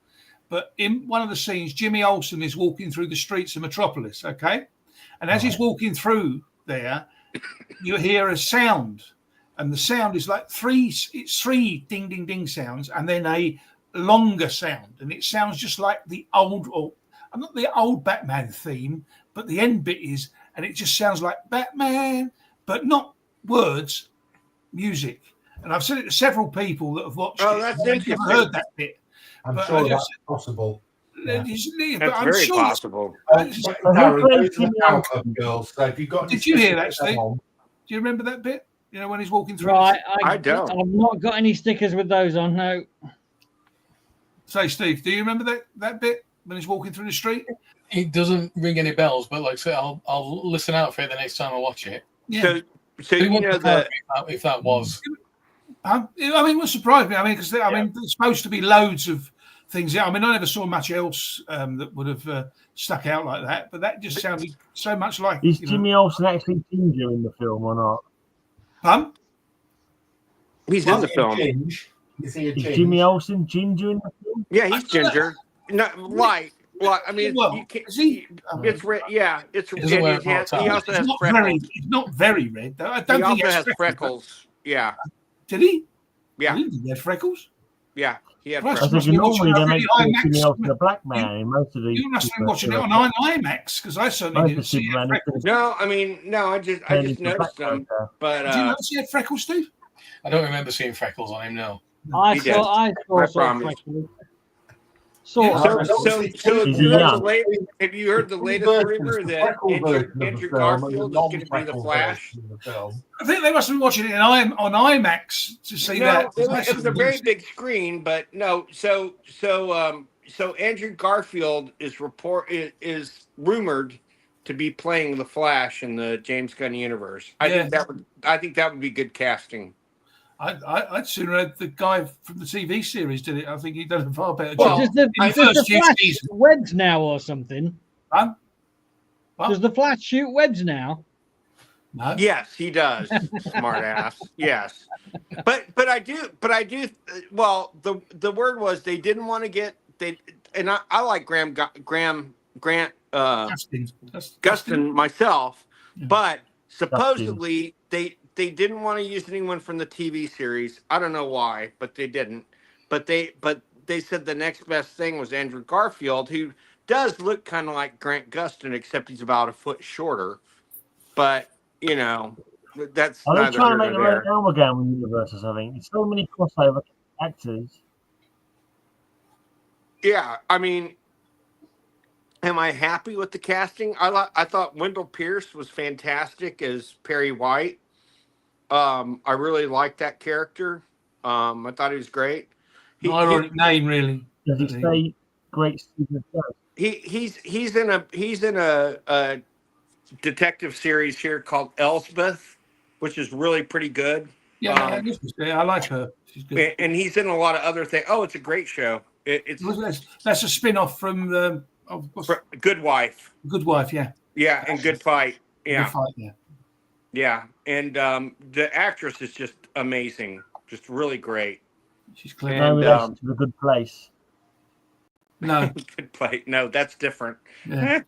Speaker 2: But in one of the scenes, Jimmy Olsen is walking through the streets of Metropolis, okay? And as he's walking through there, you hear a sound, and the sound is like three ding ding ding sounds, and then a longer sound, and it sounds just like the old, or not the old Batman theme, but the end bit is, and it just sounds like Batman, but not words, music. And I've said it to several people that have watched it.
Speaker 3: That's
Speaker 2: They've
Speaker 3: interesting.
Speaker 2: never heard that bit.
Speaker 1: I'm
Speaker 2: But
Speaker 1: sure
Speaker 2: I
Speaker 1: that's
Speaker 2: just-
Speaker 1: possible. Yeah.
Speaker 3: That's very possible.
Speaker 1: Darren, those are the Power Club girls. So if you've got,
Speaker 2: Did you hear that,
Speaker 1: stickers
Speaker 2: Steve?
Speaker 1: on-
Speaker 2: Do you remember that bit? You know, when he's walking through.
Speaker 5: Right,
Speaker 3: I don't.
Speaker 5: I've not got any stickers with those on. No.
Speaker 2: Say, Steve, do you remember that bit when he's walking through the street?
Speaker 8: it doesn't ring any bells, but like I say, I'll listen out for it the next time I watch it.
Speaker 2: Yeah.
Speaker 3: So you know that
Speaker 8: if that was.
Speaker 2: I mean, what surprised me? I mean, because there's supposed to be loads of things. I mean, I never saw much else that would have stuck out like that, but that just sounded so much like.
Speaker 7: Is Jimmy Olsen actually ginger in the film or not?
Speaker 2: Pardon?
Speaker 3: he's in the film.
Speaker 1: Is he a
Speaker 7: Is
Speaker 1: ginge?
Speaker 7: Jimmy Olsen ginger in the film?
Speaker 3: Yeah, he's ginger. Not light. Well, I mean,
Speaker 2: Well,
Speaker 3: you can't,
Speaker 2: is he?
Speaker 3: it's red. Yeah, it's
Speaker 8: He doesn't wear
Speaker 3: he, has,
Speaker 8: hot
Speaker 3: he
Speaker 8: tie.
Speaker 3: also has
Speaker 2: He's
Speaker 3: freckles.
Speaker 2: not very red, though. I don't
Speaker 3: He
Speaker 2: think
Speaker 3: also
Speaker 2: he
Speaker 3: has
Speaker 2: has
Speaker 3: freckles. Yeah,
Speaker 2: Did he?
Speaker 3: yeah,
Speaker 2: I didn't think he had freckles.
Speaker 3: yeah. He had
Speaker 2: Right.
Speaker 7: I
Speaker 3: freckles.
Speaker 7: think
Speaker 2: must be
Speaker 7: normally they
Speaker 2: watching
Speaker 7: make
Speaker 2: a really
Speaker 7: Jimmy
Speaker 2: IMAX.
Speaker 7: Olsen a black man in most of these.
Speaker 2: You must have been watching it on IMAX, because I certainly
Speaker 7: Most
Speaker 2: didn't
Speaker 7: of
Speaker 2: see it.
Speaker 7: Superman
Speaker 2: Freckles.
Speaker 3: No, I mean, no. I just noticed them. But
Speaker 2: Did you not see freckles, Steve?
Speaker 8: I don't remember seeing freckles on him. No.
Speaker 5: I
Speaker 3: He
Speaker 5: saw
Speaker 3: did.
Speaker 5: some
Speaker 3: promise.
Speaker 5: freckles. Sort
Speaker 2: Yeah,
Speaker 5: of.
Speaker 3: So
Speaker 7: Is
Speaker 3: have
Speaker 7: he
Speaker 3: you heard the
Speaker 7: young?
Speaker 3: have you heard the latest rumor that Andrew Garfield is going to be the Flash?
Speaker 2: I think they must have been watching it on IMAX to see that.
Speaker 3: No, it was a very big screen, but no. So Andrew Garfield is rumored to be playing the Flash in the James Gunn universe. I think that would be good casting.
Speaker 2: I'd sooner have the guy from the TV series did it. I think he done a far better
Speaker 3: Well,
Speaker 2: job.
Speaker 5: Does
Speaker 2: in
Speaker 5: the
Speaker 2: first few
Speaker 5: Flash
Speaker 2: seasons.
Speaker 5: shoot webs now or something?
Speaker 2: Huh? What?
Speaker 5: Does the Flash shoot webs now?
Speaker 2: No.
Speaker 3: Yes, he does. Smart ass. Yes, but I do. Well, the word was they didn't want to get and I like Grant Gustin myself,
Speaker 2: Yeah.
Speaker 3: but supposedly they didn't want to use anyone from the TV series. I don't know why, but they didn't. But they said the next best thing was Andrew Garfield, who does look kind of like Grant Gustin, except he's about a foot shorter. But you know, that's
Speaker 7: Are they
Speaker 3: neither
Speaker 7: trying
Speaker 3: here
Speaker 7: to make
Speaker 3: nor
Speaker 7: their own
Speaker 3: there.
Speaker 7: amalgam universe or something? There's so many crossover actors.
Speaker 3: Yeah, I mean, am I happy with the casting? I thought Wendell Pierce was fantastic as Perry White. I really liked that character. I thought he was great.
Speaker 2: Ironic name, really.
Speaker 7: Does it say great Stephen Jones?
Speaker 3: He's in a detective series here called Elspeth, which is really pretty good.
Speaker 2: Yeah, I like her. She's good.
Speaker 3: And he's in a lot of other things. Oh, it's a great show.
Speaker 2: That's a spin-off from the
Speaker 3: Good Wife.
Speaker 2: Good Wife, yeah.
Speaker 3: Yeah, and Good Fight. Yeah.
Speaker 2: Good Fight, yeah.
Speaker 3: Yeah, and the actress is just amazing, just really great.
Speaker 2: She's clever.
Speaker 7: No
Speaker 3: And,
Speaker 7: relation to The Good Place.
Speaker 2: No,
Speaker 3: Good Fight. No, that's different.
Speaker 2: yeah.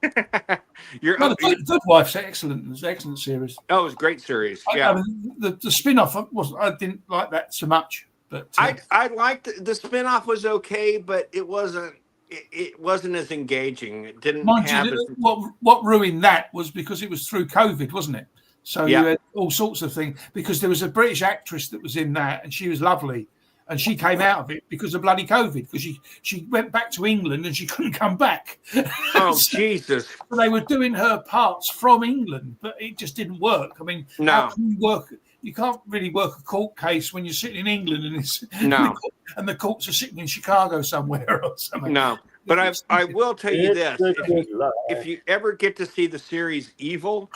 Speaker 3: You're
Speaker 2: No, the Good Wife's excellent. It's an excellent series.
Speaker 3: Oh, it was a great series.
Speaker 2: I
Speaker 3: Yeah,
Speaker 2: mean, the spin-off I didn't like that so much, but
Speaker 3: I liked the spinoff was okay, but it wasn't as engaging. It didn't
Speaker 2: mind
Speaker 3: have
Speaker 2: you,
Speaker 3: as,
Speaker 2: what ruined that was because it was through COVID, wasn't it? So
Speaker 3: Yeah.
Speaker 2: you had all sorts of things, because there was a British actress that was in that, and she was lovely, and she came out of it because of bloody COVID, because she went back to England and she couldn't come back.
Speaker 3: oh
Speaker 2: So
Speaker 3: Jesus.
Speaker 2: they were doing her parts from England, but it just didn't work. I mean,
Speaker 3: No.
Speaker 2: how can you work? You can't really work a court case when you're sitting in England
Speaker 3: No.
Speaker 2: and the courts are sitting in Chicago somewhere or something.
Speaker 3: No, but I will tell you this: if you ever get to see the series Evil,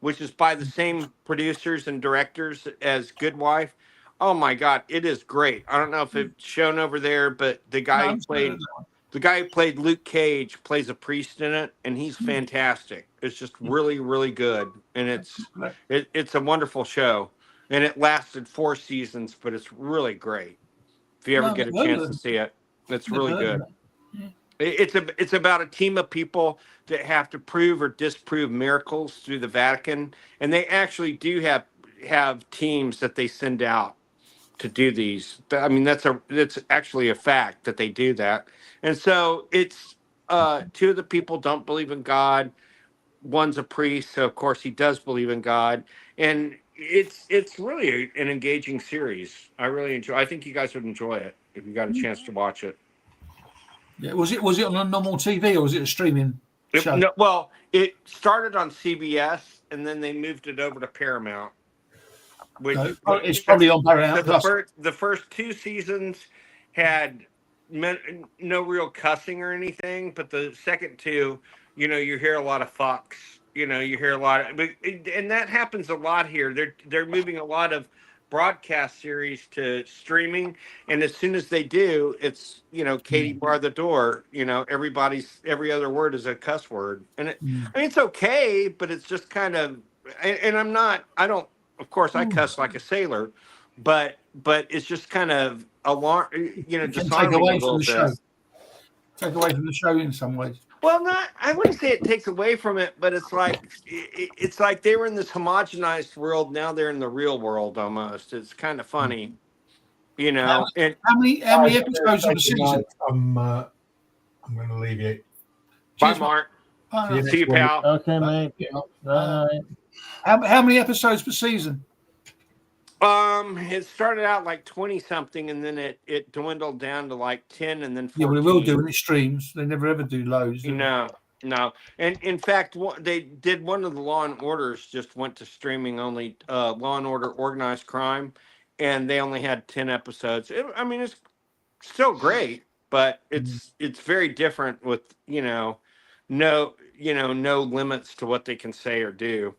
Speaker 3: which is by the same producers and directors as Good Wife, Oh my God, it is great. I don't know if it's shown over there, but the guy who played Luke Cage plays a priest in it, and he's fantastic. It's just really, really good, and it's a wonderful show, and it lasted 4 seasons, but it's really great. If you ever get a chance to see it, it's really good. It's about a team of people that have to prove or disprove miracles through the Vatican, and they actually do have teams that they send out to do these. I mean, that's actually a fact that they do that. And so it's 2 of the people don't believe in God. One's a priest, so of course he does believe in God. And it's really an engaging series. I really enjoy. I think you guys would enjoy it if you got a chance to watch it.
Speaker 2: Yeah, was it on a normal TV or was it a streaming show?
Speaker 3: No, well, it started on CBS and then they moved it over to Paramount.
Speaker 2: It's probably on Paramount.
Speaker 3: The first 2 seasons had no real cussing or anything, but the second 2, you hear a lot of fucks. You hear a lot of, and that happens a lot here. They're moving a lot of broadcast series to streaming, and as soon as they do, it's Katie bar the door. Every other word is a cuss word, and I mean it's okay, but it's just kind of, and I don't. Of course, I cuss like a sailor, but it's just kind of disarming a little bit.
Speaker 2: Take away from the show in some ways.
Speaker 3: Well, I wouldn't say it takes away from it, but it's like they were in this homogenized world. Now they're in the real world almost. It's kind of funny, And
Speaker 2: how many episodes of the season?
Speaker 1: I'm going to leave you.
Speaker 3: Bye, Mark. See you, pal.
Speaker 7: Okay, mate. Bye.
Speaker 2: How many episodes per season?
Speaker 3: It started out like 20 something, and then it dwindled down to like 10, and then 14.
Speaker 2: Yeah, well, they will do when it streams. They never ever do loads.
Speaker 3: No. And in fact, they did one of the Law and Orders just went to streaming only. Law and Order Organized Crime, and they only had 10 episodes. It's still great, but it's very different with no limits to what they can say or do.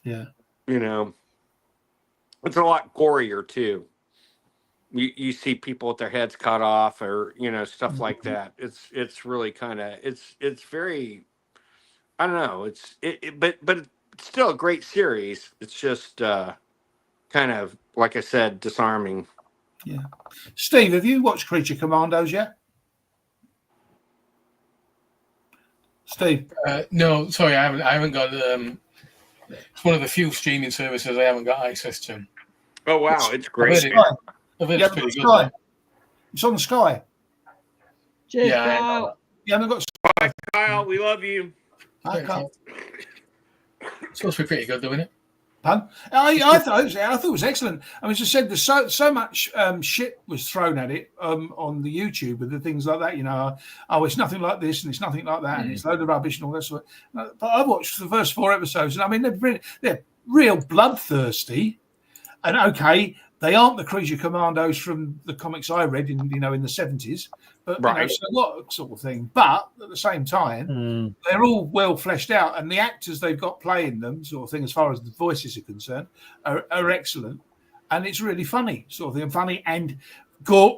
Speaker 2: Yeah.
Speaker 3: It's a lot gorier too. You see people with their heads cut off, or stuff like that. It's really kind of it's very, I don't know. But it's still a great series. It's just kind of, like I said, disarming.
Speaker 2: Yeah. Steve, have you watched Creature Commandos yet? Steve?
Speaker 8: No, sorry, I haven't got. It's one of the few streaming services I haven't got access to.
Speaker 3: Oh wow, it's great.
Speaker 2: It's pretty good. It's on the Sky.
Speaker 5: Cheers,
Speaker 8: Yeah,
Speaker 5: Kyle.
Speaker 2: You haven't got
Speaker 3: Bye, Kyle. We love you.
Speaker 8: It's supposed to be pretty good, doing it.
Speaker 2: I thought it was excellent. I mean, as I said, there's so much shit was thrown at it on the YouTube and the things like that. It's nothing like this and it's nothing like that and it's a load of rubbish and all that sort of. But I watched the first 4 episodes and I mean they're real bloodthirsty. And okay, they aren't the Creature Commandos from the comics I read in the 70s, but
Speaker 3: right.
Speaker 2: So what sort of thing. But at the same time, they're all well fleshed out, and the actors they've got playing them, sort of thing, as far as the voices are concerned, are excellent, and it's really funny, sort of thing, funny and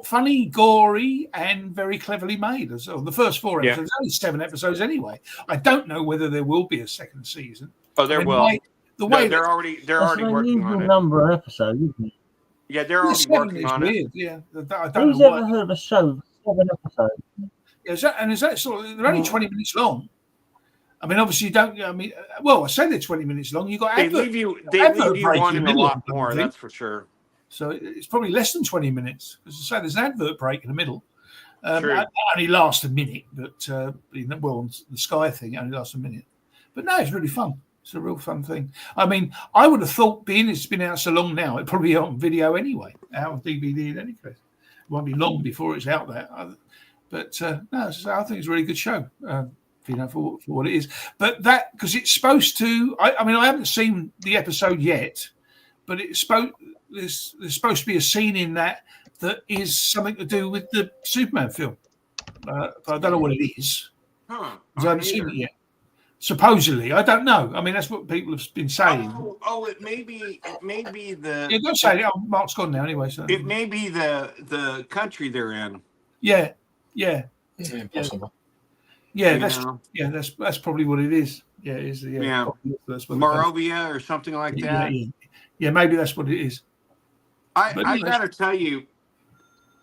Speaker 2: funny, gory, and very cleverly made. So the first 4 episodes, only 7 episodes anyway. I don't know whether there will be a second season.
Speaker 3: Oh, there will. They're already working on it.
Speaker 7: Number of episodes, isn't it?
Speaker 3: Yeah, they're already working on it.
Speaker 2: Yeah, I don't
Speaker 7: Who's
Speaker 2: know
Speaker 7: ever heard of a show with 7 episodes?
Speaker 2: Is that sort of? They're only 20 minutes long. I mean, obviously, you don't. I mean, well, I say they're 20 minutes long. You got
Speaker 3: they leave you wanting a lot more. That's for sure.
Speaker 2: So it's probably less than 20 minutes. As I say, there's an advert break in the middle.
Speaker 3: True.
Speaker 2: It only lasts a minute, but the Sky thing only lasts a minute. But no, it's really fun. It's a real fun thing. I mean, I would have thought, being it's been out so long now, it'd probably be on video anyway, out on DVD in any case. It won't be long before it's out there. But no, I think it's a really good show, for what it is. But that, because it's supposed to, I mean, I haven't seen the episode yet, but there's supposed to be a scene in that is something to do with the Superman film. But I don't know what it is.
Speaker 3: Huh.
Speaker 2: I haven't seen it yet. Supposedly, I don't know. I mean, that's what people have been saying.
Speaker 3: It may be the.
Speaker 2: Yeah, go say it. Oh, Mark's gone now anyway. So
Speaker 3: it may be the country they're in.
Speaker 2: Yeah.
Speaker 8: Impossible.
Speaker 2: Yeah, that's probably what it is. Yeah, it is.
Speaker 3: Moravia or something like that.
Speaker 2: Yeah, maybe that's what it is.
Speaker 3: I gotta tell you,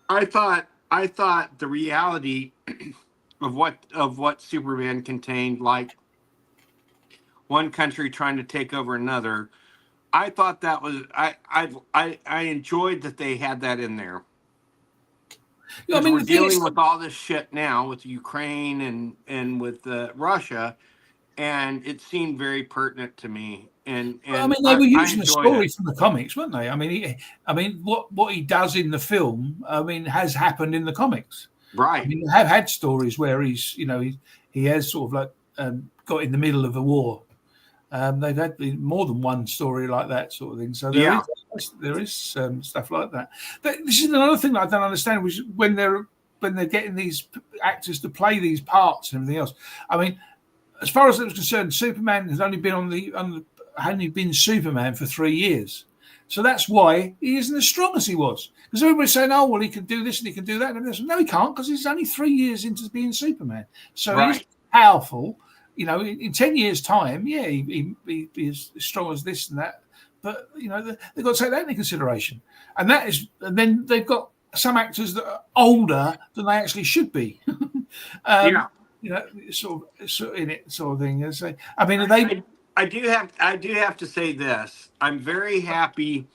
Speaker 3: I thought the reality of what Superman contained, like one country trying to take over another, I thought that was I enjoyed that they had that in there. I mean, we're dealing with all this shit now with Ukraine and with Russia, and it seemed very pertinent to me. And
Speaker 2: I mean, they were using a story from the comics, weren't they? I mean, what he does in the film, I mean, has happened in the comics.
Speaker 3: Right.
Speaker 2: I mean, they have had stories where he's, he has sort of like got in the middle of a war. They've had more than one story like that sort of thing. So there is stuff like that. But this is another thing that I don't understand, which is when they're getting these actors to play these parts and everything else. I mean, as far as it was concerned, Superman has only been Superman for 3 years. So that's why he isn't as strong as he was. Because everybody's saying, oh, well, he can do this and he can do that. And no, he can't, because he's only 3 years into being Superman. So he's powerful. In 10 years' time, he is as strong as this and that. But, they've got to take that into consideration. And then they've got some actors that are older than they actually should be. Sort of in it, sort of thing. So, I mean,
Speaker 3: I do have to say this. I'm very happy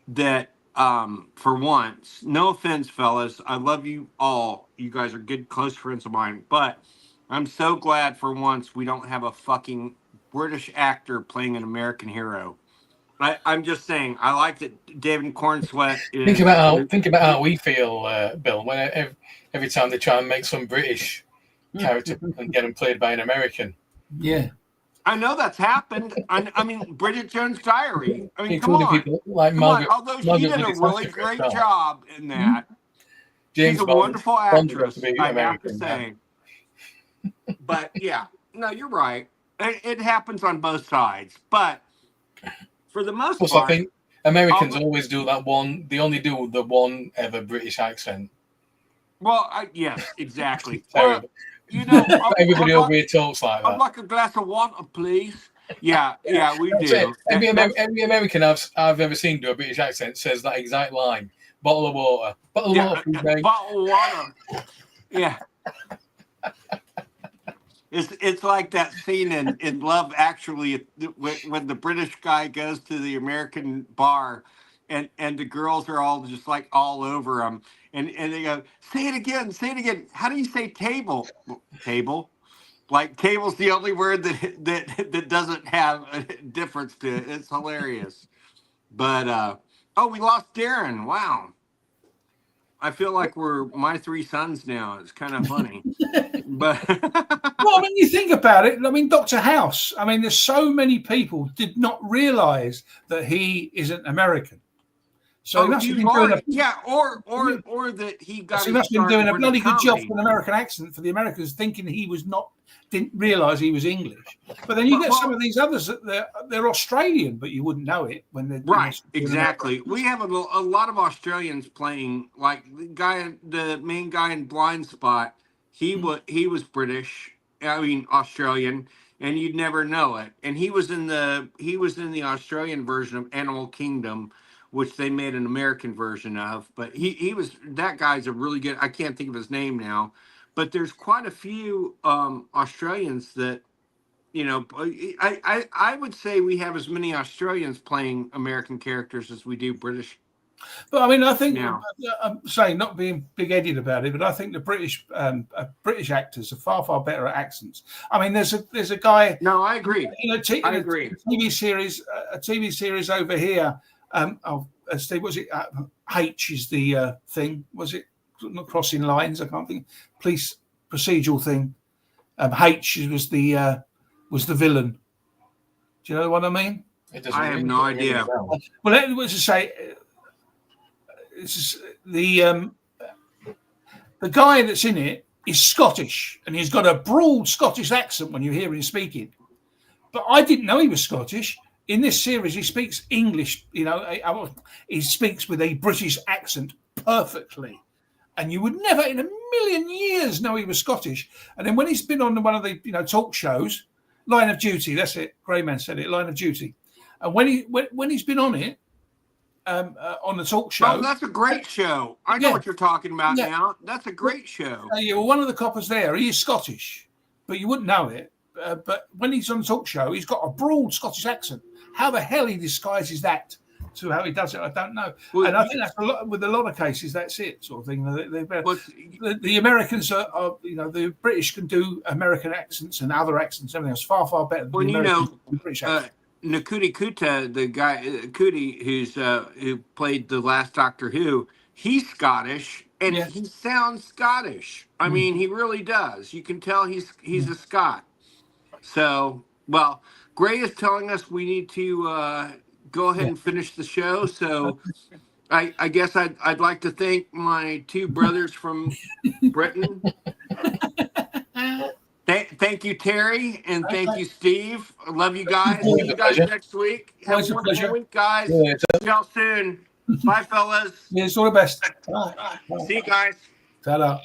Speaker 3: that, for once, no offense, fellas, I love you all. You guys are good, close friends of mine. But I'm so glad for once we don't have a fucking British actor playing an American hero. I'm just saying. I like that David Cornsweet.
Speaker 8: Think about how we feel, Bill. When every time they try and make some British character and get them played by an American.
Speaker 2: Yeah.
Speaker 3: I know that's happened. I mean, Bridget Jones' Diary. I mean,
Speaker 8: including people like Margaret.
Speaker 3: Although she did a really great job in that.
Speaker 8: James
Speaker 3: She's a wonderful actress, I have to
Speaker 8: American,
Speaker 3: say. But no, you're right. It happens on both sides. But for the most part,
Speaker 8: I think Americans always do that one. They only do the one ever British accent.
Speaker 3: Well, yes, exactly.
Speaker 8: Terrible. Everybody over here talks like that.
Speaker 3: I'd like a glass of water, please. Yeah, we do.
Speaker 8: Every American I've ever seen do a British accent says that exact line. Bottle of water. Bottle of water, please, mate.
Speaker 3: Bottle of water. Yeah. It's like that scene in Love Actually when the British guy goes to the American bar and the girls are all just like all over him. And they go, say it again. How do you say table? Table? Like table's the only word that doesn't have a difference to it. It's hilarious. But we lost Darren. Wow. I feel like we're my three sons now. It's kind of funny. But
Speaker 2: well, I mean, you think about it. I mean, Dr. House. I mean, there's so many people did not realize that he isn't American. So he must have been doing
Speaker 3: or that he got.
Speaker 2: So he must have been doing a bloody good job for an American accent for the Americans, thinking he was not. Didn't realize he was English. But then you get some of these others that they're Australian, but you wouldn't know it when they're
Speaker 3: right. Exactly. We have a lot of Australians playing. Like the main guy in Blind Spot. He was British. I mean Australian, and you'd never know it. And he was in the Australian version of Animal Kingdom, which they made an American version of. But he was that guy's a really good. I can't think of his name now. But there's quite a few Australians that, I would say we have as many Australians playing American characters as we do British.
Speaker 2: But I mean, I think I'm saying not being big-headed about it, but I think the British actors are far, far better at accents. I mean, there's a guy.
Speaker 3: No, I agree.
Speaker 2: I agree. A TV series over here. Steve, was it H is the thing? Was it? Not crossing lines, I can't think. Police procedural thing. H was the villain. Do you know what I mean?
Speaker 3: I have no idea.
Speaker 2: Well, it was to say, the guy that's in it is Scottish, and he's got a broad Scottish accent when you hear him speaking. But I didn't know he was Scottish. In this series, he speaks English. You know, he speaks with a British accent perfectly, and you would never, in a million years, know he was Scottish. And then when he's been on one of the talk shows, Line of Duty, that's it. Greyman said it, Line of Duty. And when he's been on it, on the talk show.
Speaker 3: Oh, that's a great show. I know what you're talking about now. That's a great show.
Speaker 2: Well, one of the coppers there, he is Scottish, but you wouldn't know it. But when he's on the talk show, he's got a broad Scottish accent. How the hell he disguises that to how he does it, I don't know. Well, and I think that's with a lot of cases, that's it, sort of thing. The Americans are the British can do American accents and other accents, everything else far better than the Americans do British accents.
Speaker 3: Nakuti Kuta, the guy Kuti, who played the last Doctor Who, he's Scottish and he sounds Scottish. I mean, he really does. You can tell he's a Scot. So, well, Gray is telling us we need to go ahead and finish the show. So, I guess I'd like to thank my two brothers from Britain. Thank you, Terry, and thank you, Steve. I love you guys. See you guys next week. Have a wonderful week, guys. See y'all soon. Bye, fellas.
Speaker 2: Yeah, it's all the best.
Speaker 3: See you guys.
Speaker 2: Ta-da.